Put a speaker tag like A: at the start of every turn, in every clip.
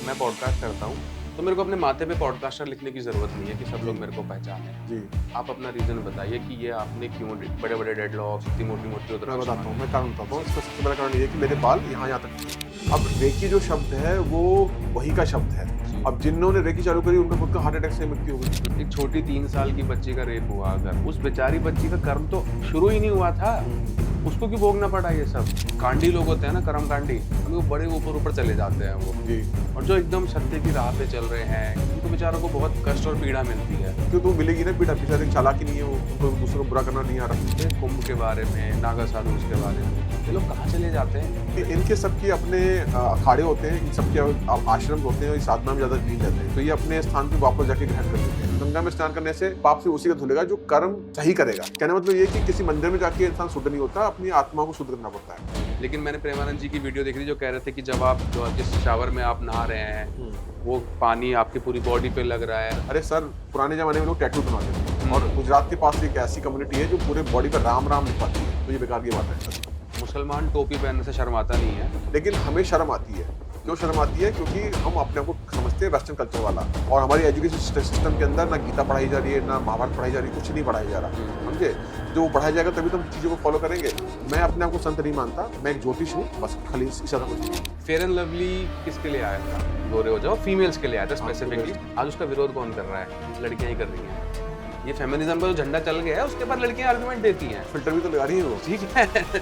A: मैं पॉडकास्ट करता हूँ, तो मेरे को अपने माथे पे पॉडकास्टर लिखने की ज़रूरत नहीं है कि सब
B: जी,
A: लोग मेरे को पहचानें।
B: जी।
A: आप अपना रीज़न बताइए कि ये आपने क्यों बड़े-बड़े डेडलॉक्स, इतनी मोटी-मोटी
B: मैं
A: रुद्राक्ष
B: बताता हूँ,
A: मांगी?
B: मैं कारण बताता हूँ।
A: जी,
B: इसका सबसे बड़ा कारण ये है कि मेरे बाल यहाँ-यहाँ तक थे। अब रेकी जो शब्द है, वो वहीं का शब्द है।
A: जी।
B: अब जिन्होंने रेकी चालू करी, उनका खुद का हार्ट अटैक से मृत्यु हो गई।
A: एक छोटी 3 साल की बच्ची का रेप हुआ अगर, उस बेचारी बच्ची का कर्म तो शुरू ही नहीं हुआ था।
B: हुँ,
A: उसको क्यों भोगना पड़ा ये सब? कांडी लोग होते हैं ना, कर्मकांडी, अभी वो बड़े ऊपर-ऊपर चले जाते हैं वो।
B: जी।
A: और जो एकदम सत्य की राह पे चल रहे हैं, उनको बेचारों को बहुत कष्ट और पीड़ा मिलती है।
B: क्यों तो मिलेगी ना पीड़ा, बेचारे चालाकी नहीं है वो, उनको दूसरों को बुरा करना नहीं आ रहा।
A: ये कुंभ के बारे में, नागा साधुस के बारे में, ये लोग कहाँ चले जाते हैं?
B: इनके सबके अपने अखाड़े होते हैं, इन सबके आश्रम होते हैं और ये साधना में ज़्यादा लीन रहते हैं। तो ये अपने स्थान पे वापस जाके ग्रहण कर लेते हैं। गंगा में स्नान करने से पाप से उसी का धुलेगा जो कर्म सही करेगा। कहने का मतलब ये है कि किसी मंदिर में जाके इंसान शुद्ध नहीं होता, अपनी आत्मा को शुद्ध करना पड़ता है।
A: लेकिन मैंने प्रेमानंद जी की वीडियो देखी थी जो कह रहे थे कि जब आप जो जिस शावर में आप नहा रहे हैं,
B: हुँ।
A: वो पानी आपकी पूरी बॉडी पे लग रहा है।
B: अरे सर, पुराने ज़माने में लोग टैटू बनवाते थे और
A: हुँ।
B: गुजरात के पास एक ऐसी कम्युनिटी है जो पूरे बॉडी पे राम, राम लिखवाती है। तो ये बेकार की बात है।
A: मुसलमान टोपी पहनने से शर्माता नहीं है।
B: लेकिन हमें शर्म आती है। क्यों शर्म आती है? क्योंकि हम अपने आप को समझते हैं वेस्टर्न कल्चर वाला और हमारी एजुकेशन सिस्टम के अंदर ना गीता पढ़ाई जा रही है, ना महाभारत पढ़ाई जा रही है, कुछ नहीं पढ़ाया जा रहा।
A: हुँ।
B: समझे? जो वो पढ़ाया जाएगा तभी तो हम चीज़ों को फॉलो करेंगे। मैं अपने आप को संत नहीं मानता, मैं एक ज्योतिष हूँ, बस खाली इससे ज़्यादा कुछ नहीं।
A: फेयर एंड लवली किसके लिए आया था? गोरे हो जाओ, फीमेल्स के लिए आया था
B: हाँ,
A: स्पेसिफिकली।
B: females।
A: आज उसका विरोध कौन कर रहा है? लड़कियाँ ही कर रही हैं। ये फेमिनिज़्म का जो झंडा चल गया है, उसके बाद लड़कियाँ आर्गुमेंट देती हैं।
B: फ़िल्टर भी तो लगा रही हैं वो।
A: ठीक है।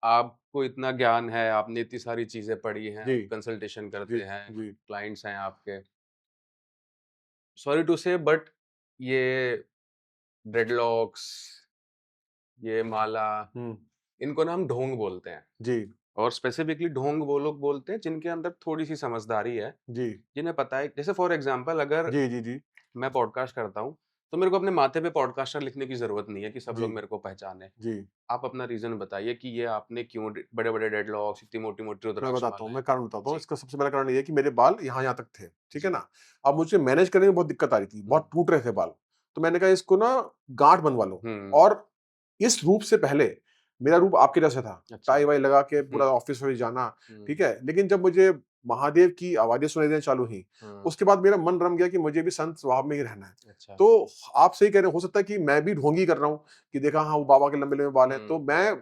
A: आपको इतना ज्ञान है, आपने इतनी सारी चीज़ें पढ़ी हैं,
B: जी,
A: कंसल्टेशन
B: जी,
A: करते हैं,
B: जी।
A: क्लाइंट्स हैं आपके। सॉरी टू से बट ये ड्रेडलॉक्स, ये माला,
B: हुँ,
A: इनको ना हम ढोंग बोलते हैं।
B: जी,
A: और स्पेसिफिकली ढोंग वो लोग बोलते हैं जिनके अंदर थोड़ी-सी समझदारी है,
B: जी।
A: जिन्हें पता है जैसे फॉर एग्ज़ाम्पल अगर
B: जी, जी, जी।
A: मैं पॉडकास्ट करता हूँ, तो मेरे को अपने माथे पे पॉडकास्टर लिखने की ज़रूरत नहीं है कि सब
B: जी,
A: लोग मेरे को पहचानें।
B: जी।
A: आप अपना रीज़न बताइए कि ये आपने क्यों बड़े-बड़े डेडलॉक्स, इतनी मोटी-मोटी
B: मैं
A: रुद्राक्ष
B: बताता हूँ,
A: माला
B: मैं
A: है?
B: कारण बताता हूँ।
A: जी,
B: इसका सबसे पहला कारण ये है कि मेरे बाल यहाँ-यहाँ तक थे, ठीक है
A: जी।
B: ना? अब मुझे मैनेज करने में बहुत दिक्कत आ रही थी,
A: हुँ,
B: बहुत टूट रहे थे बाल। तो मैंने कहा इसको ना गाँठ बनवा लो
A: हुँ,
B: और इस रूप से पहले मेरा रूप आपके जैसा था।
A: अच्छा।
B: टाई-वाई लगा के
A: हुँ,
B: पूरा ऑफ़िस-वॉफ़िस जाना,
A: हुँ,
B: ठीक है? लेकिन जब मुझे महादेव की आवाज़ें सुनाई देना चालू हुई,
A: हुँ,
B: उसके बाद मेरा मन रम गया कि मुझे भी संत स्वभाव में ही रहना है।
A: अच्छा।
B: तो आप सही कह रहे हो सकता है कि मैं भी ढोंगी कर रहा हूँ कि देखा हाँ, वो बाबा के लंबे-लंबे बाल हैं, तो
A: हुँ,
B: मैं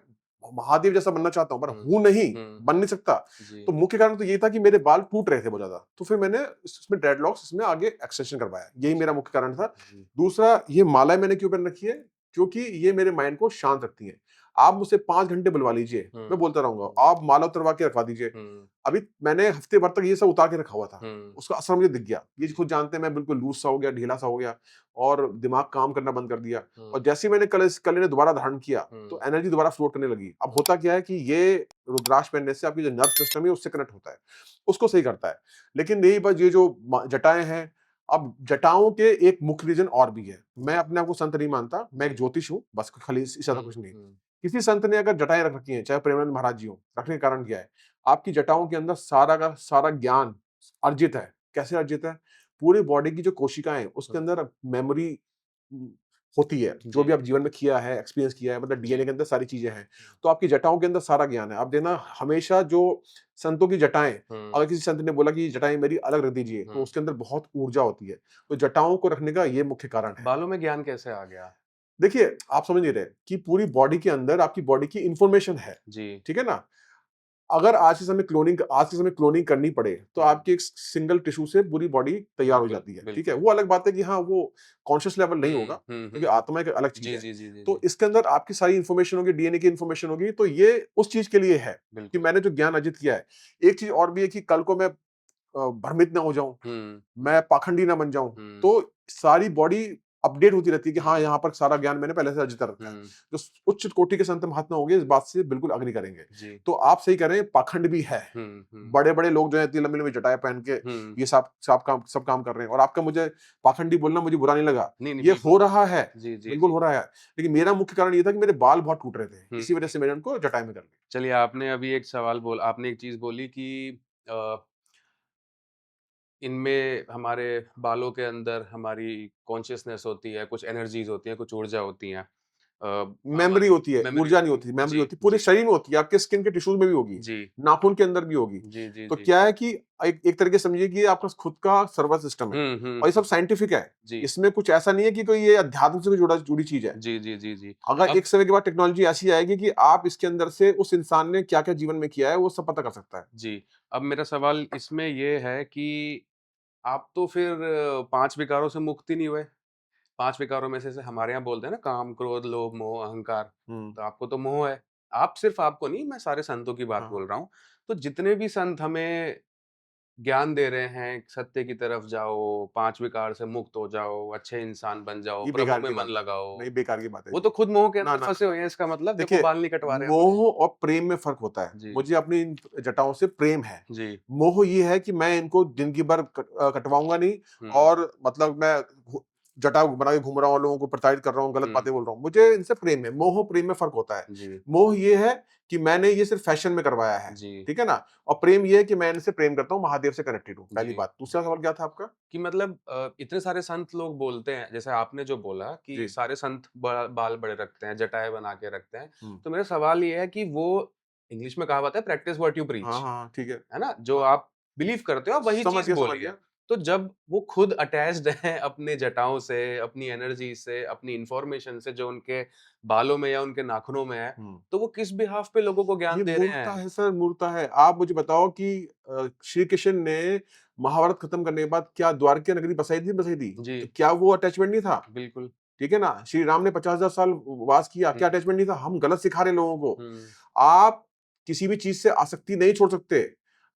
B: महादेव जैसा बनना चाहता हूँ, पर
A: हुँ,
B: हूँ नहीं,
A: हुँ,
B: बन नहीं सकता।
A: जी,
B: तो मुख्य कारण तो ये था कि मेरे बाल टूट रहे थे बहुत ज़्यादा। तो फिर मैंने इसमें ड्रेडलॉक्स इसमें आगे एक्सटेंशन करवाया। यही
A: जी,
B: मेरा मुख्य कारण था।
A: जी।
B: दूसरा ये मालाएँ मैंने क्यों पहन रखी है? क्योंकि ये मेरे माइंड को शांत रखती हैं। आप मुझसे 5 घंटे बुलवा लीजिए, मैं
A: हुँ,
B: बोलता रहूँगा।
A: हुँ,
B: आप माला उतरवा के रखवा दीजिए।
A: हुँ,
B: अभी मैंने हफ्ते भर तक ये सब उतार के रखा हुआ था।
A: हुँ,
B: उसका असर मुझे दिख गया। ये
A: जी,
B: खुद जानते हैं मैं बिल्कुल लूज़ सा हो गया, ढीला सा हो गया और दिमाग काम करना बंद कर दिया।
A: हुँ,
B: और जैसे ही मैंने कल इन्हें दोबारा धारण किया, तो
A: हुँ,
B: एनर्जी दोबारा फ्लो करने लगी। अब होता क्या है कि ये रुद्राक्ष पहनने से आपकी जो नर्व सिस्टम है उससे कनेक्ट होता है, उसको सही करता है। लेकिन यही बस ये जो जटाएँ हैं, अब जटाओं के एक मुख्य रीज़न और भी है। मैं अपने आप को संत नहीं मानता, मैं एक
A: जी,
B: ज्योतिष हूँ, बस खाली इससे ज़्यादा
A: हुँ,
B: कुछ नहीं।
A: हुँ,
B: किसी संत ने अगर जटाएँ रख रखी हैं, चाहे प्रेमानंद महाराज जी हों, रखने का कारण क्या है? आपकी जटाओं के अंदर सारा का सारा ज्ञान अर्जित है। कैसे अर्जित है? पूरी बॉडी की जो कोशिकाएँ हैं, उसके
A: हुँ,
B: अंदर मेमोरी उम, होती है। जो
A: जी,
B: भी आप जीवन में किया है, एक्सपीरियंस किया है, मतलब
A: जी,
B: डीएनए के अंदर सारी चीज़ें हैं।
A: हुँ,
B: तो आपकी जटाओं के अंदर सारा ज्ञान है। आप देखना हमेशा जो संतों की जटाएँ
A: हुँ,
B: अगर किसी संत ने बोला कि जटाएँ मेरी अलग रख दीजिए, तो
A: हुँ।
B: उसके अंदर बहुत ऊर्जा होती है। तो जटाओं को रखने का ये मुख्य कारण है।
A: बालों में ज्ञान कैसे आ गया?
B: देखिए, आप समझ नहीं रहे कि पूरी बॉडी के अंदर आपकी बॉडी की इन्फॉर्मेशन है।
A: जी,
B: ठीक है ना? अगर आज के समय क्लोनिंग करनी पड़े, तो
A: हुँ,
B: आपकी एक सिंगल टिश्यू से पूरी बॉडी तैयार हो
A: बिल्कुल,
B: जाती है, ठीक है?
A: बिल्कुल।
B: वो अलग बात है कि हाँ, वो कॉन्शियस लेवल नहीं होगा,
A: हुँ, हुँ,
B: क्योंकि
A: हुँ।
B: आत्मा एक अलग चीज़
A: जी,
B: है।
A: जी, जी, जी,
B: तो
A: जी,
B: इसके अंदर आपकी सारी इन्फॉर्मेशन होगी, डीएनए की इन्फॉर्मेशन होगी, तो ये उस चीज़ के लिए है कि
A: बिल्कुल।
B: मैंने जो ज्ञान अर्जित किया है। एक चीज़ और भी है कि कल को मैं भ्रमित ना हो जाऊँ,
A: हुँ,
B: मैं पाखंडी ना बन जाऊँ,
A: हुँ,
B: तो सारी बॉडी अपडेट होती रहती है कि हाँ,
A: हुँ,
B: यहाँ पर सारा ज्ञान मैंने पहले से अर्जित कर रखा है।
A: हुँ,
B: जो उच्च कोटि के संत महात्मा होंगे, इस बात से बिल्कुल एग्री करेंगे।
A: जी,
B: तो आप सही कह रहे हैं, पाखंड भी है।
A: हुँ, हुँ,
B: बड़े-बड़े लोग जो हैं इतनी लंबी-लंबी जटाएँ पहन के
A: हुँ।
B: ये सब काम कर रहे हैं और आपका मुझे पाखंडी बोलना मुझे बुरा नहीं लगा।
A: नहीं, नहीं,
B: ये हो
A: बिल्कुल।
B: रहा है,
A: जी, जी,
B: बिल्कुल
A: जी।
B: हो रहा है। लेकिन मेरा मुख्य कारण ये था कि मेरे बाल बहुत टूट रहे थे।
A: हुँ।
B: इसी वजह से मैंने उनको जटाई में कर लिया।
A: चलिए आपने एक चीज़ बोली कि अ, इनमें हमारे बालों के अंदर हमारी कॉन्शसनेस होती है, कुछ एनर्जीज़ होती हैं, कुछ ऊर्जा होती हैं।
B: मेमोरी होती है,
A: मेमोरी
B: ऊर्जा नहीं
A: होती
B: होती,
A: है।
B: मेमोरी
A: जी,
B: होती है, पूरे
A: जी,
B: शरीर में होती है, आपके स्किन के टिश्यूज में भी होगी,
A: जी,
B: नाखून के अंदर भी होगी।
A: जी, जी,
B: तो
A: जी।
B: क्या है कि एक तरीके से समझिए कि ये आपका खुद का सर्वर सिस्टम है और ये सब साइंटिफिक है।
A: जी,
B: इसमें कुछ ऐसा नहीं है कि कोई ये अध्यात्म से जुड़ी चीज है।
A: जी, जी, जी, जी।
B: अगर
A: अब
B: एक समय के बाद टेक्नोलॉजी ऐसी आएगी कि आप इसके अंदर से उस इंसान ने क्या-क्या जीवन में किया है, वो सब पता कर सकता है।
A: जी, अब मेरा सवाल इसमें ये है कि आप तो फिर 5 विकारों से मुक्त ही नहीं हुए। 5 विकारों में से हमारे यहाँ बोलते हैं ना काम, क्रोध, लोभ, मोह, अहंकार।
B: हुँ।
A: तो आपको तो मोह है। आप सिर्फ़ आपको नहीं, मैं सारे संतों की बात
B: हाँ,
A: बोल
B: हाँ।
A: रहा हूँ। तो जितने भी संत हमें ज्ञान दे रहे हैं, सत्य की तरफ जाओ, 5 विकार से मुक्त हो जाओ, अच्छे इंसान बन जाओ,
B: ये
A: प्रभु
B: बेकार
A: में
B: की
A: मन
B: बात है।
A: लगाओ।
B: नहीं, बेकार की बात है
A: वो
B: जी।
A: तो खुद मोह के
B: ना,
A: अंदर
B: ना,
A: फँसे
B: ना।
A: हुए हैं, इसका मतलब देखो
B: देखिए,
A: बाल नहीं कटवा रहे हमारे।
B: मोह और प्रेम में फ़र्क होता है।
A: जी,
B: मुझे अपनी इन जटाओं से प्रेम है।
A: जी।
B: मोह ये है कि मैं इनको ज़िंदगी भर कटवाऊँगा नहीं
A: हुँ,
B: और मतलब मैं घु जटा बना के घूम रहा हूँ, लोगों को प्रताड़ित कर रहा हूँ, गलत
A: हुँ।
B: बातें बोल रहा हूँ। मुझे इनसे प्रेम है। मोह और प्रेम में फ़र्क होता है।
A: जी,
B: मोह ये है कि मैंने ये सिर्फ़ फ़ैशन में करवाया है।
A: जी,
B: ठीक है ना? और प्रेम ये है कि मैं इनसे प्रेम करता हूँ, महादेव से कनेक्टेड हूँ, पहली
A: जी,
B: बात। दूसरा सवाल क्या था आपका?
A: कि मतलब इतने सारे संत लोग बोलते हैं, जैसे आपने जो बोला कि
B: जी।
A: सारे संत बाल बड़े रखते हैं, जटाएँ बना के रखते हैं।
B: हुँ।
A: तो मेरा सवाल ये है कि वो इंग्लिश में कहावत है प्रैक्टिस व्हाट यू
B: हाँ,
A: प्रीच,
B: हाँ, हाँ, ठीक है।
A: है ना? जो
B: हाँ,
A: आप बिलीव करते हो आप वही चीज़
B: समझ
A: बोलिए।
B: गया।
A: तो जब वो खुद अटैच्ड हैं अपने जटाओं से, अपनी एनर्जी से, अपनी इन्फॉर्मेशन से जो उनके बालों में या उनके नाखूनों में है,
B: हुँ।
A: तो वो किस बिहाफ़ पे लोगों को ज्ञान
B: ये
A: दे रहे
B: मूर्खता
A: हैं?
B: है सर, मूर्खता है। आप मुझे बताओ कि श्री कृष्ण ने महाभारत खत्म करने के बाद क्या द्वारका नगरी बसाई थी, बसाई थी?
A: जी,
B: तो क्या वो अटैचमेंट नहीं था?
A: बिल्कुल।
B: ठीक है ना? श्री राम ने 50,000 साल वास किया,
A: हुँ,
B: क्या अटैचमेंट नहीं था? हम गलत सिखा रहे हैं लोगों को।
A: हुँ।
B: आप किसी भी चीज़ से आसक्ति नहीं छोड़ सकते।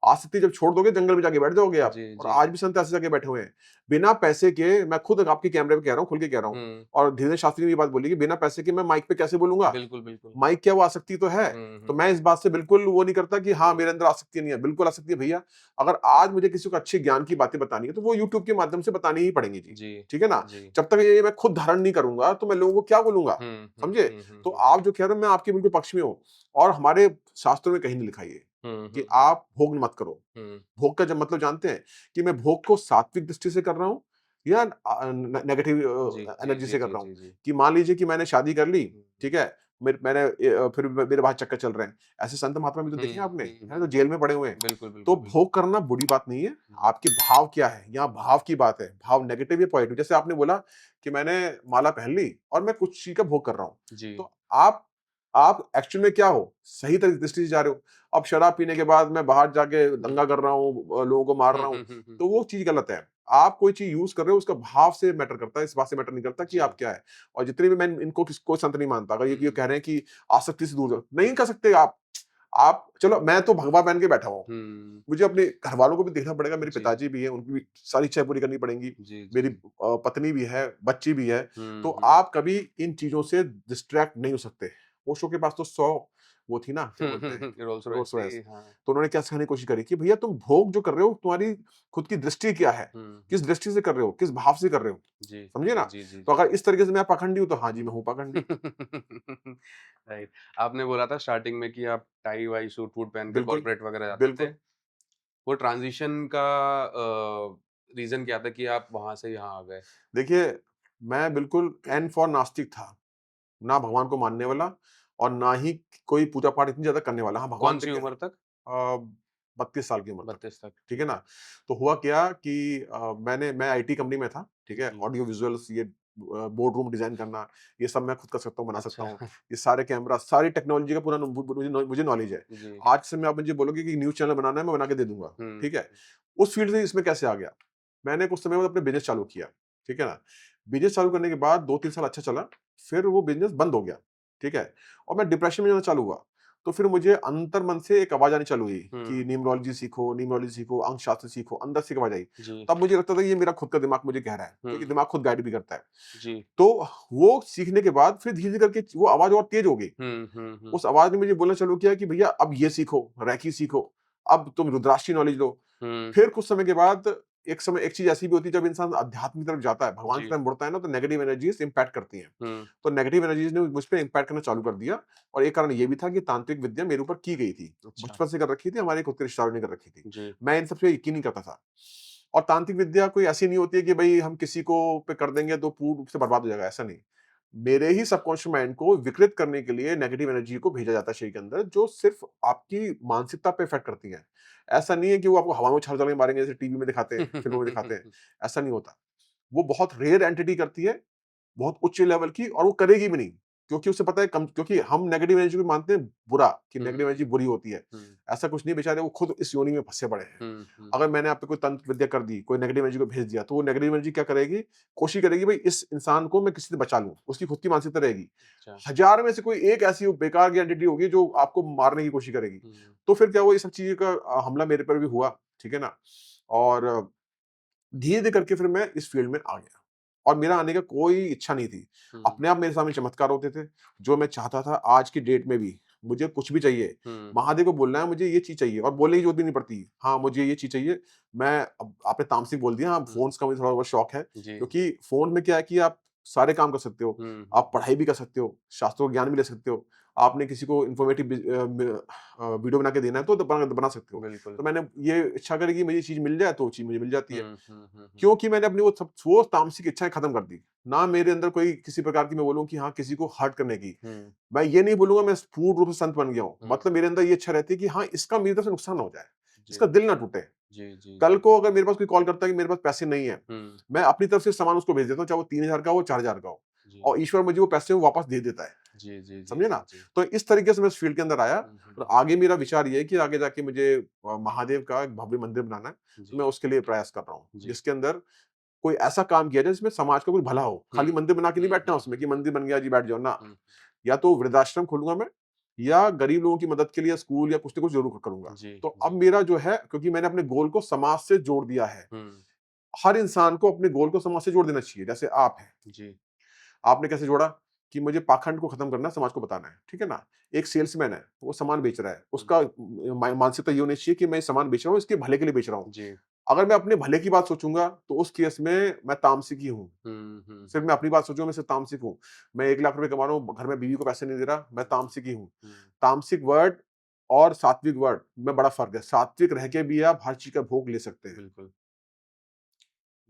B: आसक्ति जब छोड़ दोगे जंगल में जाके बैठ जाओगे आप।
A: जी,
B: और
A: जी।
B: आज भी संत ऐसी जगह बैठे हुए हैं। बिना पैसे के मैं खुद आपके कैमरे पे कह रहा हूँ, खुल के कह रहा हूँ
A: हुँ,
B: और धीरेन्द्र शास्त्री ने ये बात बोली कि बिना पैसे के मैं माइक पे कैसे बोलूँगा?
A: बिल्कुल, बिल्कुल।
B: माइक क्या वो आसक्ति तो है।
A: हुँ,
B: तो
A: हुँ,
B: मैं इस बात से बिल्कुल वो नहीं करता कि हाँ,
A: हुँ।
B: मेरे अंदर आसक्ति नहीं है। बिल्कुल आसक्ति है भैया। अगर आज मुझे किसी को अच्छे ज्ञान की बातें बतानी है, तो वो यूट्यूब के माध्यम से बतानी ही पड़ेंगी जी।
A: जी,
B: ठीक है ना?
A: जी।
B: जब तक ये मैं खुद धारण नहीं करूँगा, तो मैं लोगों को क्या बोलूँगा?
A: हुँ, हुँ,
B: समझे?
A: हुँ, हुँ,
B: तो
A: हुँ,
B: आप जो कह रहे हो मैं आपके बिल्कुल पक्ष में हूँ और हमारे शास्त्रों में कहीं नहीं लिखा ये
A: हुँ,
B: कि
A: हुँ, हुँ,
B: आप भोग मत करो।
A: हुँ।
B: भोग का जब मतलब जानते हैं कि मैं भोग को सात्विक दृष्टि से कर रहा हूँ या नेगेटिव
A: जी, जी,
B: एनर्जी
A: जी,
B: से कर
A: जी,
B: रहा हूँ।
A: जी, जी।
B: कि मान लीजिए कि मैंने शादी कर ली,
A: हुँ,
B: ठीक है? फिर मेरे बाहर चक्कर चल रहे हैं। ऐसे संत महात्मा भी तो देखे हैं
A: हुँ,
B: आपने,
A: हुँ,
B: हैं?
A: हुँ।
B: जो जेल में पड़े हुए हैं।
A: बिल्कुल,
B: तो
A: बिल्कुल, बिल्कुल।
B: भोग करना बुरी बात नहीं है।
A: हुँ,
B: आपके भाव क्या है? यहाँ भाव की बात है। भाव नेगेटिव या पॉजिटिव। जैसे आपने बोला कि मैंने माला पहन ली और मैं कुछ चीज़ का भोग कर रहा हूँ।
A: जी।
B: तो आप एक्चुअल में क्या हो? सही दृष्टि से जा रहे हो। अब शराब पीने के बाद मैं बाहर जाके
A: हुँ।
B: दंगा कर रहा हूँ, लोगों को मार
A: हुँ,
B: रहा हूँ,
A: हुँ, हुँ, हुँ।
B: तो वो चीज़ गलत है। आप कोई चीज़ यूज़ कर रहे हो उसका भाव से मैटर करता है, इस बात से मैटर नहीं करता कि आप
A: जी।
B: क्या है। और जितने भी मैं इनको कोई संत नहीं मानता। अगर ये
A: हुँ,
B: कह रहे हैं कि आसक्ति से दूर रहो, नहीं कर सकते आप। आप चलो मैं तो भगवा पहन के बैठा हुआ हूँ।
A: हुँ।
B: मुझे अपने घरवालों को भी देखना पड़ेगा, मेरे
A: जी,
B: पिताजी भी हैं, उनकी भी सारी इच्छाएँ पूरी करनी पड़ेंगी।
A: जी, जी।
B: मेरी पत्नी भी है, बच्ची भी है।
A: हुँ,
B: तो
A: हुँ।
B: आप कभी इन चीज़ों से डिस्ट्रैक्ट नहीं हो सकते। ओशो के पास तो 100 वो थी ना, क्या
A: हुँ,
B: बोलते
A: हुँ,
B: हैं,
A: हुँ। Rolls-Royce
B: Rolls Royce.
A: थी, हाँ।
B: तो उन्होंने क्या सिखाने की कोशिश करी कि भैया तुम भोग जो कर रहे हो, तुम्हारी खुद की दृष्टि क्या है?
A: हुँ,
B: किस
A: हुँ।
B: दृष्टि से कर रहे हो? किस भाव से कर रहे हो?
A: जी,
B: समझे
A: जी,
B: ना?
A: जी, जी,
B: तो
A: जी।
B: अगर इस तरीके से मैं पाखंडी हूँ, तो हाँ जी, मैं हूँ पाखंडी।
A: राइट। आपने बोला था स्टार्टिंग में कि आप टाई-वाई, सूट-वूट पहन के
B: बिल्कुल,
A: कॉर्पोरेट वगैरह जाते थे।
B: बिल्कुल।
A: वो ट्रांज़िशन का रीज़न क्या था कि आप वहाँ से यहाँ आ गए?
B: देखिए, मैं बिल्कुल एन फॉर नास्तिक था। ना भगवान को मानने वाला और ना ही कोई पूजा-पाठ इतनी ज़्यादा करने वाला। हाँ, भगवान पे
A: कौन-सी उम्र तक?
B: 32 साल की उम्र तक,
A: 32 तक,
B: ठीक है
A: ठीक
B: ना?
A: है।
B: तो हुआ क्या कि मैं आईटी कंपनी में था, ठीक है?
A: जी।
B: ऑडियो विजुअल्स ये बोर्ड रूम डिज़ाइन करना, ये सब मैं खुद कर सकता हूँ, बना सकता
A: अच्छा।
B: हूँ। ये सारे कैमरा, सारी टेक्नोलॉजी का पूरा मुझे नॉलेज है।
A: जी।
B: आज से मैं आप मुझे बोलोगे कि न्यूज़ चैनल बनाना है, मैं बना के दे दूँगा,
A: हुँ,
B: ठीक है?
A: हुँ।
B: उस फील्ड से इसमें कैसे आ गया? मैंने कुछ समय बाद अपने बिज़नेस चालू किया, ठीक है ना? बिज़नेस चालू करने के बाद 2-3 साल अच्छा चला, फिर वो बिज़नेस बंद हो गया, ठीक है? और मैं डिप्रेशन में जाना चालू हुआ। तो फिर मुझे अंतर्मन से एक आवाज़ आनी चालू हुई
A: हुँ,
B: कि न्यूमरोलॉजी सीखो, अंकशास्त्र सीखो, अंदर से एक आवाज़ आई।
A: जी।
B: तब मुझे लगता था ये मेरा खुद का दिमाग मुझे कह रहा है, क्योंकि
A: हुँ,
B: दिमाग खुद गाइड भी करता है।
A: जी।
B: तो वो सीखने के बाद फिर धीरे-धीरे करके वो आवाज़ और तेज़ हो गई।
A: हुँ, हुँ, हुँ।
B: उस आवाज़ ने मुझे बोलना चालू किया कि भैया अब ये सीखो, रेकी सीखो, अब तुम रुद्राक्ष की नॉलेज लो।
A: हुँ,
B: फिर कुछ समय के बाद एक चीज़ ऐसी भी होती है जब इंसान अध्यात्म की तरफ जाता है, भगवान की
A: जी।
B: तरफ मुड़ता है ना तो नेगेटिव एनर्जीज़ इम्पैक्ट करती हैं।
A: हुँ,
B: तो नेगेटिव एनर्जीज़ ने मुझ पे इम्पैक्ट करना चालू कर दिया और एक कारण ये भी था कि तांत्रिक विद्या मेरे ऊपर की गई थी।
A: अच्छा।
B: बचपन से कर रखी थी, हमारे खुद के रिश्तेदारों ने कर रखी थी।
A: जी।
B: मैं इन सब पे यकीन नहीं करता था। और तांत्रिक विद्या कोई ऐसी नहीं होती है कि भई हम किसी को पे कर देंगे तो पूर्ण रूप से बर्बाद हो जाएगा, ऐसा नहीं। मेरे ही सबकॉन्शियस माइंड को विकृत करने के लिए नेगेटिव एनर्जी को भेजा जाता है शरीर के अंदर, जो सिर्फ आपकी मानसिकता पे इफेक्ट करती है। ऐसा नहीं है कि वो आपको हवा में उछाल के मारेंगे जैसे टीवी में दिखाते हैं, फिल्मों में दिखाते हैं। ऐसा नहीं होता। वो बहुत रेयर एंटिटी करती है, बहुत उच्च लेवल की, और वो करेगी भी नहीं, क्योंकि उसे पता है कम, क्योंकि हम नेगेटिव एनर्जी को मानते हैं बुरा, कि
A: हुँ,
B: नेगेटिव एनर्जी बुरी होती है।
A: हुँ,
B: ऐसा कुछ नहीं, बेचारे वो खुद इस योनि में फंसे पड़े हैं।
A: हुँ, हुँ,
B: अगर मैंने आप पे कोई तंत्र विद्या कर दी, कोई नेगेटिव एनर्जी को भेज दिया, तो वो नेगेटिव एनर्जी क्या करेगी, कोशिश करेगी भाई इस इंसान को मैं किसी से बचा लूं, उसकी खुद की मानसिकता रहेगी।
A: अच्छा।
B: हजार में से कोई एक ऐसी बेकार की एंटिटी होगी जो आपको मारने की कोशिश करेगी।
A: हुँ,
B: तो फिर क्या हुआ, ये सब चीजें का हमला मेरे पर भी हुआ, ठीक है ना। और धीरे धीरे करके फिर मैं इस फील्ड में आ गया, और मेरा आने का कोई इच्छा नहीं थी।
A: हुँ,
B: अपने आप मेरे सामने चमत्कार होते थे, जो मैं चाहता था। आज की डेट में भी मुझे कुछ भी चाहिए,
A: हुँ,
B: महादेव को बोलना है मुझे ये चीज़ चाहिए, और बोलने की ज़रूरत भी नहीं पड़ती। हाँ, मुझे ये चीज़ चाहिए। मैं अब आपने तामसिक बोल दिया, हाँ,
A: हुँ,
B: फ़ोन्स का मुझे थोड़ा बहुत शौक है,
A: जी,
B: क्योंकि फ़ोन में क्या है कि आप सारे काम कर सकते हो।
A: हुँ,
B: आप पढ़ाई भी कर सकते हो, शास्त्रों का ज्ञान भी ले सकते हो। आपने किसी को इन्फॉर्मेटिव वीडियो बना के देना है तो बना बना सकते हो।
A: बिल्कुल।
B: तो मैंने ये इच्छा करी कि मुझे ये चीज़ मिल जाए, तो वो चीज़ मुझे मिल जाती है।
A: हुँ, हुँ, हुँ, हुँ,
B: क्योंकि मैंने अपनी वो तामसिक इच्छाएँ खत्म कर दी। ना मेरे अंदर कोई किसी प्रकार की मैं बोलूँ कि हाँ, किसी को हर्ट करने की।
A: हुँ,
B: मैं ये नहीं बोलूँगा मैं पूर्ण रूप से संत बन गया हूँ।
A: हुँ,
B: मतलब मेरे अंदर ये इच्छा रहती है कि हाँ, इसका मेरी तरफ से नुकसान ना हो जाए,
A: जी,
B: इसका दिल ना टूटे।
A: जी, जी,
B: कल
A: जी,
B: को अगर मेरे पास कोई कॉल करता है कि मेरे पास पैसे नहीं है,
A: हुँ,
B: मैं अपनी तरफ से सामान उसको भेज देता हूँ, चाहे वो 3000 का हो, 4000 का हो,
A: जी,
B: और ईश्वर मुझे वो पैसे वापस दे देता है।
A: जी, जी, जी,
B: समझे ना?
A: जी, जी,
B: तो इस तरीके से मैं इस फील्ड के अंदर आया,
A: हुँ, हुँ,
B: और
A: हुँ,
B: आगे मेरा विचार ये है कि आगे जाके मुझे महादेव का एक भव्य मंदिर बनाना है। तो
A: जी,
B: मैं उसके लिए प्रयास कर रहा हूँ,
A: जी,
B: जिसके अंदर कोई ऐसा काम किया जाए जिसमें समाज का कुछ भला हो।
A: हुँ,
B: खाली मंदिर बना के नहीं
A: हुँ,
B: बैठना
A: हुँ,
B: उसमें कि
A: हुँ,
B: मंदिर बन गया जी बैठ जाओ ना।
A: हुँ,
B: या तो वृद्धाश्रम खोलूँगा मैं, या गरीब लोगों की मदद के लिए स्कूल या कुछ न कुछ ज़रूर करूँगा।
A: जी,
B: तो अब
A: जी,
B: मेरा जो है, क्योंकि मैंने अपने गोल को समाज से जोड़ दिया है।
A: हुँ,
B: हर इंसान को अपने गोल को समाज से जोड़ देना चाहिए। जैसे आप हैं,
A: जी,
B: आपने कैसे जोड़ा कि मुझे पाखंड को खत्म करना है, समाज को बताना है, ठीक है ना? एक सेल्समैन है, वो सामान बेच रहा है,
A: हुँ,
B: उसका मानसिकता ये होनी चाहिए कि मैं सामान बेच रहा हूँ, इसके भले के लिए बेच रहा हूँ।
A: जी,
B: अगर मैं अपने भले की बात सोचूँगा, तो उस केस में मैं तामसिक ही हूँ।
A: हुँ, हुँ,
B: सिर्फ मैं अपनी बात सोचूँ, मैं सिर्फ तामसिक हूँ। मैं 1 लाख रुपए कमा रहा हूँ, घर में बीवी को पैसे नहीं दे रहा, मैं तामसिक ही हूँ।
A: हुँ,
B: तामसिक वर्ड और सात्विक वर्ड में बड़ा फ़र्क है। सात्विक रह के भी आप हर चीज़ का भोग ले सकते हैं।
A: बिल्कुल।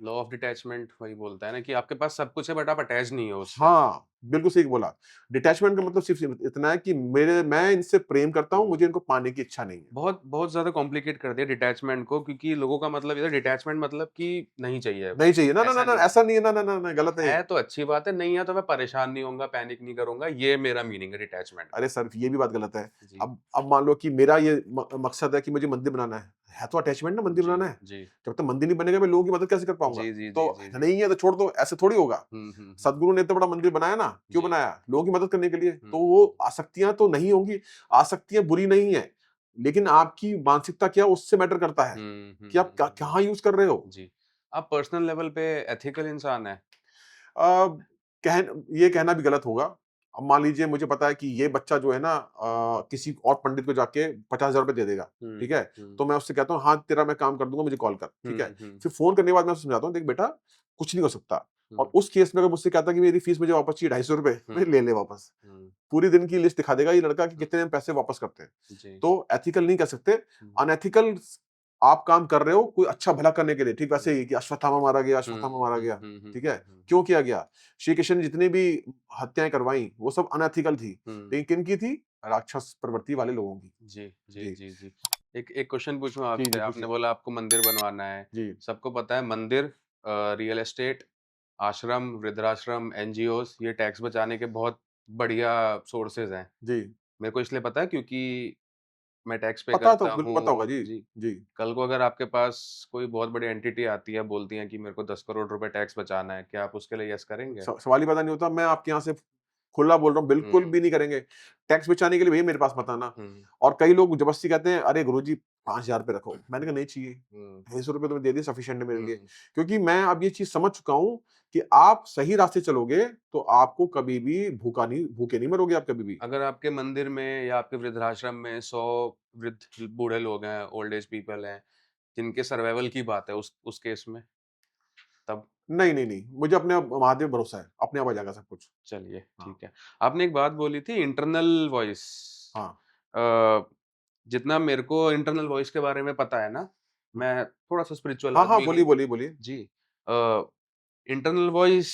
A: लॉ ऑफ डिटैचमेंट वही बोलता है ना कि आपके पास सब कुछ है बट आप अटैच नहीं हो उससे।
B: हाँ, बिल्कुल सही बोला। डिटैचमेंट का मतलब सिर्फ इतना है कि मैं इनसे प्रेम करता हूँ,
A: हुँ।
B: मुझे इनको पाने की इच्छा नहीं है।
A: बहुत बहुत ज़्यादा कॉम्प्लिकेट कर दिया डिटैचमेंट को क्योंकि लोगों का मतलब इधर डिटैचमेंट मतलब कि नहीं चाहिए,
B: नहीं चाहिए, ना, ना, ना,
A: ऐसा
B: ना,
A: नहीं है।
B: ऐसा नहीं है, ना, ना, ना, ना, गलत है ये।
A: है तो अच्छी बात है, नहीं है तो मैं परेशान नहीं होऊँगा, पैनिक नहीं करूँगा, ये मेरा मीनिंग है डिटैचमेंट का।
B: अरे सर, ये भी बात गलत है।
A: जी,
B: अब मान लो कि मेरा ये मकसद है कि मुझे मंदिर बनाना है तो अटैचमेंट ना, मंदिर
A: जी,
B: बनाना है।
A: जी।
B: जब तक मंदिर नहीं बनेगा मैं लोगों की मदद कैसे कर पाऊँगा?
A: जी, जी, जी,
B: तो
A: जी, जी।
B: नहीं है तो छोड़ दो, ऐसे थोड़ी होगा।
A: हुँ, हुँ, हुँ।
B: सदगुरु ने इतना बड़ा मंदिर बनाया ना, क्यों
A: जी।
B: बनाया? लोगों की मदद करने के लिए।
A: हुँ,
B: तो वो
A: हुँ।
B: आसक्तियाँ तो नहीं होंगी, आसक्तियाँ बुरी नहीं है, लेकिन आपकी मानसिकता क्या है उससे मैटर करता है,
A: हुँ, हुँ,
B: कि आप
A: हुँ, हुँ,
B: कहाँ यूज़ कर रहे हो।
A: हुँ। जी। आप पर्सनल लेवल पे एथिकल इंसान हैं?
B: अ, ये कहना भी गलत होगा। अब मान लीजिए मुझे पता है कि ये बच्चा जो है ना किसी और पंडित को जाके 50,000 रुपए दे देगा,
A: हुँ,
B: ठीक है?
A: हुँ।
B: तो मैं उससे कहता हूँ, हाँ, तेरा मैं काम कर दूँगा, मुझे कॉल कर, ठीक है?
A: हुँ, हुँ,
B: फिर फ़ोन करने के बाद मैं उसे समझाता हूँ, देख बेटा, कुछ नहीं हो सकता। और
A: हुँ,
B: उस केस में अगर मुझसे कहता कि मेरी फीस मुझे वापस चाहिए ₹250,
A: हुँ,
B: मैं ले ले वापस।
A: हुँ,
B: पूरी दिन की लिस्ट दिखा देगा ये लड़का कि
A: हुँ।
B: कितने में पैसे वापस करते हैं।
A: जी।
B: तो एथिकल नहीं कह सकते,
A: हुँ,
B: अनएथिकल आप काम कर रहे हो कोई अच्छा भला करने के लिए, ठीक
A: हुँ,
B: वैसे ही कि अश्वत्थामा मारा गया,
A: हुँ,
B: अश्वत्थामा मारा
A: हुँ,
B: गया,
A: हुँ, हुँ,
B: ठीक है?
A: हुँ, हुँ,
B: क्यों किया गया? श्री कृष्ण ने जितनी भी हत्याएँ करवाई, वो सब अनएथिकल थी,
A: हुँ।
B: लेकिन किनकी थी? राक्षस प्रवृत्ति वाले लोगों की।
A: जी, जी,
B: जी।
A: जी, जी। एक एक क्वेश्चन पूछूँ
B: जी,
A: आपसे?
B: जी,
A: आपने
B: पूछिए।
A: बोला आपको मंदिर बनवाना है।
B: जी,
A: सबको पता है मंदिर रियल एस्टेट, आश्रम, वृद्धाश्रम, एनजीओज़ ये टैक्स बचाने के बहुत बढ़िया सोर्सेज़ हैं।
B: जी।
A: मेरे को इसलिए पता है क्योंकि मैं टैक्स पे
B: पता तो
A: करता
B: बिल्कुल पता
A: हूँ।
B: होगा जी।
A: जी।
B: जी।
A: कल को अगर आपके पास कोई बहुत बड़ी एंटिटी आती है, बोलती है कि मेरे को 10 करोड़ रुपए टैक्स बचाना है, क्या आप उसके लिए येस करेंगे?
B: सवाल ही पैदा नहीं होता। मैं आपके यहाँ से खुला बोल रहा हूँ, बिल्कुल
A: हुँ,
B: भी नहीं करेंगे। टैक्स बचाने के लिए भैया मेरे पास मत आना।
A: हुँ,
B: और कई लोग ज़बरदस्ती कहते हैं, "अरे गुरुजी 5,000 रुपए रखो।" मैंने कहा नहीं चाहिए।
A: हुँ,
B: ₹250 तो मैं दे दिए, सफिशिएंट है मेरे लिए।
A: हुँ।
B: क्योंकि मैं अब ये चीज़ समझ चुका हूँ कि आप सही रास्ते चलोगे, तो आपको कभी भी भूखे नहीं मरोगे आप कभी भी।
A: अगर आपके मंदिर में या आपके वृद्धाश्रम में 100 वृद्ध बूढ़े लोग हैं, ओल्ड एज पीपल हैं, जिनके सर्वाइवल की बात है उस केस में, तब
B: नहीं, नहीं, नहीं, मुझे अपने महादेव भरोसा है, अपने आप आ जाएगा सब कुछ।
A: चलिए
B: हाँ,
A: ठीक है। आपने एक बात बोली थी इंटरनल वॉइस।
B: हाँ।
A: अ, जितना मेरे को इंटरनल वॉइस के बारे में पता है ना,
B: हुँ।
A: मैं थोड़ा-सा स्पिरिचुअल
B: हाँ, हाँ,
A: आदमी
B: बोलिए,
A: हूँ।
B: बोलिए, बोलिए।
A: जी। अ, इंटरनल वॉइस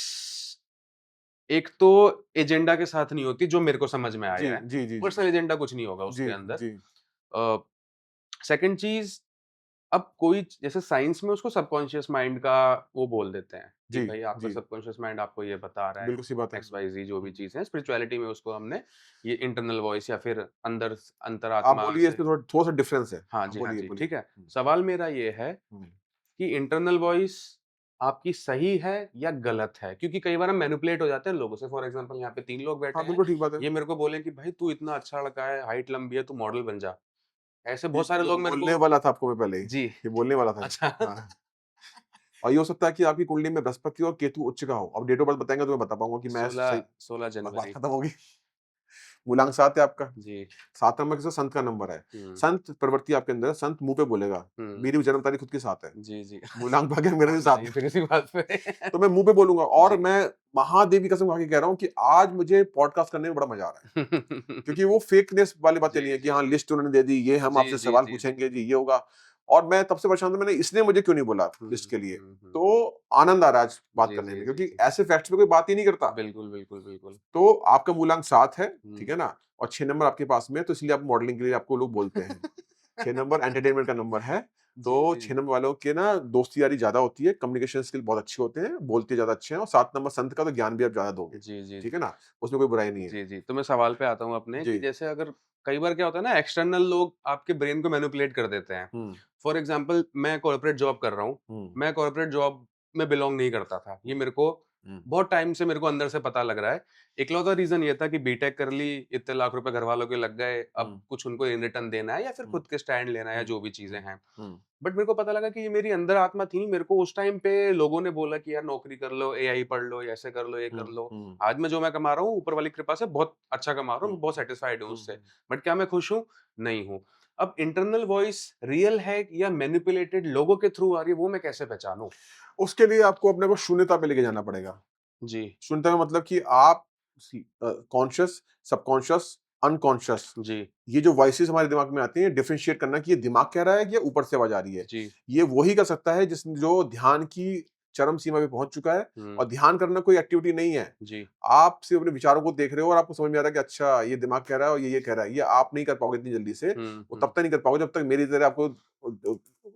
A: एक तो एजेंडा के साथ नहीं होती जो मेरे को समझ में
B: जी,
A: आया है।
B: जी, जी, जी।
A: पर्सनल एजेंडा कुछ नहीं होगा
B: जी,
A: उसके अंदर।
B: जी।
A: सेकंड चीज़, अब कोई जैसे साइंस में उसको सबकॉन्शियस माइंड का वो बोल देते हैं कि
B: जी,
A: भाई आपका
B: जी।
A: सबकॉन्शियस माइंड आपको ये बता रहा है,
B: बिल्कुल सही बात है।
A: एक्स वाई ज़ी जो भी
B: हुँ।
A: चीज़ है। स्पिरिचुअलिटी में उसको हमने ये इंटरनल वॉइस या फिर
B: आप
A: अंतरात्मा
B: बोलिए
A: से।
B: इसमें थोड़ा-सा डिफरेंस है।
A: हाँ
B: हाँ,
A: जी, हाँ
B: बोलिए,
A: जी,
B: बोलिए।
A: ठीक है।
B: हुँ,
A: सवाल मेरा ये है
B: हुँ।
A: कि इंटरनल वॉइस आपकी सही है या गलत है? क्योंकि कई बार हम मैनिपुलेट हो जाते हैं लोगों से। फॉर एग्ज़ाम्पल यहाँ पे 3 लोग बैठे
B: हाँ,
A: हैं,
B: बिल्कुल ठीक बात है।
A: ये मेरे को बोले कि भाई तू इतना अच्छा लड़का है, हाइट लंबी है, तू मॉडल बन जा। ऐसे
B: ये
A: बहुत सारे लोग मेरे
B: बोलने
A: को।
B: वाला था आपको मैं पहले ही।
A: जी,
B: ये बोलने वाला था।
A: अच्छा।
B: हाँ। और ये हो सकता है कि आपकी कुंडली में बृहस्पति और केतु उच्च का हो। अब डेट ऑफ बर्थ बताएँगे तो मैं बता पाऊँगा कि मैं
A: 16
B: सही।
A: 16
B: बस बात
A: जनवरी।
B: खत्म होगी। मूलांक 7 है आपका।
A: जी।
B: 7 नंबर किसका? संत का नंबर है।
A: हुँ,
B: संत प्रवृत्ति आपके अंदर है, संत मुँह पे बोलेगा।
A: हुँ।
B: मेरी भी जन्म तारीख खुद की 7 है।
A: जी, जी।
B: मूलांक भाग्य मेरा
A: आप
B: भी 7
A: बताइए
B: है।
A: फिर इसी बात पे।
B: तो मैं मुँह पे बोलूँगा और
A: जी।
B: मैं महादेव की कसम खा के कह रहा हूँ कि आज मुझे पॉडकास्ट करने में बड़ा मज़ा आ रहा है। क्योंकि वो फेकनेस वाली बातें
A: जी,
B: नहीं है कि
A: जी।
B: हाँ, लिस्ट उन्होंने दे दी, ये हम
A: जी,
B: आपसे
A: जी,
B: सवाल
A: जी, जी।
B: पूछेंगे जी, ये होगा। और मैं तब से परेशान था, मैंने इसने मुझे क्यों नहीं बोला
A: हुँ,
B: लिस्ट के लिए।
A: हुँ, हुँ, हुँ।
B: तो आनंद आ रहा है आज बात
A: जी,
B: करने
A: जी,
B: में
A: जी,
B: क्योंकि
A: जी।
B: ऐसे फैक्ट्स पे कोई बात ही नहीं करता।
A: बिल्कुल, बिल्कुल, बिल्कुल।
B: तो आपका मूलांक 7 है, ठीक
A: हुँ।
B: है ना? और 6 नंबर आपके पास में है, तो इसलिए आप मॉडलिंग के लिए आपको लोग बोलते हैं। 6 नंबर एंटरटेनमेंट का नंबर है,
A: जी,
B: तो
A: जी।
B: 6 नंबर वालों के ना दोस्ती यारी ज़्यादा होती है, कम्युनिकेशन स्किल बहुत अच्छे होते हैं, बोलते ज़्यादा अच्छे हैं और 7 नंबर संत का तो ज्ञान भी आप ज़्यादा दोगे,
A: जी, जी,
B: ठीक
A: जी।
B: है ना? उसमें कोई बुराई नहीं है।
A: जी, जी। तो मैं सवाल पे आता हूँ अपने कि
B: जी।
A: जैसे अगर कई बार क्या होता है ना, एक्सटर्नल लोग आपके ब्रेन को मैनिपुलेट कर देते हैं।
B: हुँ,
A: फॉर एग्ज़ाम्पल मैं कॉर्पोरेट जॉब कर रहा हूँ।
B: हुँ,
A: मैं कॉर्पोरेट जॉब में बिलॉन्ग नहीं करता था। ये
B: हुँ,
A: मेरे को
B: हुँ,
A: बहुत टाइम से मेरे को अंदर से पता लग रहा है। इकलौता रीज़न ये था कि बीटेक कर ली, इतने लाख रुपए घरवालों के लग गए, अब
B: हुँ,
A: कुछ उनको इन रिटर्न देना है या फिर
B: हुँ,
A: खुद के स्टैंड लेना है या
B: हुँ,
A: जो भी चीज़ें
B: हुँ,
A: हैं।
B: हुँ,
A: बट मेरे को पता लगा कि ये मेरी अंदर आत्मा थी। मेरे को उस टाइम पे लोगों ने बोला कि यार नौकरी कर लो, एआई पढ़ लो, ऐसे कर लो, ये कर
B: हुँ,
A: लो।
B: हुँ,
A: आज मैं जो मैं कमा रहा हूँ ऊपर वाली कृपा से बहुत अच्छा कमा रहा हूँ,
B: हुँ,
A: मैं बहुत सैटिस्फाइड हूँ
B: हुँ,
A: उससे।
B: हुँ।
A: बट क्या मैं खुश हूँ? नहीं हूँ। अब इंटरनल वॉइस रियल है या मैनिपुलेटेड लोगों के थ्रू आ रही है, वो मैं कैसे पहचानूँ?
B: उसके लिए आपको अपने को शून्यता पे लेके जाना पड़ेगा।
A: जी,
B: शून्यता का मतलब कि आप कॉन्शियस, सबकॉन्शियस, अनकॉन्शियस,
A: जी,
B: ये जो वॉइसेस हमारे दिमाग में आती हैं, डिफरेंशिएट करना कि ये दिमाग कह रहा है कि ये ऊपर से आवाज आ रही है।
A: जी।
B: ये वही कर सकता है जिस जो ध्यान की चरम सीमा पे पहुंच चुका है।
A: हुँ,
B: और ध्यान करना कोई एक्टिविटी नहीं है।
A: जी।
B: आप सिर्फ अपने विचारों को देख रहे हो और आपको समझ में आ रहा है कि अच्छा ये दिमाग कह रहा है और ये कह रहा है। ये आप नहीं कर पाओगे इतनी जल्दी से।
A: हुँ,
B: वो तब
A: हुँ,
B: तक नहीं कर पाओगे जब तक मेरी तरह आपको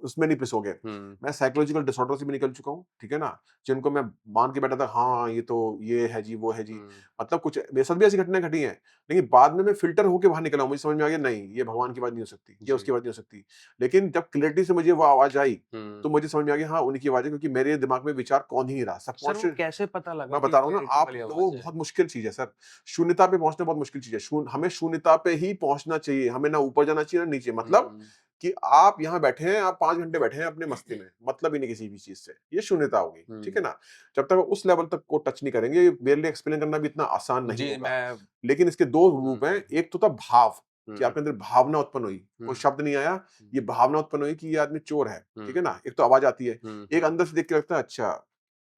B: उसमें नहीं पिसोगे।
A: हुँ,
B: मैं साइकोलॉजिकल डिसऑर्डर से भी निकल चुका हूँ, ठीक है ना? जिनको मैं मान के बैठा था, हाँ, ये तो ये है जी, वो है जी।
A: हुँ,
B: मतलब कुछ मेरे साथ भी ऐसी घटनाएँ घटी हैं। लेकिन बाद में मैं फ़िल्टर होके बाहर निकला हूँ। मुझे समझ में आ गया नहीं, ये भगवान की बात नहीं हो सकती, ये
A: जी।
B: उसकी बात नहीं हो सकती। लेकिन जब क्लैरिटी से मुझे वो आवाज़ आई,
A: हुँ।
B: तो मुझे समझ में आ गया हाँ, उन्हीं की आवाज़ है क्योंकि मेरे दिमाग में विचार कौन ही नहीं रहा।
A: सर वो
B: सबकॉन्शियस
A: कैसे पता लगा
B: मैं
A: कि
B: बता रहा हूँ ना,
A: क्लैरिटी
B: आप
A: वाली
B: वो
A: आवाज़ है?
B: बहुत मुश्किल चीज़ है सर। शून्यता पे पहुँचना बहुत मुश्किल चीज़ है। हमें शून्यता पे ही पहुँचना चाहिए। हमें ना ऊपर जाना चाहिए, ना नीचे। मतलब
A: हुँ,
B: कि आप यहाँ बैठे हैं, आप 5 घंटे बैठे हैं अपने मस्ती में, मतलब ही नहीं किसी भी चीज़ से। ये शून्यता होगी, ठीक है
A: हुँ।
B: ना? जब तक आप उस लेवल तक को टच नहीं करेंगे, ये मेरे लिए एक्सप्लेन करना भी इतना आसान नहीं
A: जी,
B: होगा।
A: मैं।
B: लेकिन इसके 2
A: हुँ,
B: रूप हैं।
A: हुँ,
B: एक तो था भाव,
A: हुँ,
B: कि आपके अंदर भावना उत्पन्न हुई।
A: हुँ,
B: कोई शब्द नहीं आया,
A: हुँ,
B: ये भावना उत्पन्न हुई कि ये आदमी चोर है,
A: हुँ,
B: ठीक है ना? एक तो आवाज़ आती है।
A: हुँ,
B: एक
A: हुँ,
B: अंदर से देख के लगता है अच्छा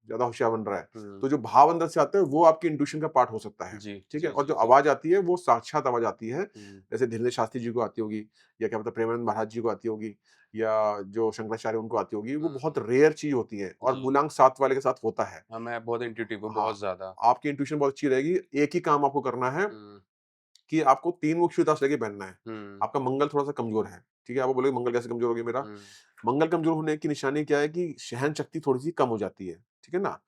B: ज़्यादा होशियार बन रहा है।
A: हुँ।
B: तो जो भाव अंदर से आता है वो आपकी इंट्यूशन का पार्ट हो सकता है,
A: जी,
B: ठीक है?
A: जी,
B: और
A: जी,
B: जो
A: जी।
B: आवाज़ आती है वो साक्षात आवाज़ आती है।
A: हुँ,
B: जैसे धीरेन्द्र शास्त्री जी को आती होगी या क्या पता प्रेमानंद महाराज जी को आती होगी या जो शंकराचार्य उनको आती होगी, वो
A: हुँ,
B: बहुत
A: हुँ।
B: रेयर चीज़ होती है और
A: जी।
B: मूलांक 7 वाले के साथ होता है।
A: हाँ, मैं बहुत इंट्यूटिव हूँ,
B: हाँ,
A: बहुत ज़्यादा।
B: आपकी इंट्यूशन बहुत अच्छी रहेगी। एक ही काम आपको करना है
A: हुँ,
B: कि आपको 3 मुख छुदास लेके पहनना है।
A: हुँ,
B: आपका मंगल थोड़ा-सा कमज़ोर है, ठीक है? आप बोलोगे मंगल कैसे कमज़ोर हो गया मेरा?
A: हुँ,
B: मंगल कमज़ोर होने की निशानी क्या है कि सहन शक्ति थोड़ी-सी कम हो जाती है, ठीक है ना?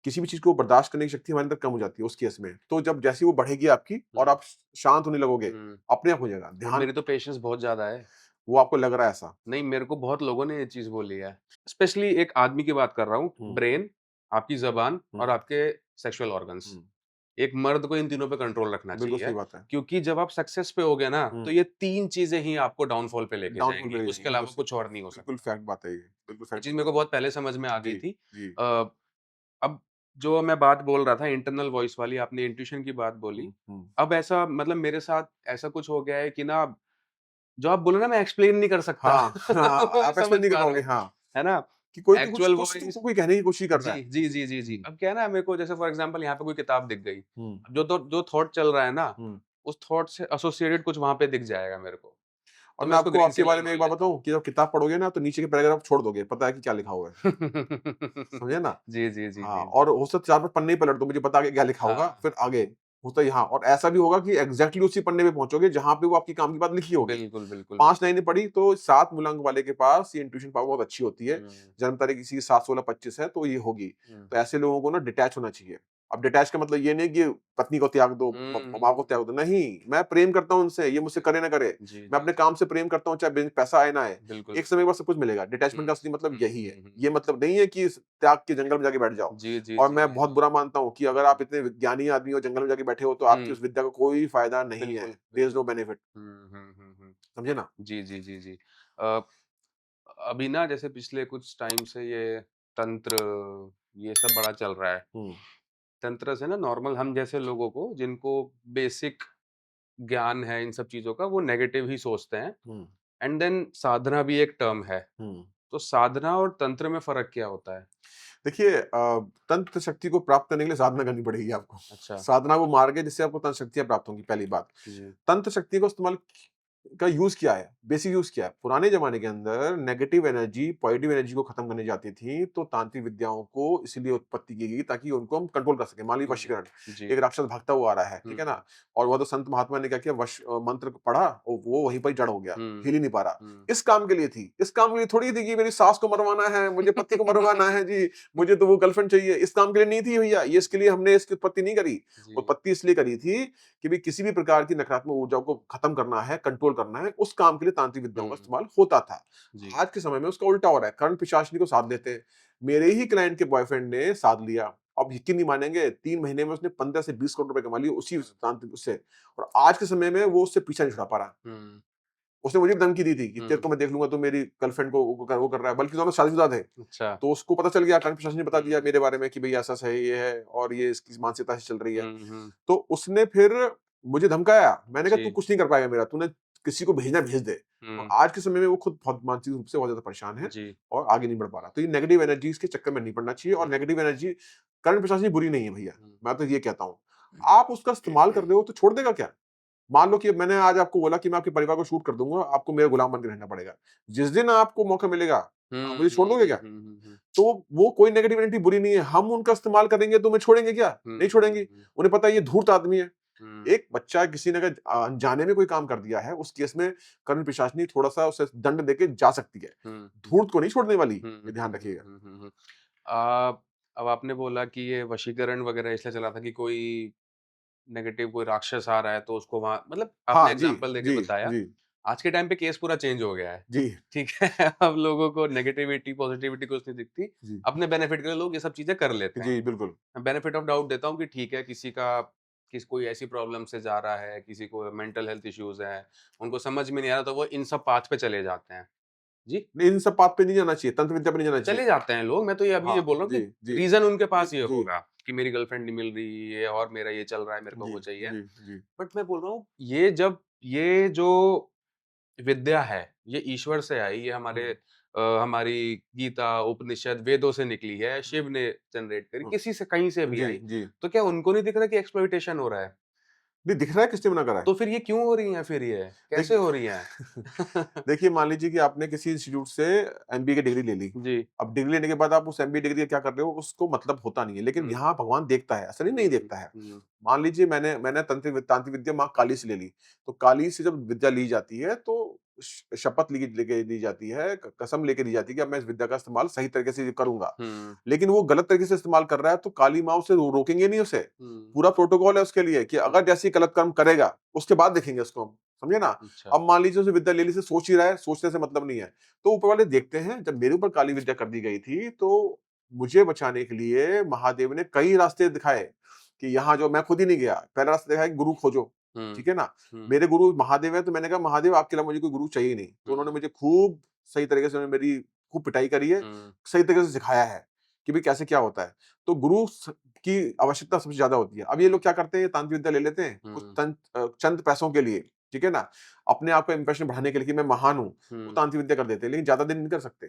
B: किसी भी चीज़ को बर्दाश्त करने की शक्ति हमारे अंदर कम हो जाती है उस केस में। तो जब जैसे ही वो बढ़ेगी आपकी और
A: हुँ,
B: आप शांत होने लगोगे,
A: हुँ।
B: अपने आप हो जाएगा।
A: बट
B: ध्यान
A: मेरी तो पेशेंस बहुत ज़्यादा है।
B: वो आपको लग रहा है ऐसा।
A: नहीं, मेरे को बहुत लोगों ने ये चीज़ बोली है। स्पेशली एक आदमी की बात कर रहा हूँ,
B: हुँ,
A: ब्रेन, आपकी ज़बान
B: हुँ,
A: और आपके सेक्सुअल ऑर्गन्स।
B: हुँ।
A: एक मर्द को इन तीनों पे कंट्रोल रखना
B: बिल्कुल
A: चाहिए,
B: सही बात है।
A: क्योंकि जब आप सक्सेस पे होगे ना, तो
B: हुँ,
A: ये 3 चीज़ें ही आपको डाउनफॉल पे लेके
B: डाउनफॉल
A: जाएँगी,
B: पे ले जाएँगे।
A: उसके
B: बिल्कुल
A: अलावा
B: सही
A: कुछ और नहीं हो
B: बिल्कुल
A: सकता।
B: फैक्ट बात है ये। बिल्कुल
A: ये
B: फैक्ट
A: चीज़
B: बात
A: मेरे को
B: है।
A: बहुत पहले समझ में आ गई
B: जी,
A: थी।
B: जी।
A: अ, अब जो मैं बात बोल रहा था इंटरनल वॉइस वाली, आपने इंट्यूशन की बात बोली।
B: हुँ, हुँ।
A: अब ऐसा मतलब मेरे साथ ऐसा कुछ हो गया है कि ना, जो आप बोले ना मैं एक्सप्लेन नहीं कर सकता।
B: हाँ, हाँ,
A: वो मैं
B: आप
A: समझ
B: एक्सप्लेन नहीं कर
A: पा रहा
B: पाओगे,
A: हूँ,
B: हाँ,
A: है ना?
B: कि कोई तो कुछ
A: एक्चुअल
B: कुछ तो
A: वॉइस।
B: कोई कहने की कोशिश कर रहा
A: जी,
B: है।
A: जी, जी, जी, जी।
B: हुँ,
A: अब क्या है ना, मेरे को जैसे फॉर एग्ज़ाम्पल यहाँ पे कोई किताब दिख गई।
B: हुँ,
A: अब जो थॉट चल रहा है ना,
B: हुँ।
A: उस थॉट से एसोसिएटेड कुछ वहाँ पे दिख जाएगा मेरे को। तो
B: और
A: मैं
B: मैं
A: उसको
B: आपको
A: ग्रीन
B: आपके
A: सिग्नल
B: बारे में
A: मान
B: एक बात
A: लेता हूँ।
B: बताऊँ कि जब किताब पढ़ोगे ना तो नीचे के पैराग्राफ छोड़ दोगे, पता है कि क्या लिखा हुआ है। समझे ना?
A: जी, जी, जी,
B: हाँ,
A: जी,
B: और
A: जी।
B: हो सकता है 4-5 पन्ने ही पलट दो, मुझे पता है कि क्या लिखा होगा,
A: हाँ,
B: फिर आगे होता ही हाँ, और ऐसा भी होगा कि एग्ज़ैक्टली उसी पन्ने पे पहुँचोगे जहाँ पे वो आपकी काम की बात लिखी होगी।
A: बिल्कुल, बिल्कुल,
B: 5
A: बिल्कुल।
B: लाइनें पढ़ी तो 7 मूलांक वाले के पास ये इंट्यूशन पावर बहुत अच्छी होती है।
A: हुँ,
B: जन्म तारीख किसी की 7, 16, 25 है तो ये होगी।
A: हुँ।
B: तो ऐसे लोगों को ना डिटैच होना चाहिए। अब डिटैच का मतलब ये नहीं कि पत्नी को त्याग दो,
A: हुँ,
B: माँ को
A: हुँ,
B: त्याग दो, नहीं, मैं प्रेम करता हूँ उनसे, ये मुझसे करे ना करे।
A: जी,
B: मैं
A: जी,
B: अपने
A: जी।
B: काम से प्रेम करता हूँ, चाहे पैसा आए ना आए।
A: बिल्कुल।
B: एक समय के बाद सब कुछ मिलेगा।
A: हुँ,
B: डिटैचमेंट का असली मतलब
A: हुँ,
B: यही है।
A: हुँ, हुँ।
B: ये मतलब नहीं है कि इस त्याग के जंगल में जाके बैठ जाओ।
A: जी, जी,
B: और
A: जी,
B: मैं
A: जी,
B: बहुत
A: जी।
B: बुरा मानता हूँ कि अगर
A: हुँ,
B: आप इतने ज्ञानी आदमी हो, जंगल में जाके बैठे हो, तो आपकी
A: हुँ,
B: उस विद्या का कोई फ़ायदा नहीं है।
A: बिल्कुल,
B: देयर इज़
A: बिल्कुल।
B: No benefit.
A: हुँ, हुँ, हुँ, हुँ।
B: समझे ना?
A: जी, जी, जी, जी। अ, अभी ना जैसे पिछले कुछ टाइम से ये तंत्र, ये सब बड़ा चल रहा है।
B: हुँ,
A: तंत्र से ना नॉर्मल हम जैसे लोगों को जिनको बेसिक ज्ञान है इन सब चीज़ों का, वो नेगेटिव ही सोचते हैं।
B: हुँ,
A: एंड देन साधना भी एक टर्म है।
B: हुँ।
A: तो साधना और तंत्र में फ़र्क क्या होता है?
B: देखिए तंत्र शक्ति को प्राप्त करने के लिए साधना करनी पड़ेगी आपको।
A: अच्छा।
B: साधना वो मार्ग है जिससे आपको तंत्र शक्तियाँ प्राप्त होंगी, पहली बात।
A: जी।
B: तंत्र शक्ति को इस्तेमाल का यूज़ क्या है? बेसिक यूज़ क्या है? पुराने ज़माने के अंदर नेगेटिव एनर्जी, पॉजिटिव एनर्जी को खत्म करनी जाती थी, तो तांत्रिक विद्याओं को इसीलिए उत्पत्ति की गई ताकि उनको हम कंट्रोल कर सकें। मान लीजिए
A: हुँ,
B: वशीकरण,
A: जी।
B: एक राक्षस भागता हुआ आ रहा है,
A: हुँ,
B: ठीक है
A: हुँ।
B: ना? और वह तो संत महात्मा ने क्या किया, मंत्र को पढ़ा और वो वहीं पर ही जड़ हो गया,
A: हुँ,
B: हिल ही नहीं पा रहा।
A: हुँ।
B: इस काम के लिए थी, इस काम के लिए थोड़ी थी कि मेरी सास को मरवाना है, मुझे पति को मरवाना है जी, मुझे तो वो गर्लफ्रेंड चाहिए। इस काम के लिए नहीं थी भैया, ये इसके लिए हमने इसकी उत्पत्ति नहीं करी।
A: जी।
B: उत्पत्ति इसलिए करी थी कि भी किसी भी प्रकार की नकारात्मक ऊर्जा को खत्म करना है, कंट्रोल करना है, उस काम के लिए तांत्रिक विद्याओं का
A: हुँ,
B: इस्तेमाल होता था।
A: जी।
B: आज के समय में उसका उल्टा हो रहा है, कर्ण पिशाचिनी को साध लेते हैं। मेरे ही क्लाइंट के बॉयफ्रेंड ने साध लिया। आप यकीन नहीं मानेंगे, 3 महीने में उसने 15 से 20 करोड़ रुपए कमा लिए उसी तांत्रिक उससे, और आज के समय में वो उससे पीछा नहीं छुड़ा पा रहा।
A: हुँ,
B: उसने मुझे भी धमकी दी थी कि तेरे
A: हुँ।
B: को मैं देख लूँगा, तू मेरी गर्लफ्रेंड को वो कर रहा है, बल्कि दोनों शादीशुदा थे।
A: अच्छा।
B: तो उसको पता चल गया, कर्ण पिशाच ने बता दिया
A: हुँ,
B: मेरे बारे में कि भई ऐसा-ऐसा है, ये है और ये इसकी मानसिकता से चल रही है।
A: हुँ, हुँ।
B: तो उसने फिर मुझे धमकाया। मैंने कहा तू
A: जी।
B: कुछ नहीं कर पाएगा मेरा, तूने किसी को भेजना है भेज दे। और
A: हुँ,
B: आज के समय में वो खुद बहुत मानसिक रूप से बहुत ज़्यादा परेशान है
A: जी।
B: और आगे नहीं बढ़ पा रहा। तो ये नेगेटिव एनर्जीज़ के चक्कर में नहीं पड़ना चाहिए, और
A: हुँ,
B: नेगेटिव एनर्जी कर्ण पिशाच बुरी नहीं है भैया,
A: हुँ।
B: मैं तो ये कहता हूँ। आप उसका इस्तेमाल कर रहे हो तो छोड़ देगा क्या? मान लो कि मैंने आज आपको बोला कि मैं आपके परिवार को शूट कर दूँगा, आपको मेरा गुलाम बन के रहना पड़ेगा। जिस दिन आपको मौका मिलेगा, आप
A: हुँ,
B: मुझे छोड़
A: हुँ,
B: दोगे
A: हुँ,
B: क्या?
A: हुँ, हुँ, हुँ।
B: तो वो कोई नेगेटिव एनर्जी बुरी नहीं है, हम उनका इस्तेमाल करेंगे तो हमें छोड़ेंगे क्या?
A: हुँ,
B: नहीं
A: हुँ,
B: छोड़ेंगे।
A: हुँ।
B: उन्हें पता है ये धूर्त आदमी है।
A: हुँ,
B: एक बच्चा किसी ने अगर अनजाने में कोई काम कर दिया है, उस केस में कर्ण पिशाचिनी थोड़ा-सा उसे दंड देके जा सकती है।
A: हुँ, हुँ,
B: धूर्त को नहीं छोड़ने वाली,
A: हुँ,
B: ये
A: हुँ,
B: ध्यान
A: हुँ,
B: रखिएगा।
A: हुँ, हुँ, हुँ। अब आपने बोला कि ये वशीकरण वगैरह इसलिए चला था कि कोई नेगेटिव कोई राक्षस आ रहा है तो उसको वहाँ मतलब आपने
B: हाँ जी,
A: एग्ज़ाम्पल देके
B: जी,
A: बताया।
B: जी,
A: आज के टाइम पे केस पूरा चेंज हो गया है।
B: जी,
A: ठीक है? अब लोगों को नेगेटिविटी, पॉज़िटिविटी कुछ नहीं दिखती।
B: जी,
A: अपने बेनिफिट के लिए लोग ये सब चीज़ें कर लेते हैं।
B: जी, बिल्कुल।
A: मैं बेनिफिट ऑफ डाउट देता हूँ कि ठीक है, कोई ऐसी प्रॉब्लम से जा रहा है, किसी को मेंटल हेल्थ इश्यूज़ हैं, उनको समझ में नहीं आ रहा तो वो इन सब पाथ पे चले जाते हैं। जी,
B: नहीं, इन सब बात पे नहीं जाना चाहिए, तंत्र विद्या पे नहीं जाना
A: चले
B: चाहिए।
A: जाते हैं लोग। मैं तो ये अभी ये
B: हाँ,
A: बोल रहा हूँ
B: जी,
A: कि
B: जी,
A: रीज़न उनके
B: जी,
A: पास ये
B: जी,
A: होगा कि मेरी गर्लफ्रेंड नहीं मिल रही है और मेरा ये चल रहा है, मेरे को
B: जी,
A: वो चाहिए।
B: जी, जी,
A: बट मैं बोल रहा हूँ ये जो विद्या है, ये ईश्वर से आई, ये
B: हुँ,
A: हमारी गीता, उपनिषद, वेदों से निकली है, शिव ने जनरेट करी,
B: हुँ,
A: किसी से कहीं से भी
B: जी,
A: आई।
B: जी।
A: तो क्या उनको नहीं दिख रहा कि एक्सप्लॉइटेशन हो रहा है?
B: नहीं दिख रहा है, किसने मना करा है?
A: तो फिर ये क्यों हो रही हैं फिर ये? कैसे
B: देखिए
A: हो रही हैं?
B: देखिए, मान लीजिए कि आपने किसी इंस्टीट्यूट से एमबीए की डिग्री ले ली।
A: जी।
B: अब डिग्री लेने के बाद आप उस एमबीए डिग्री का क्या कर रहे हो, उसको मतलब होता नहीं है। लेकिन
A: हुँ,
B: यहाँ भगवान देखता है, ऐसा नहीं
A: हुँ,
B: नहीं देखता है।
A: हुँ,
B: मान लीजिए मैंने तांत्रिक विद्या माँ काली से ले ली। तो काली से जब विद्या ली जाती है तो शपथ ली लेके ली जाती है, कसम लेके ली जाती है कि अब मैं इस विद्या का इस्तेमाल सही तरीके से करूँगा।
A: हुँ,
B: लेकिन वो गलत तरीके से इस्तेमाल कर रहा है तो काली माँ उसे रोकेंगे नहीं उसे।
A: हुँ,
B: पूरा प्रोटोकॉल है उसके लिए कि
A: हुँ,
B: अगर जैसे ही गलत कर्म करेगा, उसके बाद देखेंगे उसको हम। समझे ना?
A: अच्छा।
B: अब मान लीजिए उसे विद्या ले ली से सोच ही रहा है, सोचने से मतलब नहीं है। तो ऊपर वाले देखते हैं, जब मेरे ऊपर काली विद्या कर दी गई थी, तो मुझे बचाने के लिए महादेव ने कई रास्ते दिखाए कि यहाँ जो मैं खुद ही नहीं गया। पहला रास्ता दिखाया कि गुरु खोजो,
A: हुँ,
B: ठीक है ना?
A: हुँ,
B: मेरे गुरु महादेव हैं, तो मैंने कहा महादेव आपके अलावा मुझे कोई गुरु चाहिए नहीं। तो उन्होंने
A: हुँ,
B: मुझे खूब सही तरीके से उन्होंने मेरी खूब पिटाई करी है,
A: हुँ,
B: सही तरीके से सिखाया है कि भई कैसे क्या होता है। तो गुरु की आवश्यकता सबसे ज़्यादा होती है। अब ये लोग क्या करते हैं, तांत्रिक विद्या ले लेते हैं,
A: हुँ,
B: चंद पैसों के लिए। ठीक है ना? अपने आप का इंप्रेशन बढ़ाने के लिए कि मैं महान हूँ, वो तांत्रिक विद्या कर देते हैं, लेकिन ज़्यादा दिन नहीं कर सकते।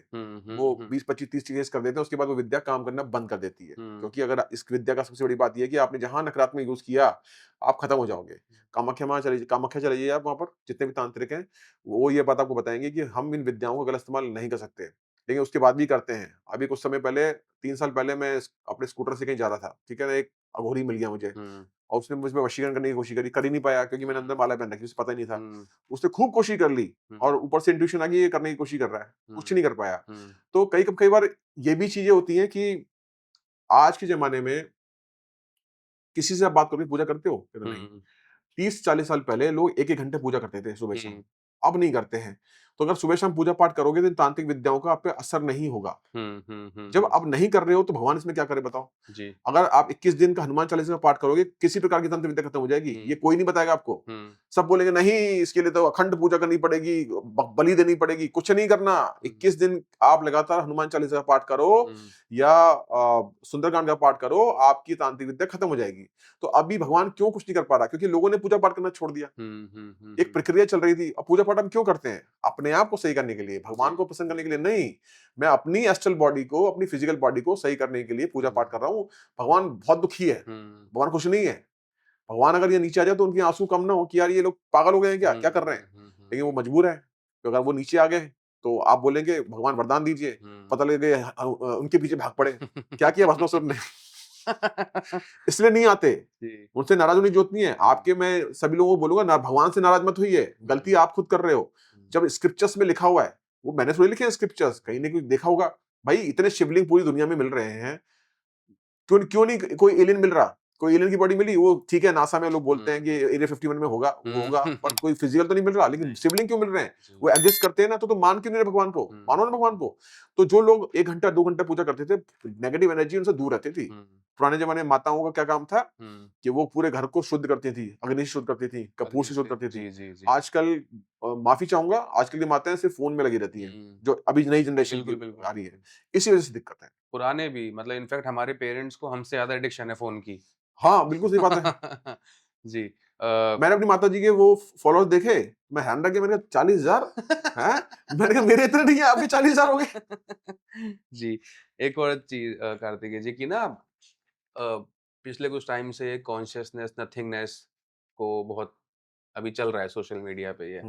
B: वो 20, 25, 30 चीज़ें कर देते हैं, उसके बाद वो विद्या काम करना बंद कर देती है। क्योंकि अगर इस विद्या का सबसे बड़ी बात ये है कि आपने जहाँ नकारात्मक यूज़ किया, आप खत्म हो जाओगे। कामाख्या चले जाइए आप वहाँ पर, जितने भी तांत्रिक हैं, वो ये बात आपको बताएँगे कि हम इन विद्याओं का गलत इस्तेमाल नहीं कर सकते, लेकिन उसके बाद भी करते हैं। अभी कुछ समय पहले 3 साल पहले मैं अपने स्कूटर से कहीं जा रहा था, ठीक है ना? एक अघोरी मिल गया मुझे और उसने मुझ पे वशीकरण करने की कोशिश करी, कर ही नहीं पाया क्योंकि मैंने अंदर माला पहन रखी, उसे पता ही नहीं था। उसने खूब कोशिश कर ली और ऊपर से इंट्यूशन आ गई ये करने की कोशिश कर रहा है, कुछ नहीं कर पाया। तो कई बार ये भी चीज़ें होती हैं कि आज के ज़माने में किसी से आप बात करोगे पूजा करते हो? कहते नहीं। 30-40 साल पहले लोग 1-1 घंटे पूजा करते थे सुबह-शाम, अब नहीं करते हैं। तो अगर सुबह-शाम पूजा पाठ करोगे तो इन तांत्रिक विद्याओं का आप पे असर नहीं होगा। जब आप नहीं कर रहे हो तो भगवान इसमें क्या करे बताओ?
A: जी।
B: अगर आप 21 दिन का हनुमान चालीसा का पाठ करोगे, किसी प्रकार की तंत्र विद्या खत्म हो जाएगी? ये कोई नहीं बताएगा आपको। सब बोलेंगे नहीं इसके लिए तो अखंड पूजा करनी पड़ेगी, बलि देनी पड़ेगी, कुछ नहीं करना। 21 दिन आप लगातार हनुमान चालीसा का पाठ करो या सुंदरकांड का पाठ करो, आपकी तांत्रिक विद्या खत्म हो जाएगी। तो अभी भगवान क्यों कुछ नहीं कर पा रहा? क्योंकि लोगों ने पूजा पाठ करना छोड़ दिया। एक प्रक्रिया चल रही थी। अब पूजा पाठ हम क्यों करते हैं? अपने आप को सही करने के लिए, भगवान को प्रसन्न करने के लिए नहीं। मैं अपनी एस्ट्रल बॉडी को, अपनी फिजिकल बॉडी को सही करने के लिए पूजा पाठ कर रहा हूँ। भगवान बहुत दुखी है, भगवान खुश नहीं है। भगवान अगर ये नीचे आ जाए तो उनके आंसू कम ना हो कि यार ये लोग पागल हो गए हैं क्या? क्या कर रहे हैं? लेकिन वो मजबूर है। तो अगर वो नीचे आ गए तो आप बोलेंगे भगवान वरदान दीजिए। पता लगे उनके पीछे भाग पड़े। क्या किया भस्मासुर ने? इसलिए नहीं आते। उनसे नाराज होने की जरूरत नहीं है। आपके मैं सभी लोगों को बोलूंगा ना, भगवान से नाराज मत होइए, गलती आप खुद कर रहे हो। जब स्क्रिप्चर्स में लिखा हुआ है, वो मैंने थोड़ी लिखे हैं स्क्रिप्चर्स, कहीं ने कोई देखा होगा। भाई इतने शिवलिंग पूरी दुनिया में मिल रहे हैं, क्यों क्यों नहीं कोई एलियन मिल रहा? कोई एलियन की बॉडी मिली, वो ठीक है नासा में लोग बोलते हैं कि एरिया 51 में होगा, वो होगा, पर कोई फिजिकल तो नहीं मिल रहा। लेकिन शिवलिंग क्यों मिल रहे हैं? वो एग्जिस्ट करते हैं ना, तो मान क्यों नहीं रहे भगवान को? मानो ना भगवान को। तो जो लोग 1 घंटा 2 घंटा पूजा करते थे, नेगेटिव एनर्जी उनसे दूर रहती थी। पुराने जमाने में माताओं का क्या काम था कि वो पूरे घर को शुद्ध करती थी, अग्नि से शुद्ध करती थी, कपूर से शुद्ध करती थी। आजकल माफी चाहूंगा, आजकल की माताएं सिर्फ फोन में लगी रहती हैं, जो अभी नई जनरेशन की आ रही है। इसी वजह से दिक्कत है।
A: पुराने भी मतलब इनफैक्ट हमारे पेरेंट्स को हमसे ज्यादा एडिक्शन है फोन की।
B: हाँ, बिल्कुल सही बात है।
A: जी।
B: मैंने अपनी माताजी के वो फॉलोअर्स देखे, मैं हैरान रह गया, मैंने कहा 40,000 हैं? मैंने कहा मेरे इतने नहीं है, आपके 40,000 हो गए।
A: जी, एक और चीज़ कार्तिकेय जी की ना पिछले कुछ टाइम से कॉन्शियसनेस, नथिंगनेस को बहुत अभी चल रहा है सोशल मीडिया पे ये।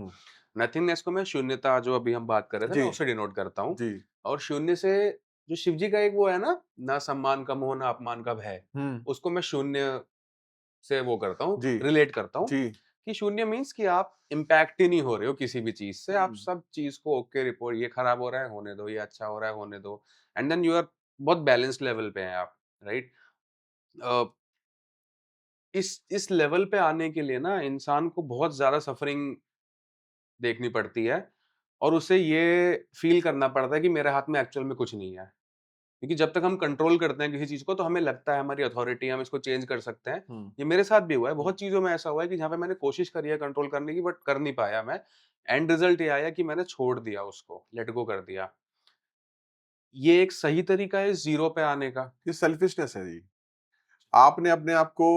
A: नथिंगनेस को मैं शून्यता जो अभी हम बात कर रहे थे
B: जी,
A: मैं उससे डिनोट करता हूँ
B: जी।
A: और शून्य से जो शिव जी का एक वो है ना सम्मान का मोह, ना अपमान का भय,
B: हुँ,
A: उसको मैं शून्य से वो करता हूँ,
B: जी,
A: रिलेट करता हूँ
B: जी।
A: कि शून्य मीन्स कि आप इम्पैक्ट ही नहीं हो रहे हो किसी भी चीज़ से, आप
B: हुँ,
A: सब चीज़ को ओके रिपोर्ट ये खराब हो रहा है, होने दो, ये अच्छा हो रहा है, होने दो एंड देन यू आर बहुत बैलेंस्ड लेवल पे हैं आप, राइट? अ, इस लेवल पे आने के लिए ना इंसान को बहुत ज़्यादा सफरिंग देखनी पड़ती है और उसे ये फ़ील करना पड़ता है कि मेरे हाथ में एक्चुअल में कुछ नहीं है। क्योंकि जब तक हम कंट्रोल करते हैं किसी चीज़ को तो हमें लगता है हमारी अथॉरिटी हम इसको चेंज कर सकते हैं।
B: हुँ,
A: ये मेरे साथ भी हुआ है,
B: हुँ।
A: बहुत चीज़ों में ऐसा हुआ है कि जहाँ पे मैंने कोशिश करी है कंट्रोल करने की बट कर नहीं पाया मैं। एंड रिज़ल्ट ये आया कि मैंने छोड़ दिया उसको, लेट गो कर दिया। ये एक सही तरीका है ज़ीरो पे आने का।
B: ये सेल्फिशनेस है जी। आपने अपने आप को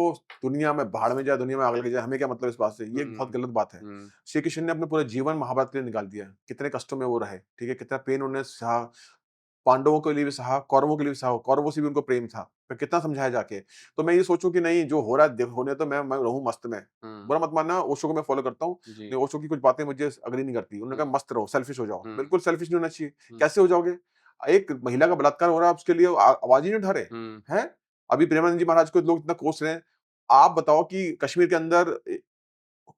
B: दुनिया में भाड़ में जाए, दुनिया में आग लग जाए, हमें क्या मतलब इस बात से? ये बहुत
A: हुँ,
B: गलत बात है।
A: हुँ,
B: श्री कृष्ण ने अपना पूरा जीवन महाभारत के लिए निकाल दिया। कितने कष्टों में वो रहे, ठीक है? कितना पेन उन्होंने सहा, पांडवों के लिए भी सहा, कौरवों के लिए भी सहा, कौरवों से भी उनको प्रेम था। फिर कितना समझाया जाके। तो मैं ये सोचूँ कि नहीं जो हो रहा है होने तो मैं रहूँ मस्त में।
A: हुँ,
B: बुरा मत मानना, ओशो को मैं फॉलो करता हूँ।
A: जी,
B: नहीं ओशो की कुछ बातें मुझे एग्री नहीं करती। उन्होंने
A: हुँ,
B: कहा मस्त रहो, सेल्फिश हो जाओ।
A: हुँ,
B: बिल्कुल सेल्फिश नहीं होना चाहिए।
A: हुँ,
B: कैसे हो जाओगे? एक महिला का बलात्कार हो रहा है, उसके लिए आवाज ही नहीं उठा रहे,
A: हुँ,
B: हैं? अभी प्रेमानंद जी महाराज को लोग इतना कोस रहे हैं। आप बताओ कि कश्मीर के अंदर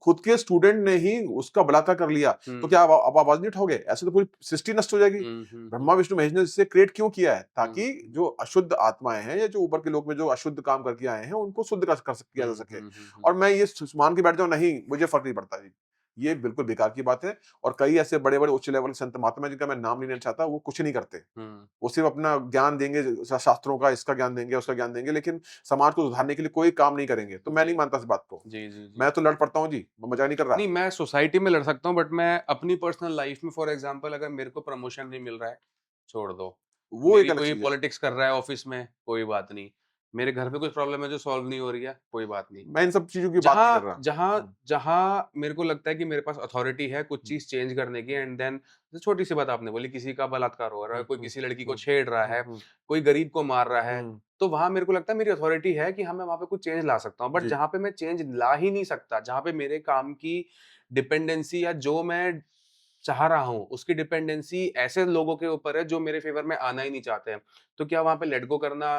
B: खुद के स्टूडेंट ने ही उसका बलात्कार कर लिया, तो
A: हुँ,
B: क्या आप आवाज नहीं उठाओगे? ऐसे तो पूरी सृष्टि नष्ट हो जाएगी।
A: हुँ, हुँ, हुँ,
B: ब्रह्मा, विष्णु, महेश ने इसे क्रिएट क्यों किया है?
A: हुँ,
B: ताकि जो अशुद्ध आत्माएँ हैं या जो ऊपर के लोक में जो अशुद्ध काम करके आए हैं, उनको शुद्ध किया जा
A: हुँ,
B: सके।
A: हुँ, हुँ, हुँ,
B: और मैं ये मान के बैठ जाऊँ, नहीं, मुझे फ़र्क नहीं पड़ता जी। ये बिल्कुल बेकार की बात है और कई ऐसे बड़े-बड़े उच्च लेवल के संत महात्मा जिनका मैं नाम नहीं लेना चाहता, वो कुछ नहीं करते।
A: हुँ,
B: वो सिर्फ़ अपना ज्ञान देंगे, शास्त्रों का, इसका ज्ञान देंगे, उसका ज्ञान देंगे, लेकिन समाज को सुधारने के लिए कोई काम नहीं करेंगे। तो मैं
A: जी,
B: नहीं मानता इस बात को।
A: जी, जी, जी।
B: मैं तो लड़ पड़ता हूँ जी, मैं मज़ाक नहीं कर रहा।
A: नहीं, मैं सोसाइटी में लड़ सकता हूँ बट मैं अपनी पर्सनल लाइफ में फॉर एग्ज़ाम्पल अगर मेरे को प्रमोशन नहीं मिल रहा है, छोड़ दो।
B: वो एक
A: मेरी
B: अलग
A: कोई
B: चीज़ है।
A: पॉलिटिक्स कर रहा है ऑफ़िस में, कोई बात नहीं। मेरे घर पे कुछ प्रॉब्लम है जो सॉल्व नहीं हो रही है, कोई बात नहीं।
B: मैं इन सब चीज़ों की बात नहीं कर
A: जहाँ
B: रहा।
A: जहाँ जहाँ मेरे को लगता है कि मेरे पास अथॉरिटी है कुछ
B: हुँ,
A: चीज़ चेंज करने की एंड देन जैसे छोटी-सी बात आपने बोली किसी का बलात्कार हो रहा है,
B: हुँ,
A: कोई
B: हुँ,
A: किसी लड़की को
B: हुँ,
A: छेड़ रहा
B: हुँ,
A: है,
B: हुँ,
A: कोई गरीब को मार रहा है,
B: हुँ,
A: तो वहाँ मेरे को लगता है मेरी अथॉरिटी है कि हाँ, मैं वहाँ पे कुछ चेंज ला सकता हूँ। बट
B: जी,
A: जहाँ पे मैं चेंज ला ही नहीं सकता, जहाँ पे मेरे काम की डिपेंडेंसी या जो मैं चाह रहा हूँ, उसकी डिपेंडेंसी ऐसे लोगों के ऊपर है जो मेरे फ़ेवर में आना ही नहीं चाहते हैं। तो क्या वहाँ पे लेट गो करना